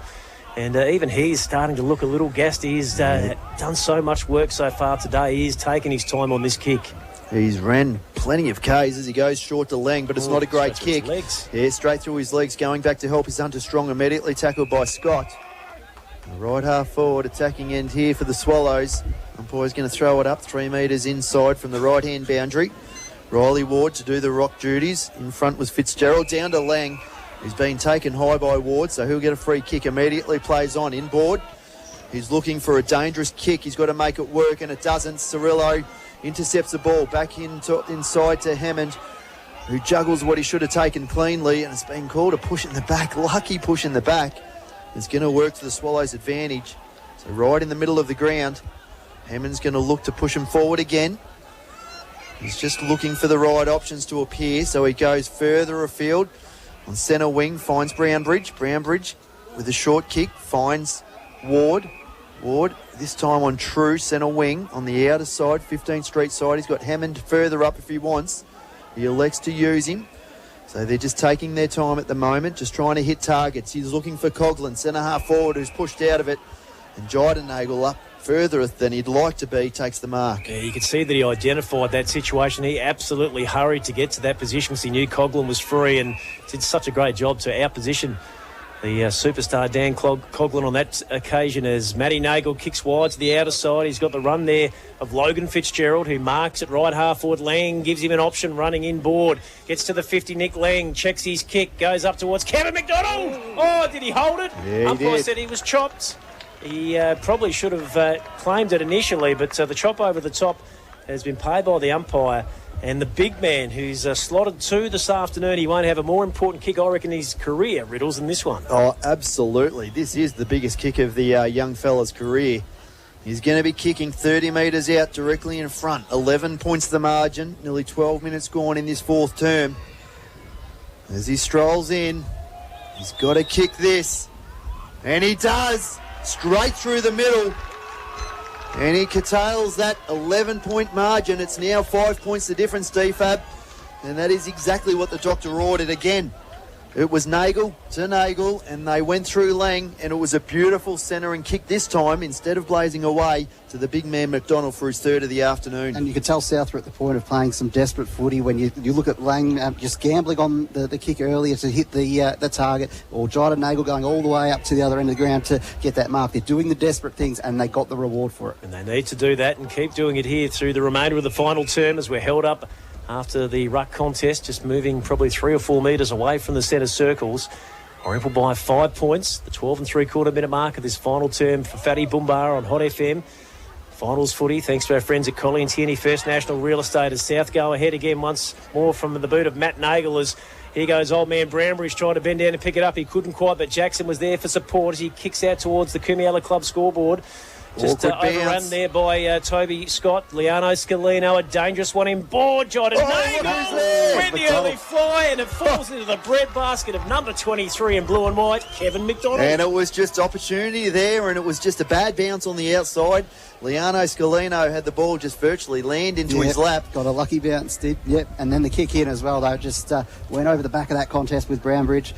And even he's starting to look a little gassed. He's done so much work so far today. He's taken his time on this kick.
He's ran plenty of Ks as he goes short to Lang, but it's not a great kick. Yeah, straight through his legs, going back to help his Hunter Strong, immediately tackled by Scott. The right half forward attacking end here for the Swallows. Umpire's going to throw it up 3 metres inside from the right-hand boundary. Riley Ward to do the rock duties. In front was Fitzgerald, down to Lang. He's been taken high by Ward, so he'll get a free kick. Immediately plays on inboard. He's looking for a dangerous kick. He's got to make it work, and it doesn't. Cirillo intercepts the ball back inside to Hammond, who juggles what he should have taken cleanly, and it's been called a push in the back. Lucky push in the back. It's going to work to the Swallows' advantage. So right in the middle of the ground, Hammond's going to look to push him forward again. He's just looking for the right options to appear, so he goes further afield. On centre wing, finds Brownbridge. Brownbridge with a short kick, finds Ward. Ward, this time on true centre wing on the outer side, 15th Street side. He's got Hammond further up if he wants. He elects to use him. So they're just taking their time at the moment, just trying to hit targets. He's looking for Coughlin, centre half forward, who's pushed out of it. And Jydenagel up further than he'd like to be, takes the mark.
Yeah, you could see that he identified that situation. He absolutely hurried to get to that position because he knew Coughlin was free and did such a great job to outposition the superstar Dan Coughlin on that occasion as Matty Nagel kicks wide to the outer side. He's got the run there of Logan Fitzgerald, who marks at right half forward. Lang gives him an option running inboard. Gets to the 50, Nick Lang, checks his kick, goes up towards Kevin McDonald. Oh, did he hold it?
Yeah, he did.
Said he was chopped. He probably should have claimed it initially, but the chop over the top has been paid by the umpire. And the big man who's slotted 2 this afternoon, he won't have a more important kick, I reckon, in his career, Riddles, than this one.
Oh, absolutely. This is the biggest kick of the young fella's career. He's going to be kicking 30 metres out directly in front. 11 points the margin. Nearly 12 minutes gone in this fourth term. As he strolls in, he's got to kick this. And he does. Straight through the middle. And he curtails that 11-point margin. It's now 5 points the difference, DFAB. And that is exactly what the doctor ordered again. It was Nagel to Nagel, and they went through Lang, and it was a beautiful centering kick this time, instead of blazing away to the big man McDonald for his third of the afternoon.
And you could tell South were at the point of playing some desperate footy when you look at Lang just gambling on the kick earlier to hit the target, or Jydenagel going all the way up to the other end of the ground to get that mark. They're doing the desperate things, and they got the reward for it.
And they need to do that and keep doing it here through the remainder of the final term as we're held up after the ruck contest, just moving probably 3 or 4 metres away from the centre circles. Irymple by 5 points, the 12 3/4 minute mark of this final term for Fatty Boombara on Hot FM. Finals footy, thanks to our friends at Collie and Tierney First National Real Estate, as South go ahead again once more from the boot of Matt Nagel as here goes old man Brownbridge trying to bend down and pick it up. He couldn't quite, but Jackson was there for support as he kicks out towards the Kumiella Club scoreboard. Just overrun there by Toby Scott. Liano Scalino, a dangerous one in board. Jydenagel with the early fly, and it falls into the breadbasket of number 23 in blue and white, Kevin McDonald.
And it was just opportunity there, and it was just a bad bounce on the outside. Liano Scalino had the ball just virtually land into his lap.
Got a lucky bounce, did. Yep, and then the kick in as well, though. Just went over the back of that contest with Brownbridge.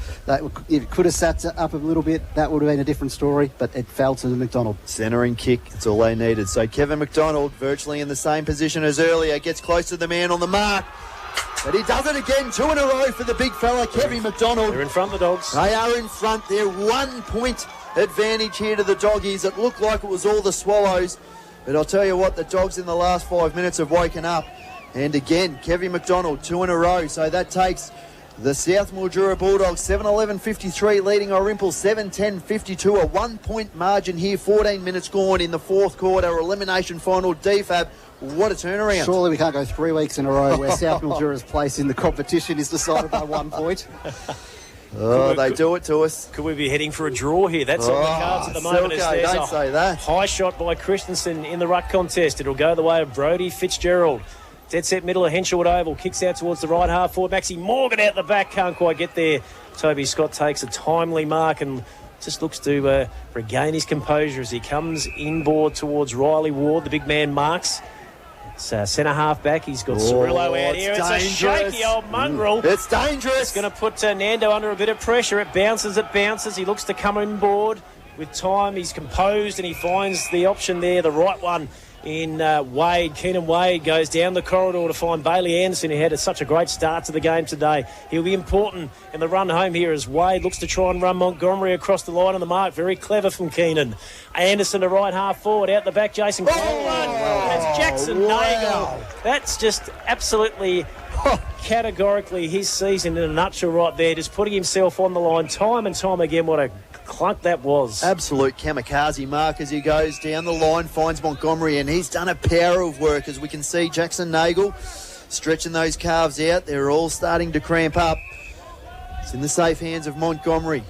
If it could have sat up a little bit, that would have been a different story, but it fell to McDonald.
Centering kick, it's all they needed. So Kevin McDonald, virtually in the same position as earlier, gets close to the man on the mark. But he does it again, 2 in a row for the big fella, Kevin McDonald.
They're in front of the Dogs.
They are in front. They're 1 point advantage here to the Doggies. It looked like it was all the Swallows. But I'll tell you what, the Dogs in the last 5 minutes have woken up. And again, Kevin McDonald, 2 in a row. So that takes the Sth Mildura Bulldogs 7-11-53, leading Irymple 7-10-52. A 1 point margin here, 14 minutes gone in the fourth quarter. Elimination final, DFAB. What a turnaround.
Surely we can't go 3 weeks in a row where Sth Mildura's place in the competition is decided by 1 point.
Oh, they do it to us.
Could we be heading for a draw here? That's on the cards at the moment.
Silko, don't say that.
High shot by Christensen in the ruck contest. It'll go the way of Brodie Fitzgerald. Dead set middle of Henshawwood Oval. Kicks out towards the right half forward. Maxie Morgan out the back. Can't quite get there. Toby Scott takes a timely mark and just looks to regain his composure as he comes inboard towards Riley Ward. The big man marks. It's centre half back. He's got Cirillo out here. It's a shaky old mongrel.
It's dangerous.
It's going to put Nando under a bit of pressure. It bounces. He looks to come inboard with time. He's composed and he finds the option there, the right one in Wade. Keenan Wade goes down the corridor to find Bailey Anderson, who had such a great start to the game today. He'll be important in the run home here as Wade looks to try and run Montgomery across the line on the mark. Very clever from Keenan. Anderson to right half forward. Out the back, Jason Conlon. That's Jackson Nagel. That's just absolutely categorically his season in a nutshell right there. Just putting himself on the line time and time again. What a clunk that was.
Absolute kamikaze mark as he goes down the line, finds Montgomery, and he's done a power of work. As we can see, Jackson Nagel stretching those calves out. They're all starting to cramp up. It's in the safe hands of Montgomery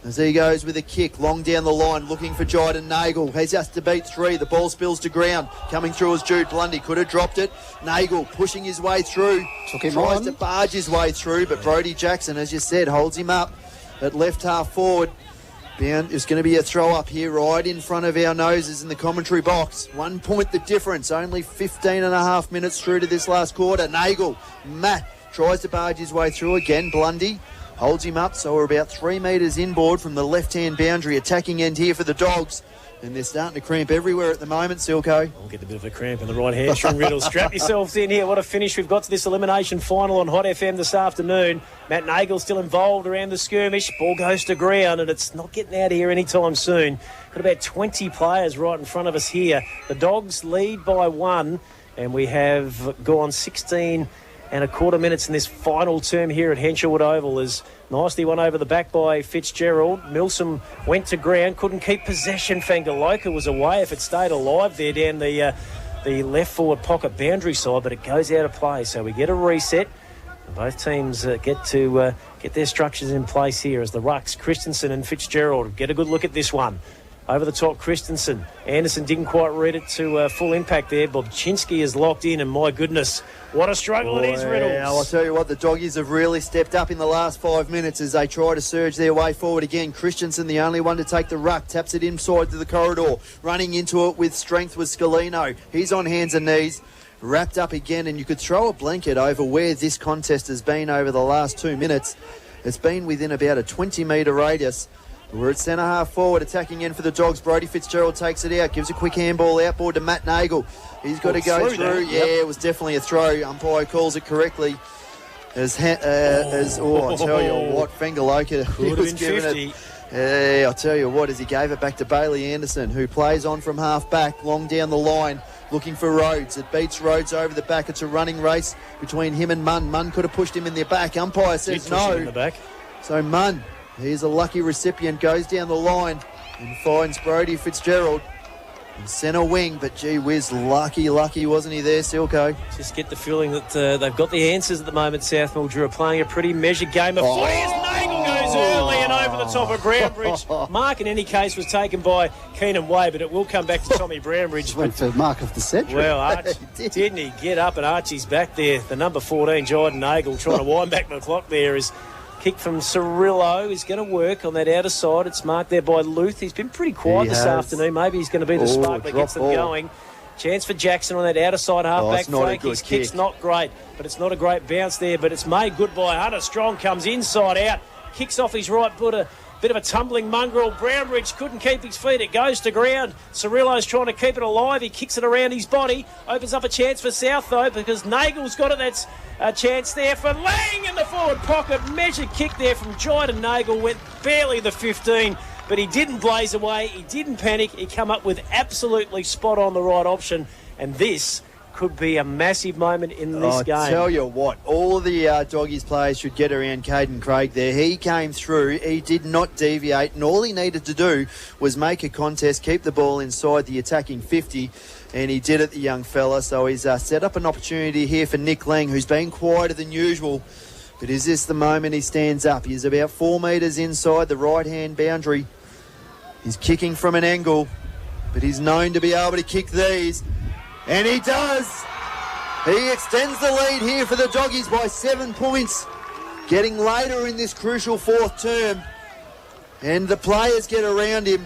as he goes with a kick long down the line, looking for Jyden Nagel. He's has to beat 3. The ball spills to ground. Coming through is Jude Blundy. Could have dropped it. Nagel pushing his way through. Tries to barge his way through, but Brodie Jackson, as you said, holds him up at left half forward. There's going to be a throw up here right in front of our noses in the commentary box. 1 point the difference. Only 15 and a half minutes through to this last quarter. Nagel, Matt, tries to barge his way through again. Blundy holds him up, so we're about 3 metres inboard from the left-hand boundary. Attacking end here for the Dogs. And they're starting to cramp everywhere at the moment, Silko.
I'll get a bit of a cramp in the right hamstring, Riddle. Strap yourselves in here. What a finish we've got to this elimination final on Hot FM this afternoon. Matt Nagel still involved around the skirmish. Ball goes to ground, and it's not getting out of here anytime soon. Got about 20 players right in front of us here. The Dogs lead by 1, and we have gone 16 and a quarter minutes in this final term here at Henshawood Oval. Is nicely won over the back by Fitzgerald. Milsom went to ground, couldn't keep possession. Fangaloka was away if it stayed alive there down the left forward pocket boundary side, but it goes out of play. So we get a reset. Both teams get to get their structures in place here as the Rucks, Christensen and Fitzgerald. Get a good look at this one. Over the top, Christensen. Anderson didn't quite read it to full impact there. Bobchinski is locked in, and my goodness, what a struggle it is, Riddles.
I'll tell you what, the Doggies have really stepped up in the last 5 minutes as they try to surge their way forward again. Christensen, the only one to take the ruck, taps it inside to the corridor. Running into it with strength was Scalino. He's on hands and knees, wrapped up again, and you could throw a blanket over where this contest has been over the last 2 minutes. It's been within about a 20-metre radius. We're at centre half forward, attacking in for the Dogs. Brodie Fitzgerald takes it out, gives a quick handball outboard to Matt Nagel. He's got to go through. Yeah, it was definitely a throw. Umpire calls it correctly. I tell you what, Fangaloka, he was giving it. I'll tell you what, as he gave it back to Bailey Anderson, who plays on from half back, long down the line, looking for Rhodes. It beats Rhodes over the back. It's a running race between him and Munn. Munn could have pushed him in the back. Umpire says no.
In the back.
So Munn, he's a lucky recipient, goes down the line and finds Brodie Fitzgerald in centre wing. But gee whiz, lucky, wasn't he there, Silko?
Just get the feeling that they've got the answers at the moment. Sth Mildura playing a pretty measured game of footy as Nagel goes early and over the top of Brownbridge. Mark, in any case, was taken by Keenan Way, but it will come back to Tommy Brownbridge.
Went for mark of the century.
Well, Arch, didn't he get up at Archie's back there? The number 14, Jyden Nagel, trying to wind back the clock there is... Kick from Cirillo is going to work on that outer side. It's marked there by Luth. He's been pretty quiet this afternoon. Maybe he's going to be the spark that gets them going. Chance for Jackson on that outer side half-back flank. His kick's not great, but it's not a great bounce there. But it's made good by Hunter. Strong comes inside out. Kicks off his right foot. Bit of a tumbling mongrel. Brownbridge couldn't keep his feet. It goes to ground. Cirillo's trying to keep it alive. He kicks it around his body. Opens up a chance for South, though, because Nagel's got it. That's a chance there for Lang in the forward pocket. Measured kick there from Jyden Nagel. Went barely the 15, but he didn't blaze away. He didn't panic. He come up with absolutely spot on the right option. And this could be a massive moment in this game.
I tell you what, all of the Doggies players should get around Caden Craig there. He came through, he did not deviate, and all he needed to do was make a contest, keep the ball inside the attacking 50, and he did it, the young fella. So he's set up an opportunity here for Nick Lang, who's been quieter than usual. But is this the moment he stands up? He's about 4 metres inside the right-hand boundary. He's kicking from an angle, but he's known to be able to kick these. And he does. He extends the lead here for the Doggies by 7 points. Getting later in this crucial fourth term. And the players get around him.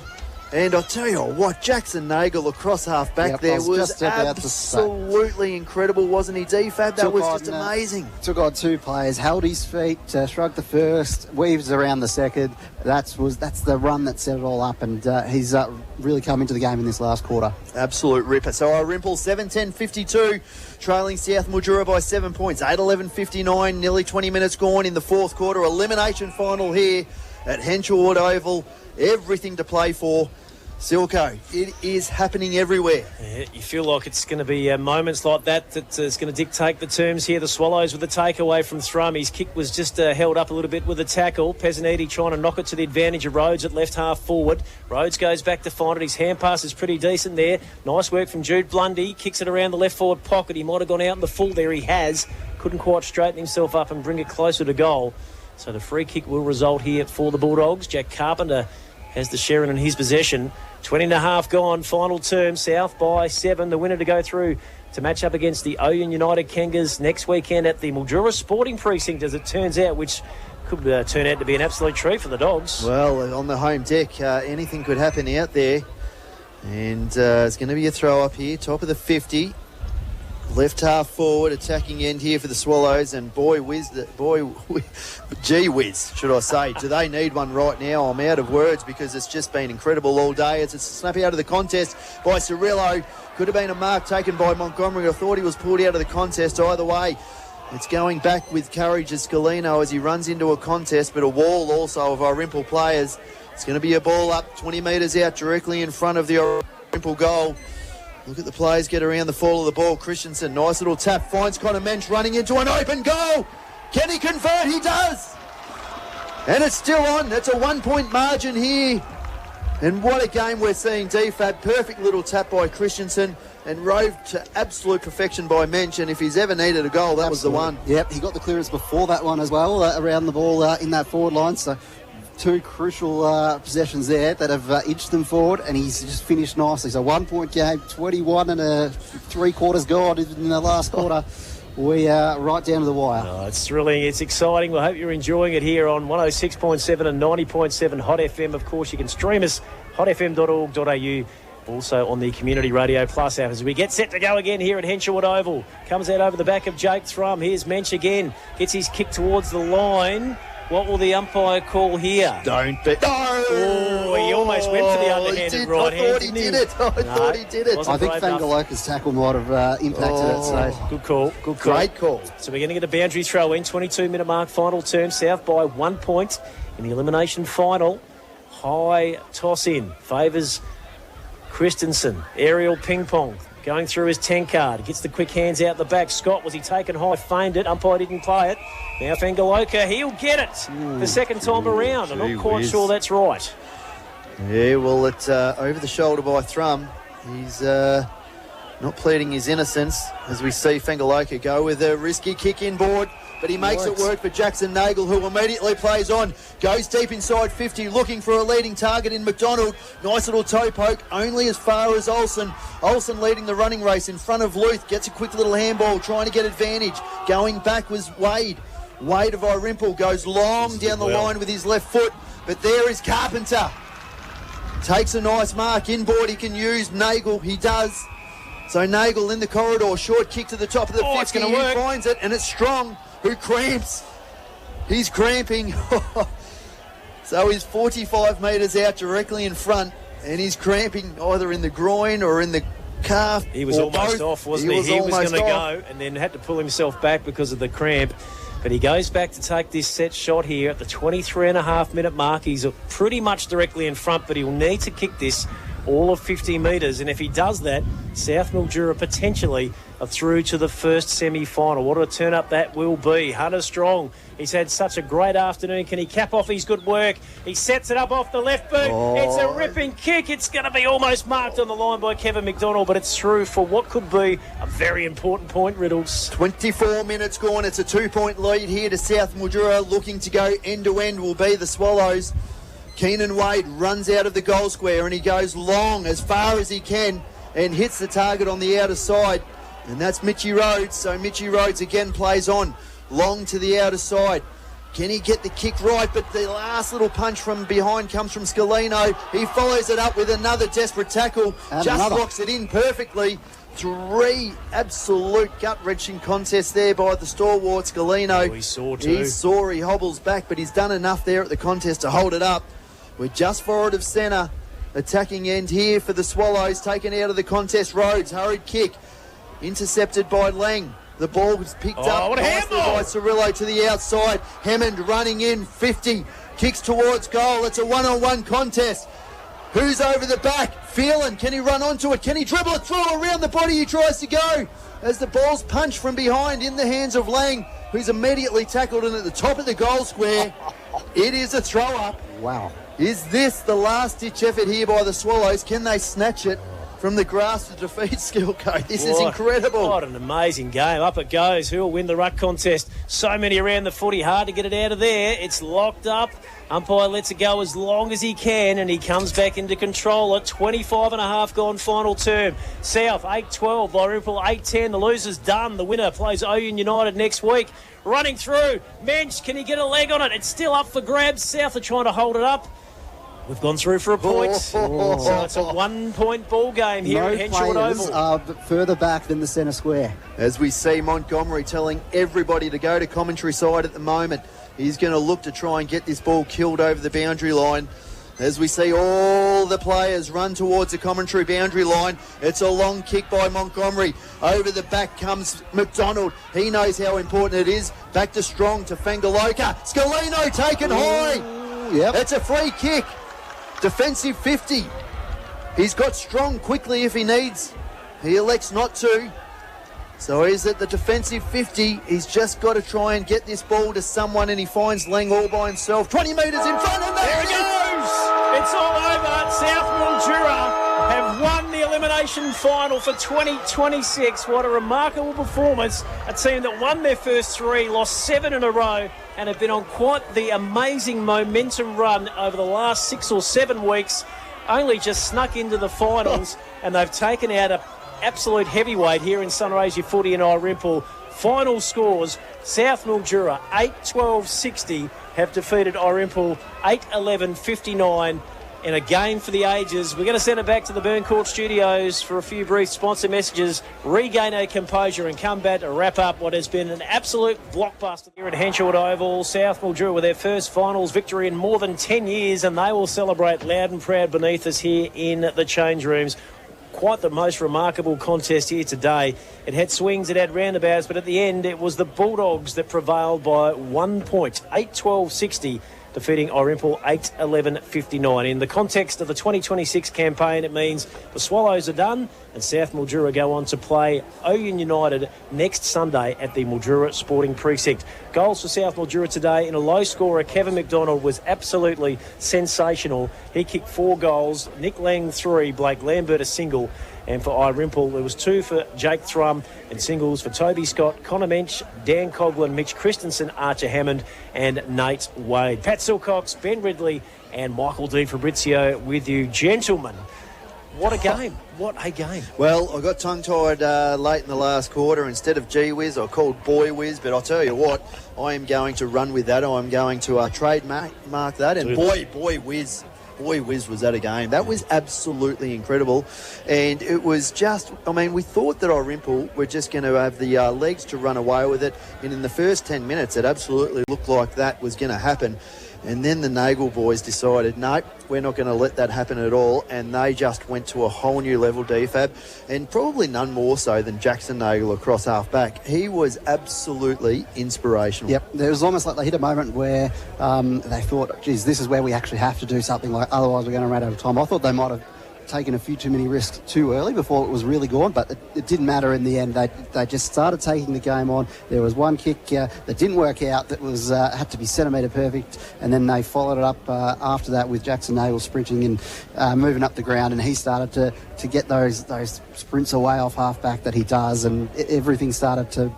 And I tell you what, Jackson Nagel across half-back there was absolutely incredible, wasn't he, DFAB? That was just amazing.
Took on two players, held his feet, shrugged the first, weaves around the second. That's the run that set it all up, and he's really come into the game in this last quarter.
Absolute ripper. So Irymple 7-10-52, trailing Sth Mildura by 7 points. 8-11-59, nearly 20 minutes gone in the fourth quarter. Elimination final here at Henshawwood Oval. Everything to play for. Silko, it is happening everywhere.
Yeah, you feel like it's going to be moments like that is going to dictate the terms here. The Swallows with the takeaway from Thrum. His kick was just held up a little bit with a tackle. Pezzaniti trying to knock it to the advantage of Rhodes at left half forward. Rhodes goes back to find it. His hand pass is pretty decent there. Nice work from Jude Blundy. Kicks it around the left forward pocket. He might have gone out in the full there. He has. Couldn't quite straighten himself up and bring it closer to goal. So the free kick will result here for the Bulldogs. Jack Carpenter has the Sherrin in his possession. 20.5 gone, final term, South by 7. The winner to go through to match up against the Oyen United Kangas next weekend at the Mildura Sporting Precinct, as it turns out, which could turn out to be an absolute treat for the Dogs.
Well, on the home deck, anything could happen out there. And it's going to be a throw up here, top of the 50. Left half forward, attacking end here for the Swallows, and gee whiz, should I say. Do they need one right now? I'm out of words because it's just been incredible all day. It's a snap out of the contest by Cirillo. Could have been a mark taken by Montgomery. I thought he was pulled out of the contest. Either way, it's going back with courage as Scalino as he runs into a contest, but a wall also of Irymple players. It's going to be a ball up 20 metres out directly in front of the Irymple goal. Look at the players get around the fall of the ball. Christensen, nice little tap, finds Connor Mensch running into an open goal. Can he convert? He does. And it's still on. That's a 1 point margin here. And what a game we're seeing, DFAB. Perfect little tap by Christensen and rode to absolute perfection by Mensch. And if he's ever needed a goal, that was the one.
Yep, he got the clearance before that one as well, around the ball in that forward line. So two crucial possessions there that have inched them forward, and he's just finished nicely. So 1 point game, 21 and 3/4 gone in the last quarter. We are right down to the wire.
Oh, it's thrilling. It's exciting. We hope you're enjoying it here on 106.7 and 90.7 Hot FM. Of course, you can stream us, hotfm.org.au. Also on the Community Radio Plus app as we get set to go again here at Henshawwood Oval. Comes out over the back of Jake Thrum. Here's Mensch again. Gets his kick towards the line. What will the umpire call here?
Don't bet.
Oh, he almost went for the underhanded right hand.
I thought he did it.
I think Fangaloka's tackle might have impacted it. So.
Good call.
Great call.
So we're going to get a boundary throw in. 22-minute mark, final term. South by 1 point in the elimination final. High toss in. Favours Christensen. Aerial ping pong. Going through his 10 card. Gets the quick hands out the back. Scott, was he taken high? Feigned it. Umpire didn't play it. Now Fangaloka, he'll get it the second time around. I'm not quite sure that's right.
Yeah, well, it's over the shoulder by Thrum. He's not pleading his innocence as we see Fangaloka go with a risky kick inboard. But he makes it work for Jackson Nagel, who immediately plays on. Goes deep inside 50, looking for a leading target in McDonald. Nice little toe poke, only as far as Olsen. Olsen leading the running race in front of Luth. Gets a quick little handball, trying to get advantage. Going back was Wade. Wade of Irymple goes long down the line with his left foot. But there is Carpenter. Takes a nice mark. Inboard he can use. Nagel, he does. So Nagel in the corridor. Short kick to the top of the 50.
It's going to work.
He finds it, and it's Strong who cramps. He's cramping. So he's 45 metres out directly in front, and he's cramping either in the groin or in the calf.
He was almost off, wasn't he? He was going to go and then had to pull himself back because of the cramp. But he goes back to take this set shot here at the 23.5-minute mark. He's pretty much directly in front, but he'll need to kick this all of 50 metres. And if he does that, Sth Mildura potentially are through to the first semi-final. What a turn-up that will be. Hunter Strong, he's had such a great afternoon. Can he cap off his good work? He sets it up off the left boot. It's a ripping kick. It's going to be almost marked on the line by Kevin McDonald, but it's through for what could be a very important point, Riddles.
24 minutes gone. It's a 2-point lead here to Sth Mildura. Looking to go end-to-end will be the Swallows. Keenan Wade runs out of the goal square and he goes long as far as he can and hits the target on the outer side. And that's Mitchie Rhodes. So Mitchie Rhodes again plays on long to the outer side. Can he get the kick right? But the last little punch from behind comes from Scalino. He follows it up with another desperate tackle.
And
just
another.
locks it in perfectly. 3 absolute gut-wrenching contests there by the stalwart Scalino.
Oh, he saw too.
He saw, he hobbles back, but he's done enough there at the contest to hold it up. We're just forward of centre. Attacking end here for the Swallows, taken out of the contest. Rhodes, hurried kick. Intercepted by Lang. The ball was picked up
what a
nicely
handball!
by Cirillo to the outside. Hammond running in, 50. Kicks towards goal. It's a one-on-one contest. Who's over the back? Phelan, can he run onto it? Can he dribble it through? Around the body he tries to go. As the ball's punched from behind in the hands of Lang, who's immediately tackled in at the top of the goal square. It is a throw-up.
Wow.
Is this the last-ditch effort here by the Swallows? Can they snatch it from the grass to defeat Skillcoat? This is incredible.
What an amazing game. Up it goes. Who will win the ruck contest? So many around the footy. Hard to get it out of there. It's locked up. Umpire lets it go as long as he can, and he comes back into control at 25.5 gone final term. South 8-12, Irymple 8-10. The loser's done. The winner plays OUN United next week. Running through. Mensch, can he get a leg on it? It's still up for grabs. South are trying to hold it up. We've gone through for a point. So it's a 1 point ball game here at Henshaw
players
Oval.
are further back than the centre square.
As we see Montgomery telling everybody to go to commentary side at the moment. He's going to look to try and get this ball killed over the boundary line. As we see all the players run towards the commentary boundary line. It's a long kick by Montgomery. Over the back comes McDonald. He knows how important it is. Back to Strong to Fangaloka. Scalino taken high.
Yep.
It's a free kick. Defensive 50. He's got Strong quickly if he needs. He elects not to. So he's at the defensive 50. He's just got to try and get this ball to someone, and he finds Lang all by himself. 20 metres in front, and
There it goes! It's all over. South Mildura have won the elimination final for 2026. What a remarkable performance. A team that won their first 3, lost 7 in a row, and have been on quite the amazing momentum run over the last 6 or 7 weeks. Only just snuck into the finals, and they've taken out a absolute heavyweight here in Sunraysia footy in Irymple. Final scores: South Mildura 8-12-60 have defeated Irymple 8-11-59 in a game for the ages. We're going to send it back to the Burn Court Studios for a few brief sponsor messages, regain our composure and come back to wrap up what has been an absolute blockbuster here at Henshaw Oval. South Mildura with their first finals victory in more than 10 years, and they will celebrate loud and proud beneath us here in the change rooms. Quite the most remarkable contest here today. It had swings, it had roundabouts, but at the end it was the Bulldogs that prevailed by 1 point, 8-12-60, defeating Irymple 8-11-59. In the context of the 2026 campaign, it means the Swallows are done and South Mildura go on to play OUN United next Sunday at the Mildura Sporting Precinct. Goals for South Mildura today in a low scorer. Kevin McDonald was absolutely sensational. He kicked 4 goals. Nick Lang 3, Blake Lambert a single. And for Irymple, there was 2 for Jake Thrum and singles for Toby Scott, Connor Mensch, Dan Coughlin, Mitch Christensen, Archer Hammond and Nate Wade. Pat Silcox, Ben Ridley and Michael Di Fabrizio with you. Gentlemen, what a game. What a game.
Well, I got tongue-tied late in the last quarter. Instead of gee whiz, I called boy whiz. But I'll tell you what, I am going to run with that. I'm going to trademark that. And boy whiz. Boy whiz, was that a game. That was absolutely incredible. And it was just, I mean, we thought that Irymple were just going to have the legs to run away with it. And in the first 10 minutes, it absolutely looked like that was going to happen. And then the Nagel boys decided, nope, we're not going to let that happen at all. And they just went to a whole new level, DFAB. And probably none more so than Jackson Nagel across half-back. He was absolutely inspirational.
Yep, it was almost like they hit a moment where they thought, geez, this is where we actually have to do something, like otherwise we're going to run out of time. I thought they might have taken a few too many risks too early before it was really gone, but it didn't matter in the end. They just started taking the game on. There was one kick that didn't work out that was had to be centimetre perfect, and then they followed it up after that with Jackson Nagel sprinting and moving up the ground, and he started to get those sprints away off half-back that he does, and everything started to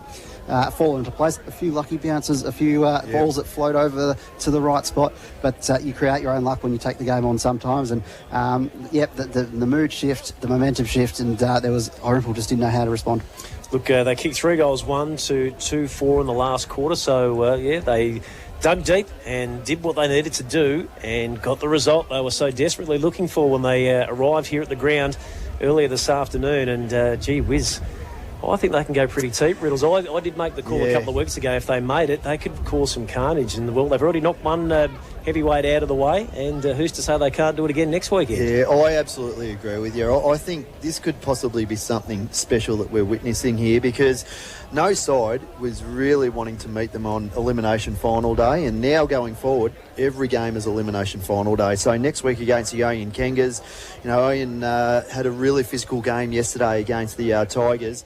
fall into place. A few lucky bounces, a few balls that float over to the right spot, but you create your own luck when you take the game on sometimes. And the mood shift, the momentum shift, and Irymple just didn't know how to respond. Look,
they kicked 3 goals, 1, 2, 2, 4 in the last quarter. So they dug deep and did what they needed to do and got the result they were so desperately looking for when they arrived here at the ground earlier this afternoon. And gee whiz, I think they can go pretty deep, Riddles. I did make the call a couple of weeks ago. If they made it, they could cause some carnage in the world. They've already knocked one heavyweight out of the way, and who's to say they can't do it again next weekend?
Yeah, I absolutely agree with you. I think this could possibly be something special that we're witnessing here, because no side was really wanting to meet them on elimination final day, and now going forward, every game is elimination final day. So next week against the Oyen Kangas, you know, Oyen had a really physical game yesterday against the Tigers.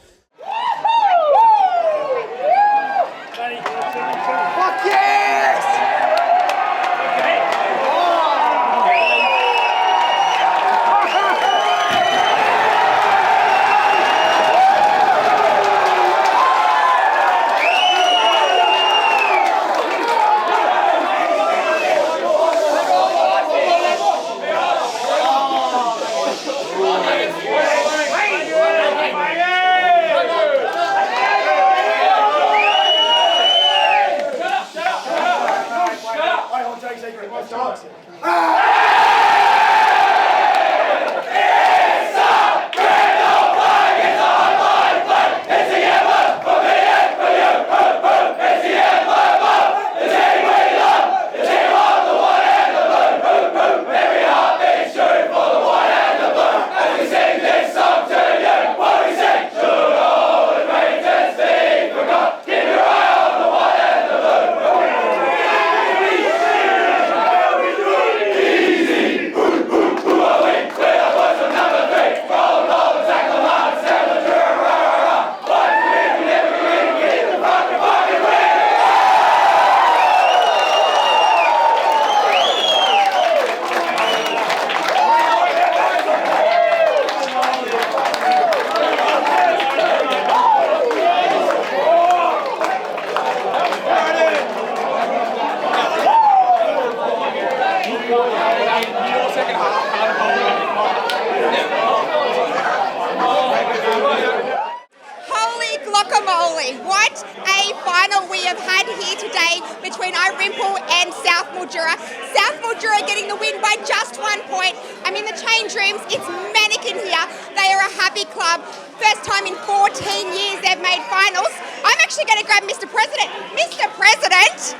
What a final we have had here today between Irymple and Sth Mildura. Sth Mildura getting the win by just 1 point. I mean, the change rooms, it's manic in here. They are a happy club. First time in 14 years they've made finals. I'm actually going to grab Mr. President. Mr. President,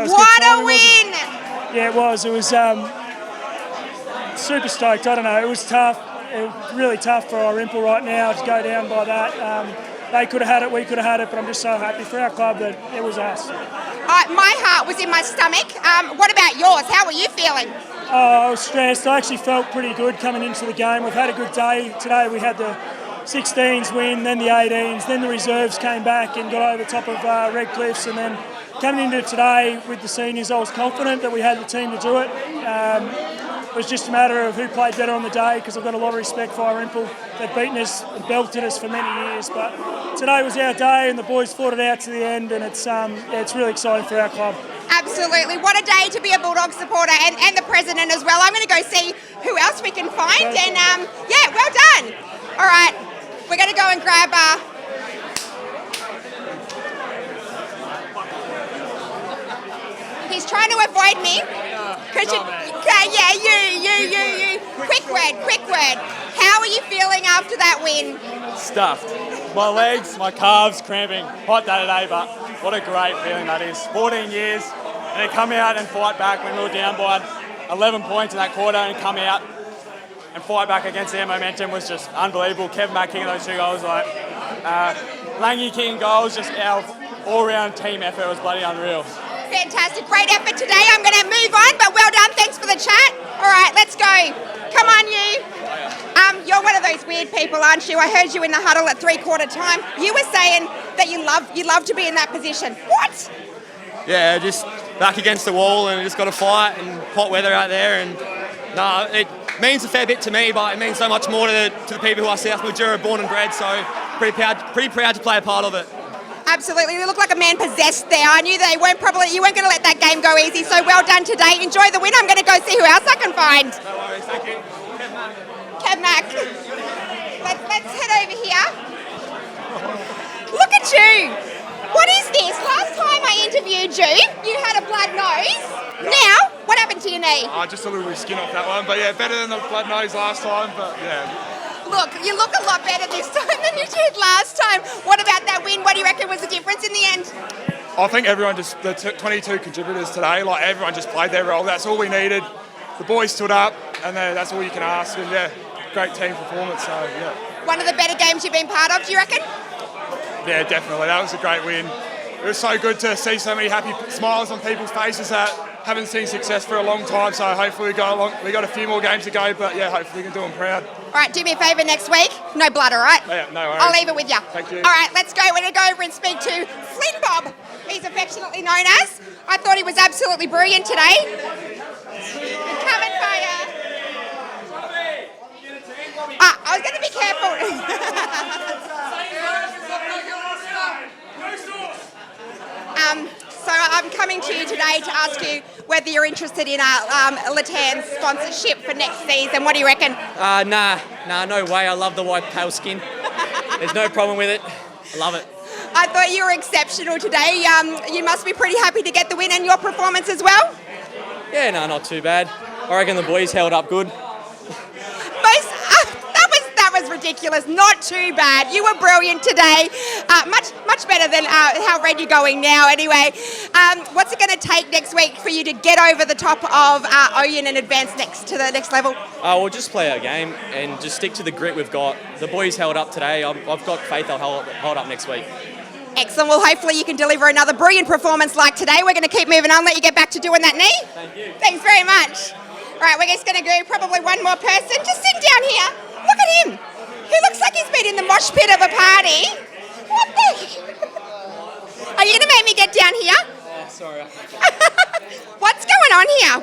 what a win!
Yeah, it was. It was super stoked. I don't know. It was tough. It was really tough for Irymple right now to go down by that. They could have had it, we could have had it, but I'm just so happy for our club that it was us.
My heart was in my stomach. What about yours? How were you feeling?
I was stressed. I actually felt pretty good coming into the game. We've had a good day. Today we had the 16s win, then the 18s, then the reserves came back and got over the top of Red Cliffs, and then coming into today with the seniors, I was confident that we had the team to do it. It was just a matter of who played better on the day, because I've got a lot of respect for Irymple. They've beaten us and belted us for many years, but today was our day and the boys fought it out to the end, and it's really exciting for our club.
Absolutely. What a day to be a Bulldog supporter, and the president as well. I'm going to go see who else we can find, and yeah, well done. All right, we're going to go and grab... He's trying to avoid me. You. Quick word. How are you feeling after that win?
Stuffed. My legs, my calves cramping. Hot day today, but what a great feeling that is. 14 years, and to come out and fight back when we were down by 11 points in that quarter and come out and fight back against their momentum was just unbelievable. Kevin Mack kicking those 2 goals, Langy kicking goals, just our all-round team effort was bloody unreal.
Fantastic. Great effort today. I'm going to move on, but well done. Thanks for the chat. All right, let's go. Come on, you. You're one of those weird people, aren't you? I heard you in the huddle at 3/4 time. You were saying that you love to be in that position. What?
Yeah, just back against the wall and just got to fight, and hot weather out there. And no, it means a fair bit to me, but it means so much more to the people who are Sth Mildura born and bred. So pretty proud to play a part of it.
Absolutely. You look like a man possessed there. I knew you weren't going to let that game go easy, so well done today. Enjoy the win. I'm going to go see who else I can find.
No worries, thank you.
Kev Mack. Let's head over here. Look at you. What is this? Last time I interviewed you, you had a blood nose. Now, what happened to your knee?
Just a little bit of skin off that one, but yeah, better than the blood nose last time, but yeah.
Look, you look a lot better this time than you did last time. What about that win? What do you reckon was the difference in the end?
I think everyone the 22 contributors today, like everyone just played their role. That's all we needed. The boys stood up, and that's all you can ask. And yeah, great team performance. So yeah.
One of the better games you've been part of, do you reckon?
Yeah, definitely. That was a great win. It was so good to see so many happy smiles on people's faces that haven't seen success for a long time. So hopefully we got a few more games to go, but yeah, hopefully we can do them proud.
All right, do me a favour next week. No blood, all right?
Yeah, no worries.
I'll leave it with you.
Thank you.
All right, let's go. We're going to go over and speak to Flynn Bob, he's affectionately known as. I thought he was absolutely brilliant today. Coming for you. I was going to be careful. So I'm coming to you today to ask you whether you're interested in Latan's sponsorship for next season. What do you reckon?
Nah, no way. I love the white pale skin. There's no problem with it. I love it.
I thought you were exceptional today. You must be pretty happy to get the win and your performance as well.
Yeah, no, not too bad. I reckon the boys held up good.
That was ridiculous. Not too bad. You were brilliant today. Much better than how red you're going now. Anyway, what's it going to take next week for you to get over the top of Oyen and advance to the next level?
We'll just play our game and just stick to the grit we've got. The boys held up today. I've got faith they'll hold up next week.
Excellent. Well, hopefully you can deliver another brilliant performance like today. We're going to keep moving on. Let you get back to doing that knee.
Thank you.
Thanks very much. All right, we're just going to go probably one more person. Just sit down here. Look at him. He looks like he's been in the mosh pit of a party. What the? Are you going to make me get down here?
Oh, sorry.
What's going on here?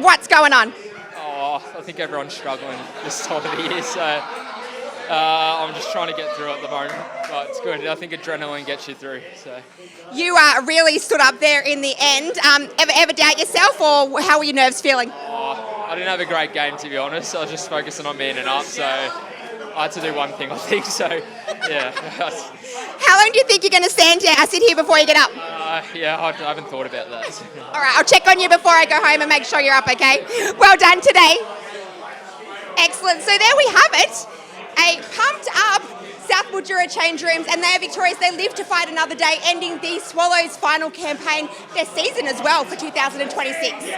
What's going on?
Oh, I think everyone's struggling this time of the year, so I'm just trying to get through at the moment. But it's good. I think adrenaline gets you through. So
you really stood up there in the end. Ever doubt yourself, or how were your nerves feeling?
I didn't have a great game, to be honest. I was just focusing on manning up, so I had to do one thing, I think. So yeah.
How long do you think you're going to sit here before you get up?
Yeah, I haven't thought about that.
All right, I'll check on you before I go home and make sure you're up, okay? Well done today. Excellent. So there we have it. A pumped up Sth Mildura change rooms, and they are victorious. They live to fight another day, ending the Swallows' final campaign, their season as well, for 2026.